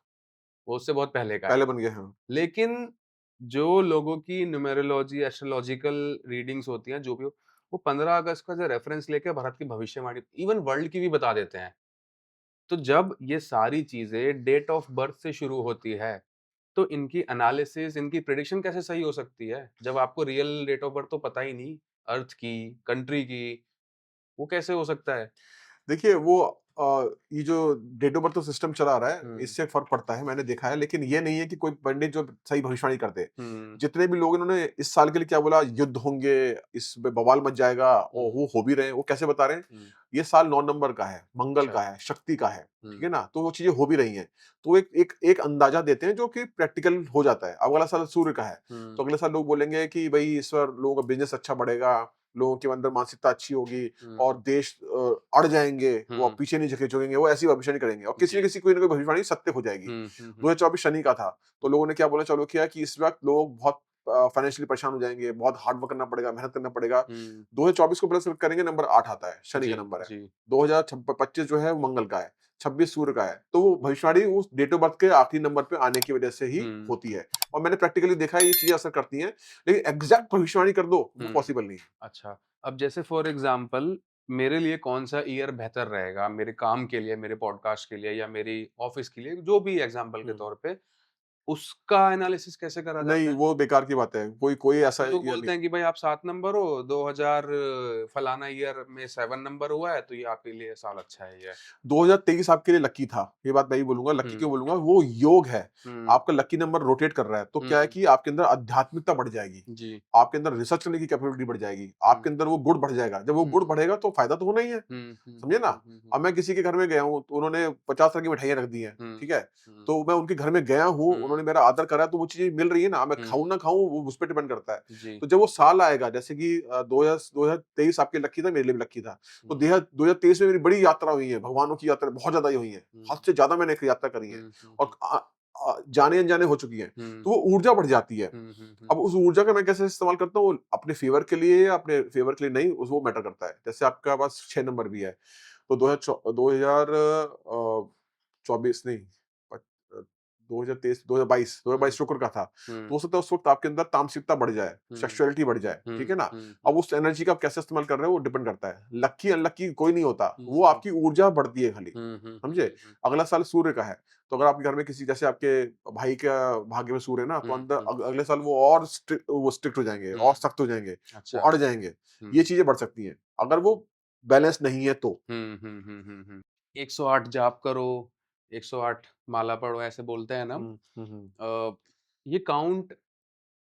A: उससे बहुत पहले का है।
B: पहले बन गए, हाँ।
A: लेकिन जो लोगों की न्यूमेरोलॉजी, एस्ट्रोलॉजिकल रीडिंग्स होती हैं जो भी हो, वो 15 अगस्त का जो रेफरेंस लेके भारत की भविष्यवाणी इवन वर्ल्ड की भी बता देते हैं। तो जब ये सारी चीज़ें डेट ऑफ बर्थ से शुरू होती है, तो इनकी एनालिसिस, इनकी प्रेडिक्शन कैसे सही हो सकती है? जब आपको रियल डेट ऑफ बर्थ तो पता ही नहीं, अर्थ की, कंट्री की, वो कैसे हो सकता है?
B: देखिए वो ये जो डेट ऑफ बर्थ सिस्टम चला आ रहा है,
A: हुँ,
B: इससे फ़र्क पड़ता है, मैंने देखा है, लेकिन ये नहीं है कि कोई पंडित जो सही भविष्यवाणी कर दे।
A: हुँ,
B: जितने भी लोग इन्होंने इस साल के लिए क्या बोला, युद्ध होंगे, इसमें बवाल मच जाएगा और
A: हुँ,
B: वो हो भी रहे हैं, वो कैसे बता रहे हैं?
A: हुँ,
B: ये साल 9 नंबर का है, मंगल
A: अच्छा,
B: का है, शक्ति का है,
A: हुँ,
B: ठीक है ना? तो वो चीज़ें हो भी रही हैं। तो एक एक एक अंदाज़ा देते हैं जो कि प्रैक्टिकल हो जाता है। अब अगला साल सूर्य का है,
A: हुँ,
B: तो अगले साल लोग बोलेंगे कि भई इस बार लोगों का बिज़नेस अच्छा बढ़ेगा, लोगों के अंदर मानसिकता अच्छी होगी
A: हुँ,
B: और देश अड़ जाएँगे, वो
A: हुँ,
B: पीछे नहीं झुकेंगे, वो ऐसी भविष्यवाणी करेंगे और किसी न
A: जी,
B: किसी कोई ना कोई भविष्यवाणी सत्य हो जाएगी।
A: हुँ, हुँ, हुँ,
B: 2024 शनि का था, तो लोगों ने क्या बोला चालू किया कि इस वक़्त लोग बहुत फाइनेंशियली परेशान हो जाएँगे, बहुत हार्ड वर्क करना पड़ेगा, मेहनत करना पड़ेगा।
A: हुँ,
B: 2024 को प्लस करेंगे नंबर 8 आता है, शनि
A: जी,
B: का नंबर है।
A: जी,
B: 2025 जो है वो मंगल का है, 26 सूर्य का है। तो वो भविष्यवाणी उस डेट ऑफ बर्थ के आखिरी नंबर पे आने की वजह से ही
A: हुँ,
B: होती है और मैंने प्रैक्टिकली देखा है ये चीज़ें असर करती हैं, लेकिन एग्ज़ैक्ट भविष्यवाणी कर दो, वो
A: हुँ,
B: पॉसिबल नहीं है।
A: अच्छा। अब जैसे फॉर एग्ज़ाम्पल मेरे लिए कौन-सा ईयर बेहतर रहेगा मेरे काम के लिए, मेरे पॉडकास्ट के लिए या मेरी ऑफ़िस के लिए, जो भी एग्ज़ाम्पल के
B: हुँ।
A: तौर पे उसका एनालिसिस कैसे करा
B: नहीं,
A: जाता है?
B: वो बेकार की बात है। कोई कोई ऐसा
A: लोग
B: ईयर नहीं।
A: बोलते हैं कि भाई आप 7 नंबर हो, 2000 फलाना ईयर में 7 नंबर हुआ है, तो ये आपके लिए साल अच्छा है ये।
B: 2023 आपके लिए लकी था। ये बात मैं ही बोलूँगा, लकी
A: हुँ,
B: क्यों बोलूँगा? वो योग है।
A: हुँ,
B: आपका लकी नंबर रोटेट कर रहा है, तो क्या है
A: हुँ,
B: कि आपके अंदर आध्यात्मिकता बढ़ जाएगी।
A: जी,
B: आपके अंदर रिसर्च करने की कैपेबिलिटी बढ़ जाएगी।
A: हुँ,
B: आपके अंदर वो गुण बढ़ जाएगा। जब वो
A: हुँ,
B: गुण बढ़ेगा तो फ़ायदा तो होना ही है।
A: हुँ, हुँ,
B: समझे ना?
A: हुँ, हुँ, हुँ,
B: अब मैं किसी के घर में गया हूँ, तो उन्होंने 50 तरह की मिठाइयाँ रख दी हैं,
A: हुँ,
B: ठीक है?
A: हुँ,
B: तो मैं उनके घर में गया हूँ,
A: हुँ,
B: उन्होंने मेरा आदर करा, तो वो चीज़ें मिल रही है ना। अब मैं
A: हुँ,
B: खाऊँ ना खाऊँ, वो मुझ पे डिपेंड करता है।
A: जी,
B: तो जब वो साल आएगा, जैसे कि 2023 आपके लकी था, मेरे लिए भी लकी था। तो
A: हुँ,
B: 2023 में मेरी बड़ी यात्रा हुई है, भगवानों की यात्रा बहुत ज़्यादा ही हुई है। हद
A: हुँ,
B: से ज़्यादा मैंने एक यात्रा करी है
A: हुँ, हुँ,
B: और
A: हुँ,
B: जाने-अनजाने हो चुकी हैं।
A: हुँ,
B: तो वो ऊर्जा बढ़ जाती है।
A: हुँ, हुँ, हुँ,
B: अब उस ऊर्जा का मैं कैसे इस्तेमाल करता हूँ, वो अपने फ़ेवर के लिए या अपने फ़ेवर के लिए नहीं, उस वो मैटर करता है। जैसे आपके पास 6 नंबर भी है, तो 2024 नहीं, 2023 2022
A: हुँ,
B: शुक्र का था। तो
A: हुँ,
B: हो सकता है उस वक़्त आपके अंदर तामसिकता बढ़ जाए,
A: हुँ,
B: सेक्सुअलिटी बढ़ जाए, ठीक है
A: हुँ,
B: ना?
A: हुँ,
B: अब
A: हुँ,
B: उस एनर्जी का आप कैसे इस्तेमाल कर रहे हो, वो डिपेंड करता है। लकी अनलकी कोई नहीं होता,
A: हुँ,
B: वो
A: हुँ,
B: आपकी ऊर्जा बढ़ती है खाली,
A: हुँ, हुँ, हुँ,
B: समझे?
A: हुँ, हुँ,
B: अगला साल सूर्य का है, तो अगर आपके घर में किसी जैसे आपके भाई का भाग्य में सूर्य है ना, तो
A: हुँ,
B: अंदर
A: हुँ,
B: अगले साल वो और स्ट्रिक्ट हो जाएँगे,
A: हुँ,
B: और सख्त हो जाएँगे, वो
A: अच्छा,
B: अड़ जाएँगे।
A: हुँ,
B: ये चीज़ें बढ़ सकती हैं, अगर वो बैलेंस नहीं है तो।
A: हुँ, हुँ, हुँ, हुँ, हुँ। 108 जाप करो, 108 माला पढ़ो ऐसे बोलते हैं ना।
B: हुँ, हुँ, हुँ।
A: ये काउंट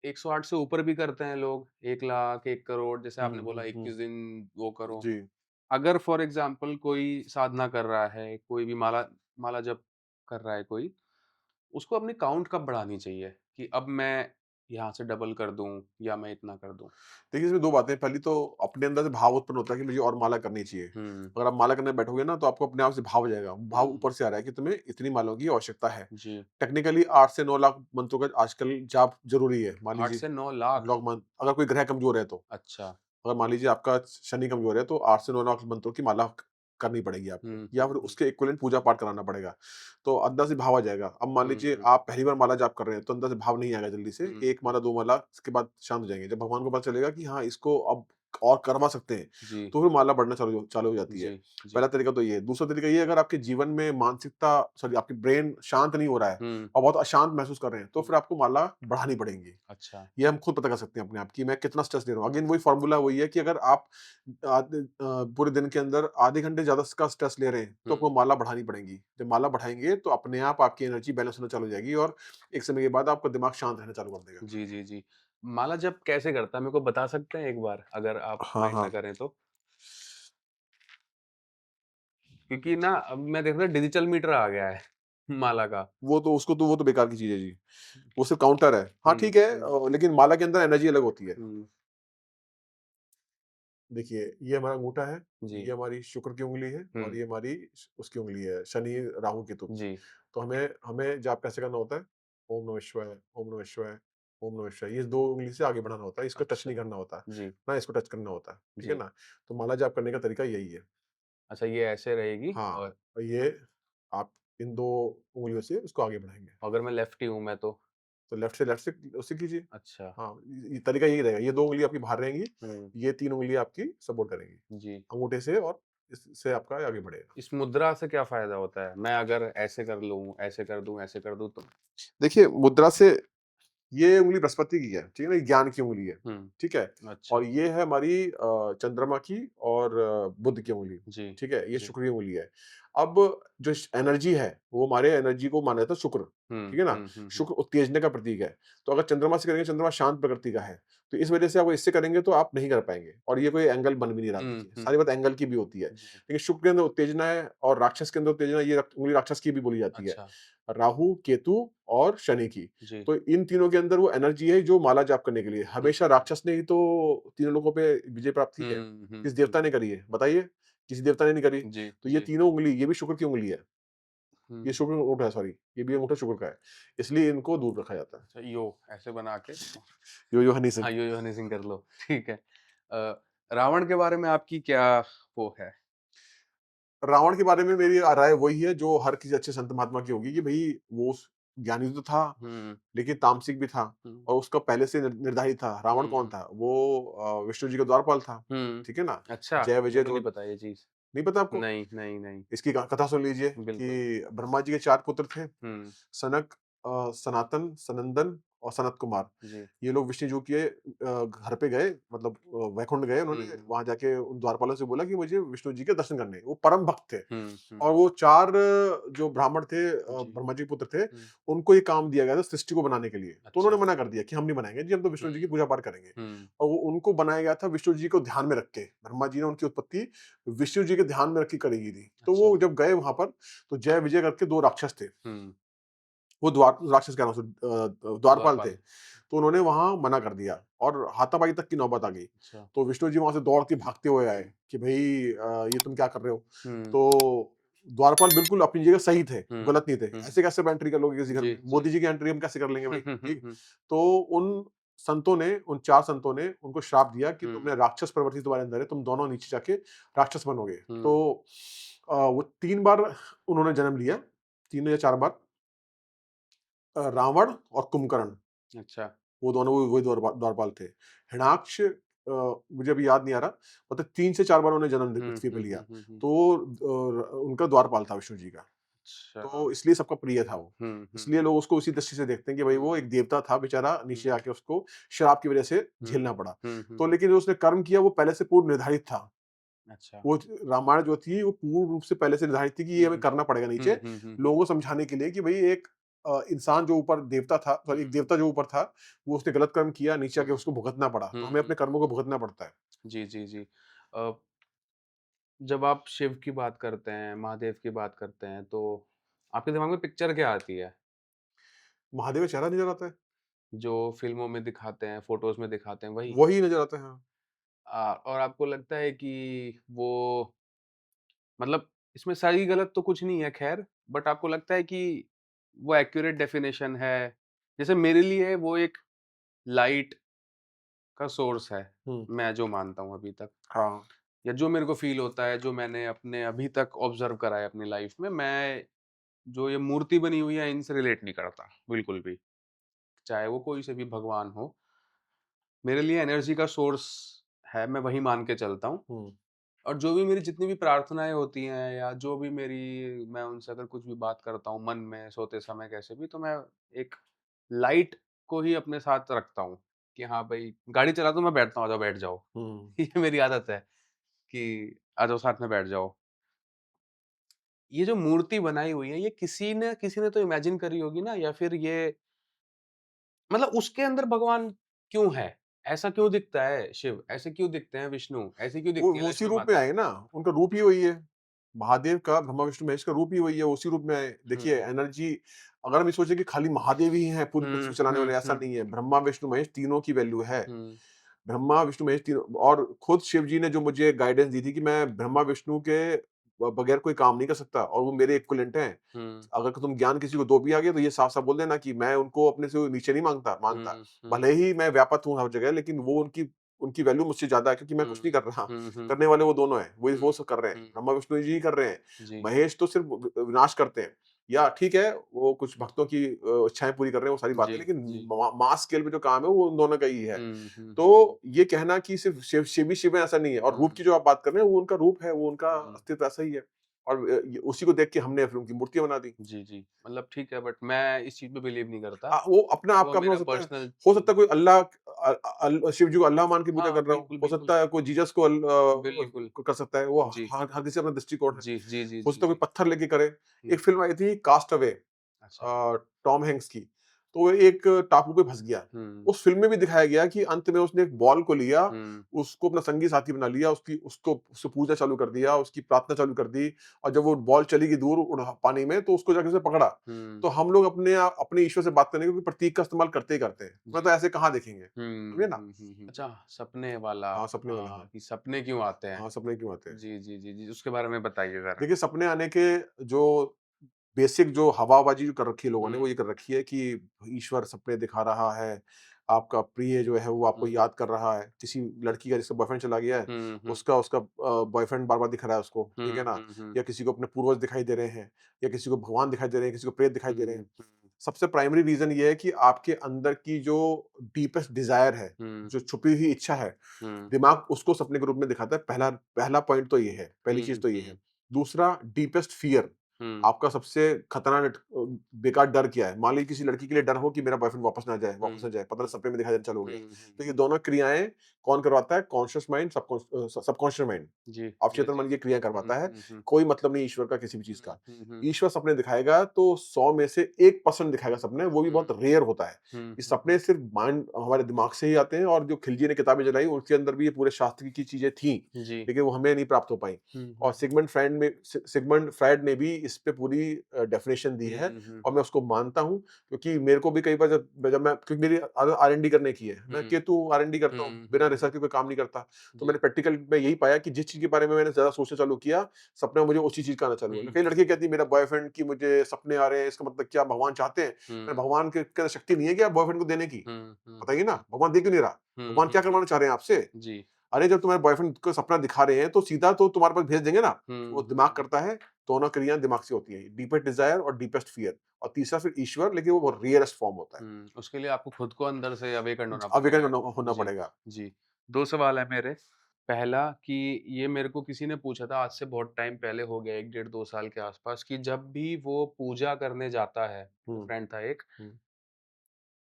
A: 108 से ऊपर भी करते हैं लोग, 1 लाख, 1 करोड़ जैसे
B: हुँ,
A: आपने बोला
B: हुँ, हुँ।
A: 21 दिन वो करो।
B: जी।
A: अगर फॉर एग्ज़ाम्पल कोई साधना कर रहा है, कोई भी माला माला जप कर रहा है कोई, उसको अपनी काउंट कब बढ़ानी चाहिए कि अब मैं यहाँ से डबल कर दूँ या मैं इतना कर दूँ?
B: देखिए, इसमें 2 बातें हैं। पहली तो अपने अंदर से भाव उत्पन्न होता है कि मुझे और माला करनी चाहिए।
A: हुँ,
B: अगर आप माला करने बैठोगे ना, तो आपको अपने आप से भाव जाएगा। भाव
A: हुँ,
B: ऊपर से आ रहा है कि तुम्हें इतनी मालाओं की आवश्यकता है।
A: जी।
B: टेक्निकली 8 से 9 लाख मंत्रों का आजकल जाप ज़रूरी है। मान
A: 8
B: लीजिए
A: से 9 लाख?
B: लॉक मंत्र, अगर कोई ग्रह कमज़ोर है तो।
A: अच्छा।
B: अगर मान लीजिए आपका शनि कमज़ोर है, तो 8 से 9 लाख मंत्रों की माला करनी पड़ेगी आपको,
A: हुँ,
B: या
A: हुँ,
B: फिर
A: हुँ,
B: उसके इक्विवेलेंट पूजा पाठ कराना पड़ेगा। तो अंदर से भाव आ जाएगा। अब मान
A: हुँ,
B: लीजिए
A: हुँ,
B: आप पहली बार माला जाप कर रहे हैं, तो अंदर से भाव नहीं आएगा जल्दी से।
A: हुँ,
B: 1
A: हुँ,
B: माला, 2 माला, उसके बाद शांत हो जाएँगे। जब भगवान को पता चलेगा कि हाँ, इसको अब और करवा सकते हैं,
A: जी,
B: तो फिर माला बढ़ना चालू हो जाती है।
A: जी, जी।
B: पहला तरीका तो ये है। दूसरा तरीका ये है, अगर आपके जीवन में मानसिकता, सॉरी, आपकी ब्रेन शांत नहीं हो रहा है
A: हुँ,
B: और बहुत अशांत महसूस कर रहे हैं, तो
A: हुँ,
B: फिर आपको माला बढ़ानी पड़ेंगी।
A: अच्छा।
B: ये हम खुद पता कर सकते हैं अपने आप कि मैं कितना स्ट्रेस ले रहा हूँ। अगेन वही फ़ॉर्मूला वही है कि अगर आप पूरे दिन के अंदर आधे घंटे ज़्यादा का स्ट्रेस ले रहे हैं, तो
A: हुँ,
B: आपको माला बढ़ानी पड़ेगी। जब माला बढ़ाएँगे, तो अपने आप आपकी एनर्जी बैलेंस होना चालू हो जाएगी और एक समय के बाद आपका दिमाग शांत रहना चालू कर देगा।
A: जी, जी, जी। माला जप कैसे करता है मेरे को बता सकते हैं एक बार अगर आप
B: हाँ,
A: माइंड में
B: हाँ।
A: करें तो? क्योंकि ना अब मैं देख रहा हूँ डिजिटल मीटर आ गया है माला का।
B: वो तो बेकार की चीज़ है जी। वो सिर्फ़ काउंटर है। हाँ,
A: हुँ,
B: ठीक है,
A: हुँ,
B: लेकिन माला के अंदर एनर्जी अलग होती है।
A: हुँ,
B: देखिए, ये हमारा अंगूठा है,
A: जी,
B: ये हमारी शुक्र की उँगली है और
A: हुँ,
B: ये हमारी उसकी उँगली है, शनि, राहु, केतु।
A: जी,
B: तो हमें हमें जाप कैसे करना होता है? ओम नमः शिवाय, ओम नमः शिवाय, ओम नमः शिवाय। ये 2 उँगली से आगे बढ़ाना होता है, इसको टच
A: अच्छा,
B: नहीं करना होता,
A: जी,
B: ना इसको टच करना होता है, ठीक है
A: जी।
B: ना? तो माला जाप करने का तरीका यही है।
A: अच्छा ये ऐसे रहेगी
B: हाँ,
A: और
B: और ये आप इन 2 उँगलियों से इसको आगे बढ़ाएँगे।
A: अगर मैं लेफ्टी हूँ मैं तो?
B: तो लेफ्ट से उससे कीजिए।
A: अच्छा,
B: हाँ, ये तरीका यही रहेगा। ये 2 उँगली आपकी बाहर रहेंगी,
A: हुँ,
B: ये 3 उँगलियाँ आपकी सपोर्ट करेंगी,
A: जी।
B: अंगूठे से, और इससे आपका आगे बढ़ेगा।
A: इस मुद्रा से क्या फ़ायदा होता है? मैं अगर ऐसे कर लूँ, ऐसे कर दूँ तो?
B: देखिए, मुद्रा से, ये उँगली बृहस्पति की है, ठीक है ना? ये ज्ञान की उँगली है,
A: हुँ,
B: ठीक है?
A: अच्छा,
B: और ये है हमारी चंद्रमा की और बुध की उँगली,
A: जी,
B: ठीक है? ये
A: जी।
B: शुक्र की उँगली है। अब जो श एनर्जी है, वो हमारे एनर्जी को माना जाता है शुक्र,
A: हुँ,
B: ठीक है ना?
A: हुँ, हुँ, हुँ,
B: शुक्र उत्तेजना का प्रतीक है। तो अगर चंद्रमा से करेंगे, चंद्रमा शांत प्रकृति का है, तो इस वजह से आप इससे करेंगे तो आप नहीं कर पाएँगे, और ये कोई एंगल बन भी नहीं रहा,
A: हुँ,
B: देखिए।
A: हुँ,
B: सारी बात एंगल की भी होती है।
A: जी,
B: लेकिन शुक्र के अंदर उत्तेजना है और राक्षस के अंदर उत्तेजना, ये उँगली राक्षस की भी बोली जाती है।
A: अच्छा,
B: राहु, केतु और शनि की।
A: जी,
B: तो इन तीनों के अंदर वो एनर्जी है जो माला जाप करने के लिए।
A: हुँ,
B: हमेशा राक्षस ने ही तो तीनों लोगों पे विजय प्राप्त की है।
A: हुँ, हुँ,
B: किस
A: हुँ,
B: देवता ने करी है? बताइए? किसी देवता ने नहीं करी।
A: जी,
B: तो ये
A: जी,
B: तीनों उँगली, ये भी शुक्र की उँगली है।
A: हुँ,
B: ये शुक्र का अंगूठा है, सॉरी, ये भी अंगूठा शुक्र का है। इसलिए इनको दूर रखा जाता है।
A: अच्छा यो ऐसे बना के
B: यो-यो हनी सिंह।
A: हाँ, यो-यो हनी सिंह कर लो, ठीक है। रावण के बारे में आपकी क्या वो है?
B: रावण के बारे में मेरी राय वही है जो हर किसी अच्छे संत महात्मा की होगी कि भई वो ज्ञानी तो था,
A: हुँ,
B: लेकिन तामसिक भी था
A: हुँ,
B: और उसका पहले से निर्धारित था। रावण कौन
A: हुँ,
B: था? वो विष्णु जी का द्वारपाल था,
A: हुँ,
B: ठीक है ना?
A: अच्छा,
B: जय
A: मेरे
B: विजय
A: को नहीं
B: ध्वज,
A: पता ये चीज़।
B: नहीं पता आपको?
A: नहीं, नहीं, नहीं,
B: इसकी कथा सुन लीजिए
A: बिल्कुल।
B: कि ब्रह्मा जी के 4 पुत्र थे,
A: हुँ,
B: सनक, सनातन, सनंदन और सनत कुमार,
A: जी।
B: ये लोग विष्णु जी के घर पे गए, मतलब वैकुंठ गए,
A: हुँ,
B: उन्होंने
A: हुँ।
B: वहाँ जाके उन द्वारपालों से बोला कि मुझे विष्णु जी के दर्शन करने हैं। वो परम भक्त थे।
A: हुँ, हुँ।
B: और वो 4 जो ब्राह्मण थे,
A: जी।
B: ब्रह्मा जी के पुत्र थे,
A: हुँ।
B: उनको ये काम दिया गया था सृष्टि को बनाने के लिए। तो
A: अच्छा।
B: उन्होंने मना कर दिया कि हम नहीं बनाएँगे जी, हम तो
A: हुँ,
B: विष्णु जी की पूजा-पाठ करेंगे।
A: हुँ।
B: और वो उनको बनाया गया था विष्णु जी को ध्यान में रख के। ब्रह्मा जी ने उनकी उत्पत्ति विष्णु जी के ध्यान में रख के करी गई थी। तो
A: अच्छा।
B: वो जब गए वहाँ पर, तो जय विजय करके 2 राक्षस थे।
A: हुँ।
B: वो राक्षस कह रहा हूँ, द्वारपाल थे।
A: द्वारपाल।
B: तो उन्होंने वहाँ मना कर दिया और हाथापाई तक की नौबत आ गई।
A: अच्छा।
B: तो विष्णु जी वहाँ से दौड़ के भागते हुए आए कि भई ये तुम क्या कर रहे हो?
A: हुँ,
B: तो द्वारपाल बिल्कुल अपनी जगह सही थे,
A: हुँ,
B: गलत नहीं थे।
A: हुँ।
B: ऐसे कैसे एंट्री कर लोगे किसी घर
A: जी,
B: में?
A: जी।
B: मोदी जी की एंट्री हम कैसे कर लेंगे
A: हुँ,
B: भाई?
A: हुँ, हुँ,
B: ठीक?
A: हुँ।
B: तो उन संतों ने, उन 4 संतों ने उनको श्राप दिया कि
A: हुँ,
B: तुमने राक्षस प्रवृत्ति तुम्हारे अंदर है, तुम दोनों नीचे जाके राक्षस बनोगे।
A: हुँ।
B: तो वो 3 बार उन्होंने जन्म लिया, 3 या 4 बार, रावण और कुंभकर्ण।
A: अच्छा।
B: वो दोनों वही द्वारपाल थे। हिरण्याक्ष मुझे अभी याद नहीं आ रहा, मतलब 3 से 4 बार उन्होंने जन्म
A: हुँ,
B: पृथ्वी पे
A: हुँ,
B: लिया।
A: हुँ, हुँ, हुँ।
B: तो उनका द्वारपाल था विष्णु जी का।
A: अच्छा।
B: तो इसलिए सबका प्रिय था वो।
A: हुँ, हुँ,
B: इसलिए लोग उसको उसी दृष्टि से देखते हैं कि भाई वो
A: हुँ,
B: एक देवता था बेचारा, नीचे
A: हुँ,
B: आके उसको श्राप की वजह से
A: हुँ,
B: झेलना पड़ा।
A: हुँ,
B: तो
A: हुँ।
B: लेकिन जो उसने कर्म किया वो पहले से पूर्व निर्धारित था।
A: अच्छा।
B: वो रामायण जो थी वो पूर्ण रूप से पहले से निर्धारित थी कि ये हमें
A: हुँ,
B: करना पड़ेगा नीचे,
A: हुँ, हुँ, हुँ, हुँ,
B: लोगों को समझाने के लिए कि भई एक इंसान जो ऊपर देवता था, सॉरी, एक
A: हुँ,
B: देवता जो ऊपर था, वो उसने गलत कर्म किया, नीचे आके
A: हुँ,
B: उसको भुगतना पड़ा। तो
A: हुँ,
B: हमें अपने
A: हुँ।
B: कर्मों को भुगतना पड़ता है।
A: जी, जी, जी। अ, जब आप शिव की बात करते हैं, महादेव की बात करते हैं, तो आपके दिमाग में पिक्चर क्या आती है?
B: महादेव का चेहरा नज़र आता है,
A: जो फ़िल्मों में दिखाते हैं, फ़ोटोज़ में दिखाते हैं, वही?
B: वही नज़र आता है, हाँ।
A: और आपको लगता है कि वो मतलब इसमें सही गलत तो कुछ नहीं है ख़ैर, बट आपको लगता है कि वो एक्यूरेट डेफ़िनेशन है? जैसे मेरे लिए वो एक लाइट का सोर्स है,
B: हुँ,
A: मैं जो मानता हूँ अभी तक।
B: हाँ।
A: या जो मेरे को फ़ील होता है, जो मैंने अपने अभी तक ऑब्ज़र्व करा है अपनी लाइफ़ में, मैं जो ये मूर्ति बनी हुई है, इनसे रिलेट नहीं करता, बिल्कुल भी। चाहे वो कोई से भी भगवान हो, मेरे लिए एनर्जी का सोर्स है, मैं वही मान के चलता हूँ।
B: हुँ,
A: और जो भी मेरी जितनी भी प्रार्थनाएँ होती हैं या जो भी मैं उनसे अगर कुछ भी बात करता हूँ मन में, सोते समय कैसे भी, तो मैं एक लाइट को ही अपने साथ रखता हूँ, कि हाँ भाई, गाड़ी चलाता हूँ मैं बैठता हूँ, आ जाओ बैठ जाओ।
B: हुँ।
A: ये मेरी आदत है कि आ जाओ साथ में बैठ जाओ। ये जो मूर्ति बनाई हुई है, ये किसी ने तो इमेजिन करी होगी ना, या फिर ये मतलब उसके अंदर भगवान क्यों है? ऐसा क्यों दिखता है शिव? ऐसे क्यों दिखते हैं विष्णु? ऐसी क्यों दिखती है
B: वो उसी
A: लक्ष्मी
B: रूप में
A: माता?
B: आए ना, उनका रूप ही वही है। महादेव का, ब्रह्मा विष्णु महेश का रूप ही वही है, उसी रूप में आए। देखिए
A: हुँ।
B: एनर्जी, अगर हम ये सोचे कि खाली महादेव ही हैं पूरी पृथ्वी
A: हुँ,
B: को चलाने
A: हुँ,
B: वाले, ऐसा
A: हुँ,
B: नहीं है। ब्रह्मा, विष्णु, महेश तीनों की वैल्यू है।
A: हुँ,
B: ब्रह्मा, विष्णु, महेश तीनों, और खुद शिव जी ने जो मुझे गाइडेंस दी थी कि मैं ब्रह्मा, विष्णु के बगैर कोई काम नहीं कर सकता और वो मेरे इक्विवेलेंट हैं।
A: हुँ,
B: अगर तुम ज्ञान किसी को दो भी आ गया तो ये साफ-साफ बोल देना कि मैं उनको अपने से नीचे नहीं मानता।
A: हुँ, हुँ,
B: भले ही मैं व्यापक हूँ हर जगह, लेकिन वो उनकी उनकी वैल्यू मुझसे ज़्यादा है क्योंकि मैं कुछ
A: हुँ,
B: नहीं कर रहा।
A: हुँ, हुँ,
B: करने वाले वो दोनों हैं, वो
A: हुँ,
B: सब कर रहे हैं।
A: हुँ,
B: ब्रह्मा, विष्णु जी ही कर रहे हैं।
A: जी,
B: महेश तो सिर्फ विनाश करते हैं। या ठीक है, वो कुछ भक्तों की इच्छाएँ पूरी कर रहे हैं, वो सारी बातें,
A: जी,
B: लेकिन
A: जी।
B: मास स्केल पे जो काम है वो उन दोनों का ही है।
A: हुँ, हुँ,
B: तो
A: हुँ, हुँ,
B: ये कहना कि सिर्फ शिव ही शिव है, ऐसा नहीं है। और रूप
A: हुँ,
B: की जो आप बात कर रहे हैं वो उनका रूप है, वो उनका
A: हुँ,
B: अस्तित्व ऐसा ही है। और उसी को देख के हमने फिर उनकी मूर्तियाँ बना दी।
A: जी, जी। मतलब ठीक है, बट मैं इस चीज़ पे बिलीव नहीं करता।
B: वो अपना
A: वो
B: आपका अपना
A: मेरा पर्सनल
B: हो सकता
A: चीज़
B: है कोई अल्लाह, शिव जी को अल्लाह मान के पूजा
A: हाँ,
B: कर रहा
A: बिल्कुल,
B: हो
A: बिल्कुल,
B: सकता है कोई जीसस को
A: बिल्कुल।
B: कर सकता है। वो
A: जी,
B: हर हर किसी का अपना दृष्टिकोण है।
A: जी, जी, जी,
B: हो
A: जी,
B: सकता है कोई
A: जी।
B: पत्थर लेके करे।
A: हुँ,
B: एक फ़िल्म आई थी कास्ट अवे,
A: अच्छा।
B: टॉम हैंक्स की। तो वो एक टापू पे फँस गया।
A: हुँ,
B: उस फ़िल्म में भी दिखाया गया कि अंत में उसने एक बॉल को लिया,
A: हुँ,
B: उसको अपना संगी साथी बना लिया, उससे पूजा चालू कर दिया, उसकी प्रार्थना चालू कर दी, और जब वो बॉल चली गई दूर पानी में, तो उसको जाके उसने पकड़ा।
A: हुँ,
B: तो हम लोग अपने ईश्वर से बात करने के लिए प्रतीक का इस्तेमाल करते ही करते हैं।
A: जी।
B: मैं तो ऐसे कहाँ देखेंगे?
A: हुँ,
B: समझे ना?
A: हुँ, हुँ, हुँ। अच्छा, सपने वाला
B: हाँ, सपने वाला, हाँ।
A: कि सपने क्यों आते हैं?
B: हाँ, सपने क्यों आते हैं?
A: जी, जी, जी, जी, उसके बारे में बताइए ज़रा।
B: देखिए, सपने आने के जो बेसिक जो हवाबाजी जो कर रखी है लोगों ने,
A: हुँ,
B: वो ये कर रखी है कि ईश्वर सपने दिखा रहा है, आपका प्रिय जो है वो आपको
A: हुँ,
B: याद कर रहा है। किसी लड़की का जिसका बॉयफ्रेंड चला गया है,
A: हुँ, हुँ,
B: उसका उसका बॉयफ्रेंड बार-बार दिख रहा है उसको, ठीक
A: हुँ,
B: है ना?
A: हुँ, हुँ,
B: या किसी को अपने पूर्वज दिखाई दे रहे हैं, या किसी को भगवान दिखाई दे रहे हैं, किसी को प्रेत दिखाई दे रहे
A: हुँ,
B: हैं।
A: हुँ,
B: सबसे प्राइमरी रीज़न ये है कि आपके अंदर की जो डीपेस्ट डिज़ायर है,
A: हुँ,
B: जो छुपी हुई इच्छा है,
A: हुँ,
B: दिमाग उसको सपने के रूप में दिखाता है। पहला पहला पॉइंट तो ये है, पहली चीज़
A: हुँ,
B: तो ये है।
A: हुँ,
B: दूसरा, डीपेस्ट फ़ियर।
A: हुँ,
B: आपका सबसे खतरनाक बेकार डर क्या है? मान लीजिए किसी लड़की के लिए डर हो कि मेरा बॉयफ्रेंड
A: हुँ,
B: वापस ना जाए, पता नहीं
A: हुँ,
B: सपने में दिखाई देना चालू हो
A: हुँ,
B: गए।
A: हुँ।
B: तो ये दोनों क्रियाएँ कौन करवाता है? कॉन्शियस माइंड, सबकॉन्शियस माइंड,
A: जी, जी,
B: अवचेतन
A: जी।
B: मन ये क्रिया
A: हुँ,
B: करवाता है।
A: हुँ, हुँ।
B: कोई मतलब नहीं ईश्वर का किसी भी चीज़
A: हुँ,
B: का।
A: हुँ, हुँ।
B: ईश्वर सपने दिखाएगा तो 100 में से 1% दिखाएगा सपने, वो भी
A: हुँ,
B: बहुत रेयर होता है।
A: हुँ,
B: ये
A: हुँ,
B: सपने
A: हुँ।
B: सिर्फ़ माइंड हमारे दिमाग से ही आते हैं, और जो खिलजी ने किताबें जलाई उसके अंदर भी ये पूरे शास्त्र की चीज़ें थीं,
A: जी।
B: लेकिन वो हमें नहीं प्राप्त हो पाई।
A: हुँ,
B: और
A: हुँ,
B: सिगमंड फ्रायड ने भी इस पे पूरी डेफिनिशन दी
A: हुँ,
B: है,
A: हुँ, हुँ,
B: और मैं उसको मानता हूँ, क्योंकि मेरे को भी कई बार जब मैं, क्योंकि मेरी आर-एन-डी करने की है, मैं
A: हुँ,
B: केतु आर-एन-डी करता हूँ,
A: हुँ,
B: बिना
A: हुँ, हुँ।
B: रिसर्च के कोई काम नहीं करता। तो
A: जी।
B: मैंने प्रैक्टिकल में यही पाया कि जिस चीज़ के बारे में मैंने ज़्यादा सोचना चालू किया, सपना मुझे उसी चीज़ का आना चालू हुआ।
A: हुँ,
B: कई लड़कियाँ कहती हैं मेरा बॉयफ्रेंड की मुझे सपने आ रहे हैं, इसका मतलब क्या भगवान चाहते हैं?
A: हुँ,
B: भगवान के अंदर शक्ति नहीं है क्या बॉयफ्रेंड को देने की?
A: हुँ, हुँ,
B: बताइए ना,
A: हुँ,
B: भगवान दे क्यों नहीं रहा?
A: हुँ,
B: भगवान क्या
A: हुँ।
B: करवाना चाह रहे हैं आपसे?
A: जी।
B: अरे जब तुम्हारे बॉयफ्रेंड को सपना दिखा रहे हैं तो सीधा तो तुम्हारे पास भेज देंगे ना।
A: हुँ,
B: वो
A: हुँ,
B: दिमाग
A: हुँ,
B: करता है, दोनों क्रियाएँ दिमाग से होती हैं। डीपेस्ट डिज़ायर और डीपेस्ट फ़ियर, और तीसरा फिर ईश्वर, लेकिन वो रेयरेस्ट फ़ॉर्म होता है।
A: हुँ। उसके लिए आपको खुद को अंदर से अवेकन होना
B: अवेकन
A: पड़ेगा।
B: होना
A: जी,
B: पड़ेगा।
A: जी। 2 सवाल हैं मेरे। पहला कि ये मेरे को किसी ने पूछा था आज से बहुत टाइम पहले हो गया 1 डेढ़ 2 साल के आस-पास कि जब भी वो पूजा करने जाता है, वो
B: हुँ,
A: फ्रेंड था एक,
B: हुँ,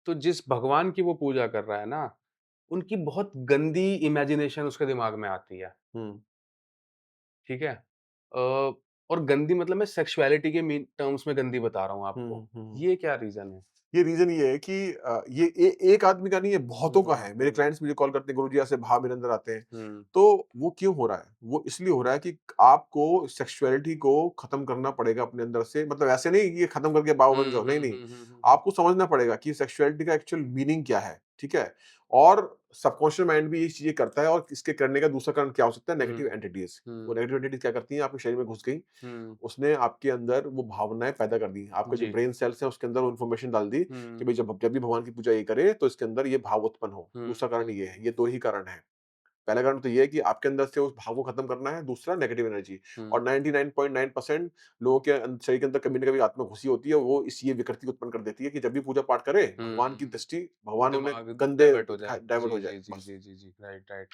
A: तो जिस भगवान की वो पूजा कर रहा है ना, उनकी बहुत गंदी इमेजिनेशन उसके दिमाग में आती है।
B: हुँ,
A: ठीक है? और गंदी मतलब मैं सेक्सुअलिटी के टर्म्स में गंदी बता रहा हूँ आपको।
B: हुँ, हुँ।
A: ये क्या रीज़न है?
B: ये रीज़न ये है कि ये एक आदमी का नहीं है, बहुतों का
A: हुँ,
B: है। मेरे
A: हुँ,
B: क्लाइंट्स मुझे कॉल करते हैं, गुरुजी ऐसे भाव मेरे अंदर आते हैं।
A: हुँ,
B: तो वो क्यों हो रहा है? वो इसलिए हो रहा है कि आपको सेक्सुअलिटी को खत्म करना पड़ेगा अपने अंदर से। मतलब ऐसे नहीं कि ये खत्म करके बाबा बन
A: हुँ,
B: जाओ,
A: हुँ,
B: नहीं, नहीं।
A: हुँ, हुँ, हुँ, हुँ,
B: आपको समझना पड़ेगा कि सेक्सुअलिटी का एक्चुअल मीनिंग क्या है, ठीक है? और सबकॉन्शियस माइंड भी ये चीज़ें करता है, और इसके करने का दूसरा कारण क्या हो सकता है?
A: हुँ,
B: नेगेटिव एंटिटीज़। वो
A: हुँ,
B: नेगेटिव एंटिटीज़ क्या करती हैं? आपके शरीर में घुस गई,
A: हुँ,
B: उसने आपके अंदर वो भावनाएँ पैदा कर दी। आपके जो
A: जी,
B: ब्रेन सेल्स हैं उसके अंदर वो इन्फॉर्मेशन डाल दी कि
A: हुँ,
B: भई जब भी भगवान की पूजा ये करे तो इसके अंदर ये भाव उत्पन्न हो।
A: हुँ,
B: दूसरा कारण
A: हुँ,
B: ये है, ये 2 ही कारण हैं। पहला कारण तो ये है कि आपके अंदर से उस भाव को खत्म करना है, दूसरा नेगेटिव एनर्जी।
A: हुँ,
B: और 99.9% लोगों के शरीर के अंदर कभी न कभी आत्मा घुसी होती है, वो इस ये विकृति उत्पन्न कर देती है कि जब भी पूजा पाठ करे,
A: हुँ,
B: भगवान
A: हुँ,
B: की
A: हुँ।
B: दृष्टि भगवान उन्हें
A: दिमाग
B: गंदे
A: डाइवर्ट हो जाए।
B: डाइवर्ट
A: जी,
B: हो जाए,
A: जी, जी,
B: बस।
A: जी, जी, जी। Right, right.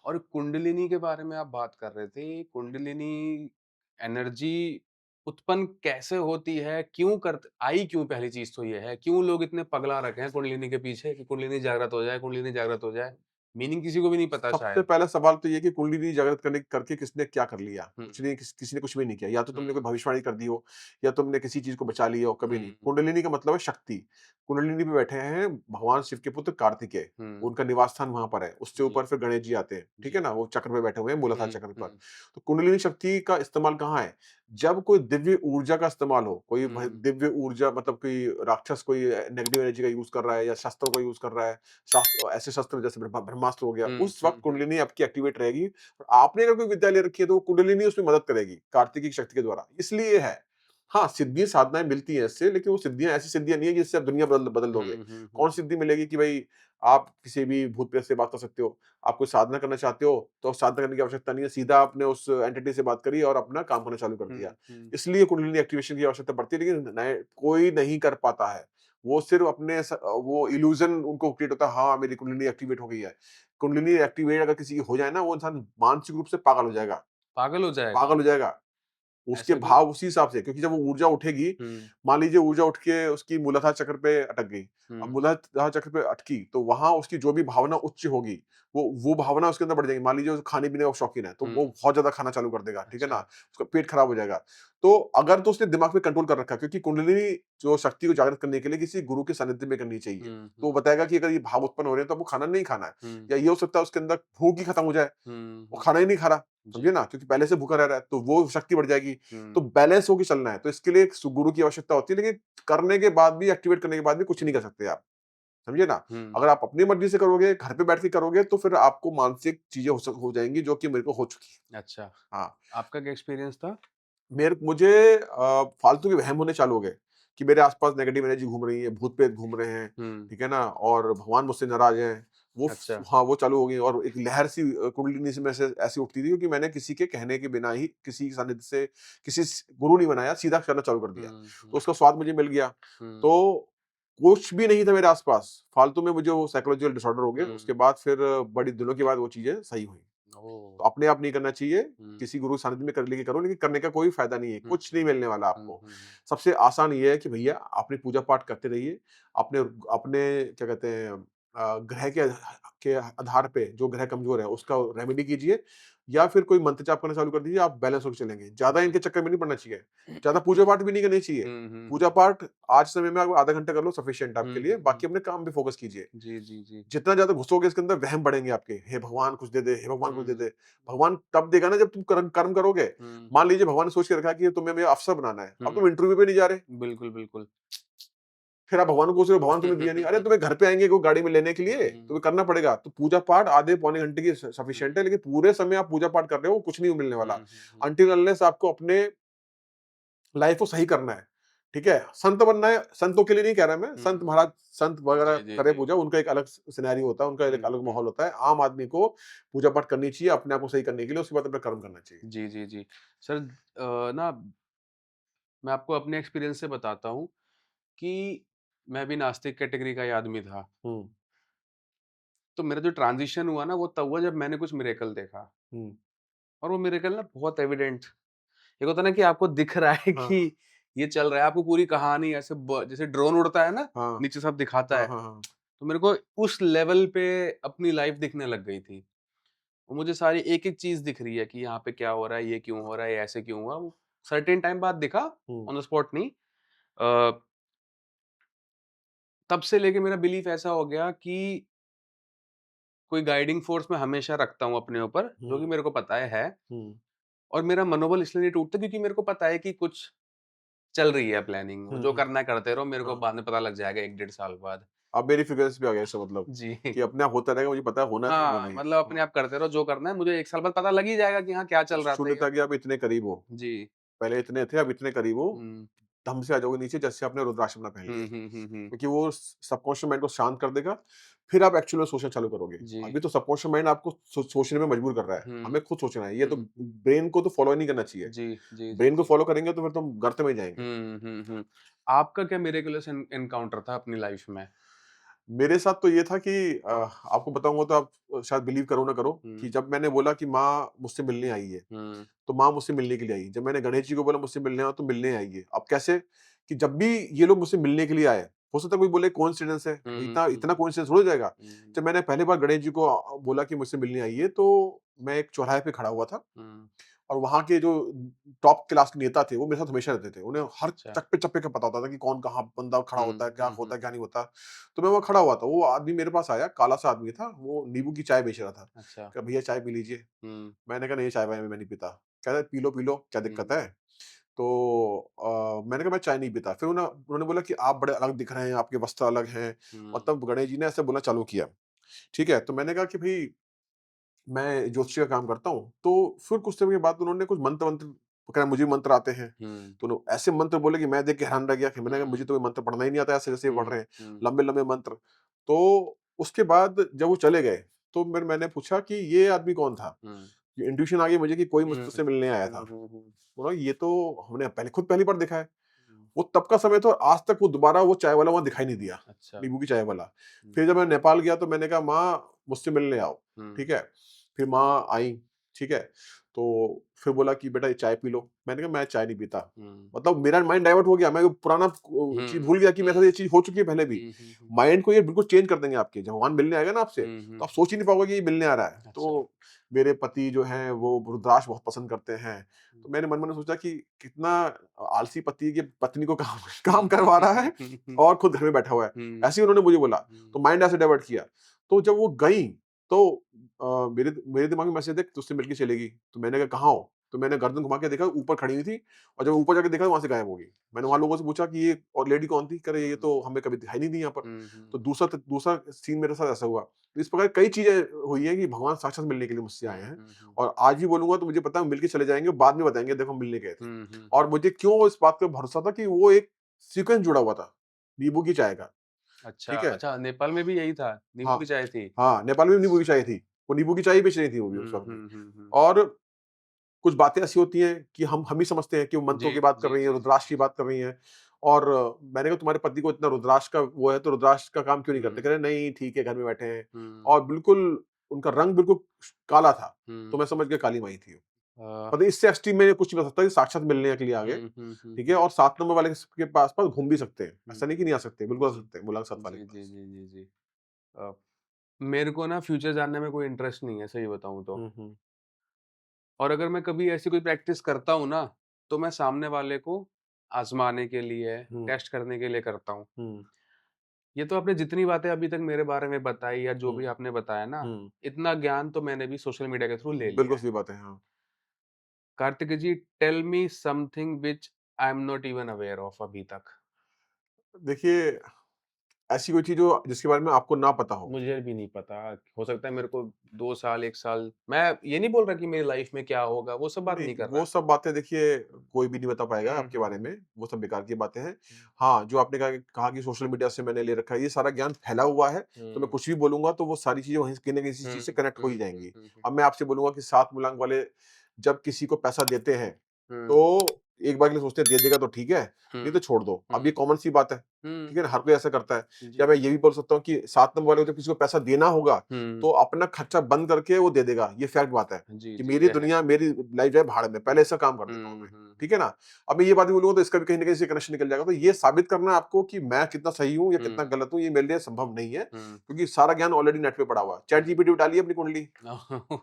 A: और कुंडलिनी के बारे में आप बात कर रहे थे। कुंडलिनी एनर्जी उत्पन्न कैसे होती है? क्यों करत आई क्यों पहली चीज़ तो ये है। क्यों लोग इतने पगला रखे हैं कुंडलिनी के पीछे कि कुंडलिनी जागृत हो जाए, कुंडलिनी जागृत हो जाए। मीनिंग किसी को भी नहीं पता
B: सबसे
A: शायद।
B: पहला सवाल तो ये है कि कुंडली जागृत करके किसने क्या कर लिया?
A: हुँ,
B: कुछ नहीं, किसी ने कुछ भी नहीं किया। या तो
A: हुँ,
B: तुमने कोई भविष्यवाणी कर दी हो, या तुमने किसी चीज़ को बचा लिया हो, कभी नहीं।
A: हुँ,
B: कुंडलिनी का मतलब है शक्ति। कुंडलिनी पे बैठे हैं भगवान शिव के पुत्र कार्तिकेय,
A: हुँ।
B: उनका निवास स्थान वहाँ पर है। उससे
A: जी,
B: ऊपर फिर गणेश जी आते हैं, ठीक है
A: जी।
B: ना? वो चक्र पे बैठे हुए हैं, मूलाधार
A: हुँ,
B: चक्र पर।
A: हुँ,
B: तो कुंडलिनी शक्ति का इस्तेमाल कहाँ है? जब कोई दिव्य ऊर्जा का इस्तेमाल हो, कोई भ
A: हुँ,
B: दिव्य ऊर्जा, मतलब कोई राक्षस कोई नेगेटिव एनर्जी का यूज़ कर रहा है, या शस्त्रों का यूज़ कर रहा है, ऐसे शस्त्र जैसे ब्रह्मास्त्र हो गया,
A: हुँ,
B: उस
A: हुँ,
B: वक़्त
A: हुँ,
B: कुंडलिनी आपकी एक्टिवेट रहेगी। और आपने अगर कोई विद्या ले रखी है तो वो कुंडलिनी उसमें मदद करेगी, कार्तिक की शक्ति के द्वारा, इसलिए है। हाँ, सिद्धियाँ साधनाएँ मिलती हैं इससे, लेकिन वो सिद्धियाँ ऐसी सिद्धियाँ नहीं है जिससे आप दुनिया बदल बदल दोगे।
A: हुँ, हुँ, हुँ,
B: कौन सिद्धि मिलेगी कि भई आप किसी भी भूत-प्रेत से बात कर सकते हो, आप कोई साधना करना चाहते हो, तो साधना करने की आवश्यकता नहीं है, सीधा आपने उस एंटिटी से बात करी और अपना काम करना चालू कर दिया।
A: हुँ, हुँ,
B: इसलिए कुंडलिनी एक्टिवेशन की आवश्यकता पड़ती है, लेकिन नए कोई नहीं कर पाता है। वो सिर्फ़ वो इल्यूज़न उनको क्रिएट होता है, हाँ, मेरी कुंडलिनी एक्टिवेट हो गई है। कुंडलिनी एक्टिवेट अगर किसी की हो जाए ना, वो इंसान मानसिक रूप से पागल हो जाएगा।
A: पागल हो
B: पागल
A: जाएगा।
B: हो जाएगा। उसके
A: ऐसा क्यों?
B: भाव उसी हिसाब से, क्योंकि जब वो ऊर्जा उठेगी,
A: हुँ,
B: मान लीजिए ऊर्जा उठ के उसकी मूलाधार चक्र पे अटक गई। अब
A: हुँ,
B: मूलाधार चक्र पे अटकी, तो वहाँ उसकी जो भी भावना उच्च होगी, वो भावना उसके अंदर बढ़ जाएगी। मान लीजिए वो खाने-पीने का शौकीन है, तो
A: हुँ,
B: वो बहुत ज़्यादा खाना चालू कर देगा, ठीक है ना?
A: अच्छा।
B: उसका पेट खराब हो जाएगा। तो अगर तो उसने दिमाग पे कंट्रोल कर रखा है, क्योंकि कुंडलिनी जो शक्ति को जागृत करने के लिए किसी गुरु के सानिध्य में करनी चाहिए।
A: हुँ,
B: तो वो
A: हुँ,
B: बताएगा कि अगर ये भाव उत्पन्न हो रहे हैं, तो आपको खाना नहीं खाना है।
A: हुँ,
B: या ये हो सकता है उसके अंदर भूख ही खत्म हो जाए।
A: हुँ,
B: वो
A: हुँ,
B: खाना ही नहीं खा रहा, समझिए
A: जी,
B: ना? क्योंकि पहले से भूखा रह रहा है, तो वो शक्ति बढ़ जाएगी। तो
A: हुँ,
B: बैलेंस होके चलना है, तो इसके लिए एक गुरु की आवश्यकता होती है, लेकिन करने के बाद भी, एक्टिवेट करने के बाद भी कुछ नहीं कर सकते आप, समझिए ना?
A: हुँ,
B: अगर आप अपनी मर्ज़ी से करोगे, घर पे बैठ के करोगे, तो फिर आपको मानसिक चीज़ें हो जाएँगी, जो कि मेरे को हो चुकी हैं।
A: अच्छा।
B: हाँ,
A: आपका क्या एक्सपीरियंस था?
B: मुझे फालतू के वहम होने चालू हो गए कि मेरे आस-पास नेगेटिव एनर्जी घूम रही है, भूत-प्रेत घूम रहे हैं,
A: हुँ,
B: ठीक है ना? और भगवान मुझसे नाराज़ हैं।
A: अच्छा,
B: हाँ, वो चालू हो गई, और एक लहर सी कुंडलिनी से में से ऐसी उठती थी, क्योंकि मैंने किसी के कहने के बिना ही, किसी के सानिध्य से, किसी गुरु नहीं बनाया, सीधा करना चालू कर दिया।
A: हुँ,
B: तो
A: हुँ,
B: उसका स्वाद मुझे मिल गया।
A: हुँ,
B: तो कुछ भी नहीं था मेरे आस-पास, फालतू में मुझे वो साइकोलॉजिकल डिसऑर्डर हो गए।
A: हुँ,
B: उसके बाद फिर बड़ी दिनों के बाद वो चीज़ें सही हुई।
A: ओह!
B: तो अपने आप नहीं करना चाहिए,
A: हुँ।
B: किसी गुरु के सानिध्य में कर लेके करो, लेकिन करने का कोई फ़ायदा नहीं है,
A: हुँ,
B: कुछ नहीं मिलने वाला
A: हुँ,
B: आपको।
A: हुँ, हुँ।
B: सबसे आसान ये है कि भैया अपनी पूजा-पाठ करते रहिए, अपने अपने क्या कहते हैं ग्रह के आधार पे जो ग्रह कमज़ोर है, उसका रेमेडी कीजिए या फिर कोई मंत्र जाप करना चालू कर दीजिए, आप बैलेंस होके चलेंगे। ज़्यादा
A: जी।
B: इनके चक्कर में नहीं पड़ना चाहिए, ज़्यादा पूजा-पाठ भी नहीं करनी चाहिए।
A: हुँ, हुँ, हुँ।
B: पूजा-पाठ आज समय में आप आधा घंटा कर लो सफिशिएंट है
A: हुँ,
B: आपके लिए,
A: हुँ, हुँ।
B: बाकी अपने काम पे फ़ोकस कीजिए।
A: जी, जी, जी।
B: जितना ज़्यादा घुसोगे इसके अंदर वहम बढ़ेंगे आपके, हे भगवान कुछ दे दे, हे भगवान कुछ
A: हुँ,
B: दे
A: हुँ।
B: दे। भगवान तब देगा ना जब तुम कर्म कर्म करोगे।
A: हुँ,
B: मान लीजिए भगवान ने सोच के रखा है कि तुम्हें मेरा अफ़सर बनाना है, अब
A: हुँ।
B: तुम इंटरव्यू पे नहीं जा रहे,
A: बिल्कुल, बिल्कुल।
B: फिर आप भगवान को पूछ रहे हो, भगवान तुम्हें दिया नहीं, अरे तुम्हें घर पे आएँगे को गाड़ी में लेने के लिए,
A: हुँ,
B: तुम्हें करना पड़ेगा। तो पूजा-पाठ आधे पौने घंटे की सफिशिएंट है,
A: हुँ,
B: लेकिन पूरे समय आप पूजा-पाठ कर रहे हो, कुछ नहीं मिलने वाला।
A: हुँ, हुँ, हुँ।
B: अनटिल अनलेस आपको अपने लाइफ़ को सही करना है, ठीक है? संत बनना है, संतों के लिए नहीं कह रहा मैं,
A: हुँ,
B: संत महाराज संत वगैरह
A: जी, जी,
B: करे
A: जी।
B: पूजा, उनका एक अलग सिनेरियो होता है, उनका एक
A: हुँ,
B: अलग
A: हुँ।
B: माहौल होता है। आम आदमी को पूजा-पाठ करनी चाहिए, अपने आप को सही करने के लिए, उसके बाद अपना कर्म करना चाहिए।
A: जी, जी, जी। सर ना मैं आपको अपने एक्सपीरियंस से बताता हूँ कि मैं भी नास्तिक कैटेगरी का ही आदमी था।
B: हुँ,
A: तो मेरा जो ट्रांज़िशन हुआ ना वो तब हुआ जब मैंने कुछ मिरेकल देखा
B: हुँ,
A: और वो मिरेकल ना बहुत एविडेंट एक होता है ना कि आपको दिख रहा है
B: हाँ,
A: कि ये चल रहा है, आपको पूरी कहानी ऐसे जैसे ड्रोन उड़ता है ना,
B: हाँ,
A: नीचे सब दिखाता
B: हाँ,
A: है,
B: हाँ, हाँ।
A: तो मेरे को उस लेवल पे अपनी लाइफ़ दिखने लग गई थी। और मुझे सारी एक-एक चीज़ दिख रही है कि यहाँ पे क्या हो रहा है, ये क्यों हो रहा है, ये ऐसे क्यों हुआ? वो सर्टेन टाइम बाद दिखा,
B: हुँ,
A: ऑन द स्पॉट नहीं। अ, तब से लेके मेरा बिलीफ ऐसा हो गया कि कोई गाइडिंग फ़ोर्स मैं हमेशा रखता हूँ अपने ऊपर, जो
B: हुँ,
A: कि मेरे को पता है
B: हुँ,
A: और मेरा मनोबल इसलिए नहीं टूटता क्योंकि मेरे को पता है कि कुछ चल रही है प्लानिंग, वो
B: हुँ,
A: जो
B: हुँ,
A: करना है करते रहो, मेरे को
B: हाँ।
A: बाद में पता लग जाएगा 1 डेढ़ साल बाद।
B: अब मेरी फ्रीक्वेंसी पे आ गया इसका मतलब,
A: जी।
B: कि अपने आप होता रहेगा, मुझे पता है होना है तो होना
A: हाँ,
B: ही है।
A: मतलब अपने
B: हाँ,
A: आप करते रहो, जो करना है, मुझे 1 साल बाद पता लग ही जाएगा कि हाँ, क्या चल रहा था ये।
B: शून्यता के आप इतने करीब हो,
A: जी।
B: पहले इतने थे, अब इतने करीब हो,
A: हुँ।
B: धम से आ जाओगे नीचे जैसे आपने रुद्राक्ष अपना पहन लिया।
A: हुँ, हुँ, हुँ, हुँ।
B: क्योंकि वो सबकॉन्शियस माइंड को शांत कर देगा, फिर आप एक्चुअल में सोचना चालू करोगे।
A: जी।
B: अभी तो सबकॉन्शियस माइंड आपको सोचने में मजबूर कर रहा है,
A: हुँ,
B: हमें खुद सोचना है, ये तो
A: हुँ, हुँ।
B: ब्रेन को तो फॉलो ही नहीं करना चाहिए।
A: जी, जी, जी,
B: ब्रेन को
A: जी।
B: फॉलो करेंगे तो फिर तो हम गर्त में जाएँगे।
A: हुँ, हुँ, हुँ। आपका क्या मिरेकुलस एनकाउंटर था अपनी लाइफ़ में?
B: मेरे साथ तो ये था कि आपको बताऊँगा तो आप शायद बिलीव करो ना करो कि
A: हुँ,
B: जब मैंने बोला कि माँ मुझसे मिलने आई है,
A: हुँ,
B: तो माँ मुझसे मिलने के लिए आई। जब मैंने गणेश जी को बोला मुझसे मिलने आओ तो मिलने आई है। अब कैसे कि जब भी ये लोग मुझसे मिलने के लिए आए, हो सकता है कोई बोले कोइंसिडेंस है,
A: हुँ,
B: भाई
A: हुँ,
B: इतना
A: हुँ,
B: इतना कोइंसिडेंस थोड़ी हो जाएगा।
A: हुँ,
B: जब मैंने पहली बार गणेश जी को बोला कि मुझसे मिलने आई है, तो मैं एक चौराहे पे खड़ा हुआ था
A: हुँ।
B: और वहाँ के जो टॉप क्लास के नेता थे, वो मेरे साथ हमेशा रहते थे। उन्हें हर
A: अच्छा।
B: चप्पे-चप्पे का पता होता था कि कौन कहाँ बंदा खड़ा
A: हुँ,
B: होता है,
A: हुँ, हुँ।
B: क्या नहीं होता। तो मैं वहाँ खड़ा हुआ था, वो आदमी मेरे पास आया, काला-सा आदमी था, वो नींबू की चाय बेच रहा था।
A: अच्छा।
B: कहा, "भैया चाय पी लीजिए।"
A: हुँ,
B: मैंने कहा, "नहीं, चाय-वाय मैं नहीं पीता।" कह रहा है, "पी लो, क्या दिक्कत
A: हुँ,
B: है?" तो मैंने कहा, "मैं चाय नहीं पीता।" फिर उन्होंने बोला कि, "आप बड़े अलग दिख रहे हैं, आपके वस्त्र अलग हैं।" और
A: हुँ,
B: तब गणेश जी ने ऐसे बोलना चालू किया, ठीक है? तो मैंने कहा कि, "भई, मैं ज्योतिषी का काम करता हूँ।" तो फिर कुछ समय के बाद उन्होंने कुछ मंत्र-वंत्र कहा, "मुझे भी मंत्र आते हैं।"
A: हुँ,
B: तो उन्हों ऐसे मंत्र बोले कि मैं देख के हैरान रह गया कि मैंने कहा, "मुझे
A: हुँ,
B: तो कोई मंत्र पढ़ना ही नहीं आता, ऐसे जैसे ये पढ़
A: हुँ,
B: रहे हैं,
A: हुँ,
B: लंबे-लंबे मंत्र।" तो उसके बाद जब वो चले गए, तो मैंने पूछा कि, "ये आदमी कौन था?"
A: हुँ,
B: इंट्यूशन आ गई मुझे कि कोई
A: हुँ,
B: मुझसे मिलने आया था।
A: हुँ, हुँ, हुँ,
B: बोला, "ये तो हमने पहली बार देखा है।"
A: हुँ।
B: वो तब का समय था और आज तक वो दोबारा वो चाय वाला वहाँ दिखाई नहीं दिया,
A: अच्छा।
B: नींबू की चाय वाला।
A: हुँ,
B: फिर जब मैं नेपाल गया तो मैंने कहा, "माँ मुझसे मिलने आओ।"
A: हुँ,
B: ठीक है? फिर माँ आई, ठीक है? तो फिर बोला कि, "बेटा ये चाय पी लो।" मैंने कहा, "मैं चाय नहीं पीता।"
A: हुँ,
B: मतलब मेरा माइंड डाइवर्ट हो गया, मैं वो पुराना
A: हुँ,
B: चीज़ भूल गया कि मेरे साथ
A: हुँ,
B: ये चीज़ हो चुकी है पहले भी।
A: हुँ, हुँ, हुँ,
B: माइंड को ये बिल्कुल चेंज कर देंगे आपके। जब भगवान मिलने आएगा ना आपसे,
A: हुँ,
B: तो
A: हुँ।
B: आप सोच ही नहीं पाओगे कि ये मिलने आ रहा है।
A: अच्छा।
B: तो मेरे पति जो हैं वो रुद्राक्ष बहुत पसंद करते हैं।
A: हुँ।
B: तो मैंने मन-मन में सोचा कि कितना आलसी पति है कि पत्नी को काम काम करवा रहा है और खुद घर में बैठा हुआ है।
A: हुँ,
B: ऐसे ही उन्होंने मुझे बोला,
A: हुँ,
B: तो माइंड ऐसे डाइवर्ट किया। तो जब वो गईं, तो मेरे मेरे दिमाग में मैसेज है कि तुझसे मिलके चलेगी। तो मैंने कहा, "कहाँ हो?" तो मैंने गर्दन घुमा के देखा, ऊपर खड़ी हुई थी और जब ऊपर जाके देखा, तो वहाँ से गायब हो गई। मैंने वहाँ लोगों से पूछा कि ये और लेडी कौन थी? कह रहे, "ये
A: हुँ,
B: तो हमें कभी दिखाई नहीं दी यहाँ पर।"
A: हुँ, हुँ,
B: तो दूसरा सीन मेरे साथ ऐसा हुआ। तो इस प्रकार कई चीज़ें हुई हैं कि भगवान साक्षात मिलने के लिए मुझसे आए
A: हुँ,
B: हैं
A: हुँ, हुँ,
B: और आज भी बोलूँगा तो मुझे पता है, मिल के चले जाएँगे, बाद में बताएँगे, देखो हम मिलने गए थे।
A: हुँ, हुँ,
B: और मुझे क्यों इस बात का भरोसा था कि वो एक सीक्वेंस जुड़ा हुआ था, नींबू की चाय का,
A: अच्छा,
B: ठीक है?
A: अच्छा नेपाल में भी यही था, नींबू
B: हाँ,
A: की चाय थी?
B: हाँ, नेपाल में भी नींबू की
A: अच्छा।
B: चाय थी। वो नींबू की चाय ही बेच रही थी वो भी उस
A: हुँ,
B: वक़्त भी।
A: हुँ, हुँ, हुँ।
B: और कुछ बातें ऐसी होती हैं कि हम ही समझते हैं कि वो
A: जी,
B: मंत्रों की बात कर
A: जी,
B: रही हैं,
A: जी, जी,
B: रुद्राक्ष की
A: जी।
B: बात कर रही हैं और मैंने कहा, तुम्हारे पति को इतना रुद्राक्ष का वो है, तो रुद्राक्ष का काम क्यों नहीं करते?
A: हुँ,
B: कह रहे, नहीं ठीक है, घर में बैठे हैं
A: हुँ,
B: और बिल्कुल उनका रंग बिल्कुल काला था, तो
A: हुँ।
B: मैं समझ गया काली माई थी वो।
A: अ,
B: मतलब इससे एक्सट्रीम में कुछ नहीं हो सकता, ये साक्षात मिलने के लिए आ गए,
A: हुँ, हुँ, हुँ,
B: ठीक है?
A: हुँ,
B: और 7 नंबर वाले के पास-पास घूम भी सकते हैं।
A: हुँ।
B: ऐसा नहीं कि नहीं आ सकते, बिल्कुल आ
A: जी।
B: सकते हैं मुलायम साथ वाले
A: जी,
B: के
A: जी,
B: पास।
A: जी, जी, जी। अ, मेरे को ना फ्यूचर जानने में कोई इंटरेस्ट नहीं है, सही बताऊँ तो।
B: हुँ, हुँ,
A: और अगर मैं कभी ऐसी कोई प्रैक्टिस करता हूँ ना, तो मैं सामने वाले को आज़माने के लिए,
B: हुँ,
A: टेस्ट करने के लिए करता हूँ।
B: हुँ,
A: ये तो आपने जितनी बातें अभी तक मेरे बारे में बताई या जो
B: हुँ,
A: भी आपने बताया ना,
B: हुँ।
A: इतना ज्ञान तो मैंने भी सोशल मीडिया के थ्रू ले लिया
B: बिल्कुल
A: है।
B: सही बात है, हाँ।
A: Kartik ji, tell me something which I am not even aware of अभी तक।
B: देखिए, ऐसी कोई चीज़ जो जिसके बारे में आपको ना पता हो।
A: मुझे भी नहीं पता, हो सकता है मेरे को 2 साल, 1 साल, मैं ये नहीं बोल रहा कि मेरी लाइफ में क्या होगा, वो सब बात
B: नहीं,
A: नहीं कर
B: वो
A: रहा।
B: सब बातें देखिए कोई भी नहीं बता पाएगा
A: हुँ,
B: आपके
A: हुँ,
B: बारे
A: हुँ,
B: में, वो सब बेकार की बातें हैं।
A: हुँ,
B: हाँ, जो आपने कहा कि सोशल मीडिया से मैंने ले रखा है, ये सारा ज्ञान फैला हुआ है, तो मैं
A: हुँ,
B: कुछ भी बोलूँगा तो वो सारी चीज़ें वहीं से किसी न किसी
A: हुँ,
B: चीज़ से कनेक्ट हो
A: हुँ,
B: ही
A: हुँ,
B: जाएँगी।
A: हुँ, हुँ,
B: अब मैं आपसे बोलूँगा कि 7 मूलांक वाले जब किसी को पैसा देते हैं,
A: हुँ,
B: तो एक बार के लिए सोचते हैं दे देगा तो ठीक है,
A: हुँ,
B: नहीं तो छोड़ दो।
A: हुँ,
B: अब ये कॉमन सी बात है,
A: हुँ,
B: ठीक है ना? हर कोई ऐसा करता है।
A: जी,
B: या मैं ये भी बोल सकता हूँ कि 7 नंबर वाले को जब किसी को पैसा देना होगा,
A: हुँ,
B: तो अपना खर्चा बंद करके वो दे देगा, ये फैक्ट बात है।
A: जी,
B: कि
A: जी,
B: मेरी
A: ये है।
B: दुनिया, मेरी लाइफ जाए भाड़ में, पहले ऐसा काम कर देता हूँ
A: हुँ,
B: मैं,
A: हुँ,
B: ठीक है ना? अब मैं ये बात भी बोलूँगा तो इसका भी कहीं न कहीं से कनेक्शन निकल जाएगा। तो ये साबित करना आपको कि मैं कितना सही हूँ या
A: हुँ,
B: कितना गलत हूँ, ये मेरे लिए संभव नहीं है,
A: हुँ,
B: क्योंकि सारा ज्ञान ऑलरेडी नेट पे पड़ा हुआ है। चैट
A: हुँ,
B: जीपीटी पे डालिए अपनी कुंडली,
A: वो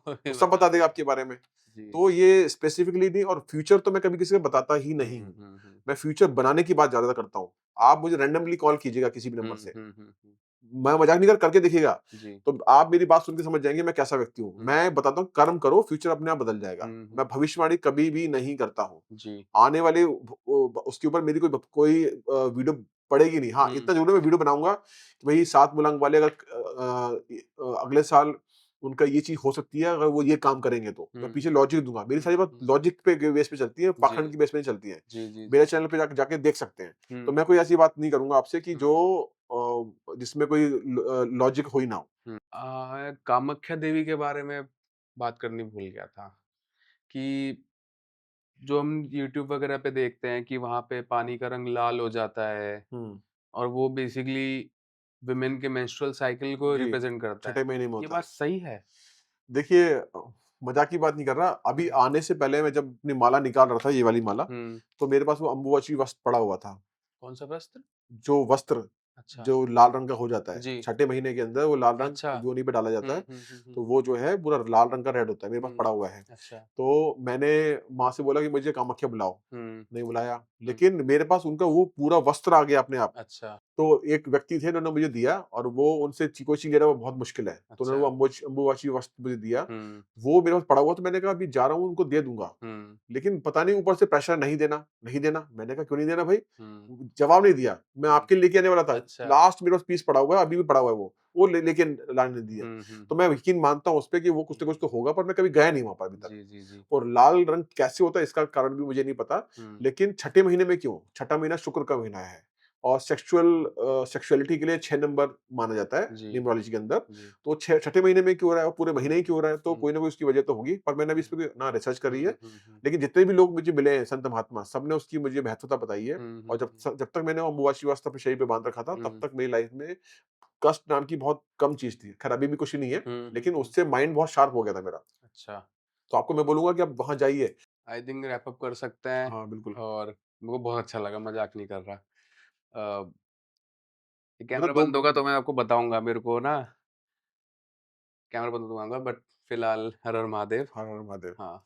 B: वो
A: भी
B: सब
A: बता
B: बता देगा
A: देगा।
B: आपके बारे में।
A: जी।
B: तो ये स्पेसिफिकली नहीं, और फ्यूचर तो मैं कभी किसी को बताता ही
A: हुँ,
B: नहीं
A: हुँ,
B: हूँ।
A: हुँ, हुँ,
B: मैं फ्यूचर बनाने की बात ज़्यादा करता हूँ। आप मुझे रैंडमली कॉल कीजिएगा किसी भी नंबर
A: हुँ,
B: से,
A: हुँ, हुँ, हुँ,
B: मैं मज़ाक नहीं करके देखिएगा,
A: जी,
B: तो आप मेरी बात सुन के समझ जाएँगे मैं कैसा व्यक्ति हूँ।
A: हुँ,
B: मैं बताता हूँ कर्म करो, फ्यूचर अपने आप बदल जाएगा।
A: हुँ,
B: मैं
A: हुँ,
B: भविष्यवाणी कभी भी नहीं करता हूँ।
A: जी,
B: आने वाले उसके ऊपर मेरी कोई वीडियो पड़ेगी नहीं। हाँ,
A: हुँ,
B: इतना ज़रूर है, मैं वीडियो बनाऊँगा कि भई 7 मूलांक वाले अगर अगले साल उनका ये चीज़ हो सकती है अगर वो ये काम करेंगे तो। मैं
A: हुँ,
B: पीछे लॉजिक दूँगा। मेरी
A: हुँ,
B: सारी बात
A: हुँ,
B: लॉजिक पे बेस पे चलती है,
A: जी,
B: पाखंड की बेस पे नहीं चलती है।
A: जी, जी, जी,
B: मेरे चैनल पे जाके जाके देख सकते हैं। तो
A: हुँ,
B: मैं कोई ऐसी बात नहीं करूँगा आपसे कि
A: हुँ,
B: जो जिसमें कोई लॉजिक हो ही ना हो।
A: हुँ। कामाख्या देवी के बारे में बात करनी भूल गया था कि जो हम यूट्यूब वगैरह पे देखते हैं कि वहाँ पे पानी का रंग लाल हो जाता है
B: हुँ।
A: और वो बेसिकली वुमेन के मेंस्ट्रुअल साइकिल को
B: जी,
A: रिप्रेजेंट करता है।
B: छठे महीने में
A: ये
B: होता
A: बात
B: है।
A: सही है?
B: देखिए मज़ाक की बात नहीं कर रहा। अभी
A: हुँ,
B: आने से पहले मैं जब अपनी माला निकाल रहा था, ये वाली माला,
A: हुँ।
B: तो मेरे पास वो अम्बुबाची वस्त्र पड़ा हुआ था।
A: कौन-सा वस्त्र?
B: जो वस्त्र,
A: अच्छा,
B: जो लाल रंग का हो जाता है,
A: जी।
B: छठे महीने के अंदर वो लाल रंग
A: अच्छा।
B: योनि पे डाला जाता
A: हुँ,
B: है,
A: हुँ, हुँ, हुँ,
B: तो वो जो है पूरा लाल रंग का रेड होता है, मेरे पास
A: हुँ।
B: पड़ा हुआ है।
A: अच्छा।
B: तो मैंने माँ से बोला कि मुझे कामाख्या बुलाओ,
A: हुँ,
B: नहीं बुलाया,
A: हुँ।
B: लेकिन मेरे पास उनका वो पूरा वस्त्र आ गया अपने आप।
A: अच्छा,
B: तो एक व्यक्ति थे, उन्होंने मुझे दिया, और वो उनसे कोई चीज़ लेना वो बहुत मुश्किल है। तो उन्होंने
A: अच्छा।
B: वो अम्बुबाची वस्त्र मुझे दिया।
A: हुँ,
B: वो मेरे पास पड़ा हुआ, तो मैंने कहा अभी जा रहा हूँ उनको दे दूँगा।
A: हुँ,
B: लेकिन पता नहीं ऊपर से प्रेशर, नहीं देना, नहीं देना। मैंने कहा क्यों नहीं देना भाई?
A: हुँ,
B: जवाब नहीं दिया। मैं
A: हुँ।
B: आपके लिए लेके आने वाला था।
A: अच्छा।
B: लास्ट मेरे पास पीस पड़ा हुआ है, अभी भी पड़ा हुआ है वो। वो लेके लाने नहीं दिया।
A: हुँ, हुँ,
B: तो
A: हुँ,
B: मैं यकीन मानता हूँ उस पे कि वो कुछ
A: हुँ।
B: ना कुछ तो होगा, पर मैं कभी गया नहीं वहाँ पर अभी तक।
A: जी, जी, जी।
B: और लाल रंग कैसे होता है इसका कारण भी मुझे नहीं पता।
A: हुँ,
B: लेकिन छठे महीने में क्यों? छठा महीना शुक्र का महीना है, और सेक्सुअलिटी के लिए 6 नंबर माना जाता है
A: जी,
B: न्यूमरोलॉजी के अंदर।
A: जी।
B: तो छठे महीने में क्यों हो रहा है और पूरे
A: हुँ,
B: महीने ही क्यों हो रहा है? तो
A: हुँ,
B: कोई ना कोई उसकी वजह तो होगी, पर मैंने अभी इस
A: हुँ,
B: पे ना रिसर्च करी है।
A: हुँ, हुँ, हुँ,
B: लेकिन जितने भी लोग मुझे मिले हैं संत महात्मा, सबने उसकी मुझे महत्वता बताई है।
A: हुँ,
B: और
A: हुँ,
B: जब तक मैंने वो अम्बुबाची वस्त्र अपने शरीर पे बाँध रखा था, तब
A: हुँ,
B: तक मेरी लाइफ में कष्ट नाम की बहुत कम चीज़ थी। खैर अभी भी कुछ नहीं है,
A: हुँ, हुँ,
B: लेकिन
A: हुँ।
B: उससे माइंड बहुत शार्प हो गया था मेरा।
A: अच्छा,
B: तो आपको मैं बोलूँगा कि आप वहाँ जाइए।
A: आई थिंक रैप अप कर सकते हैं
B: हाँ, बिल्कुल।
A: और मेरे को बहुत अच्छा लगा, मज़ाक नहीं कर रहा। अ, ये
B: मतलब
A: कैमरा
B: 2
A: बंद होगा तो मैं आपको बताऊँगा, मेरे को ना कैमरा बंद करवाऊँगा, बट फिलहाल हर हर महादेव।
B: हर हर महादेव।
A: हाँ।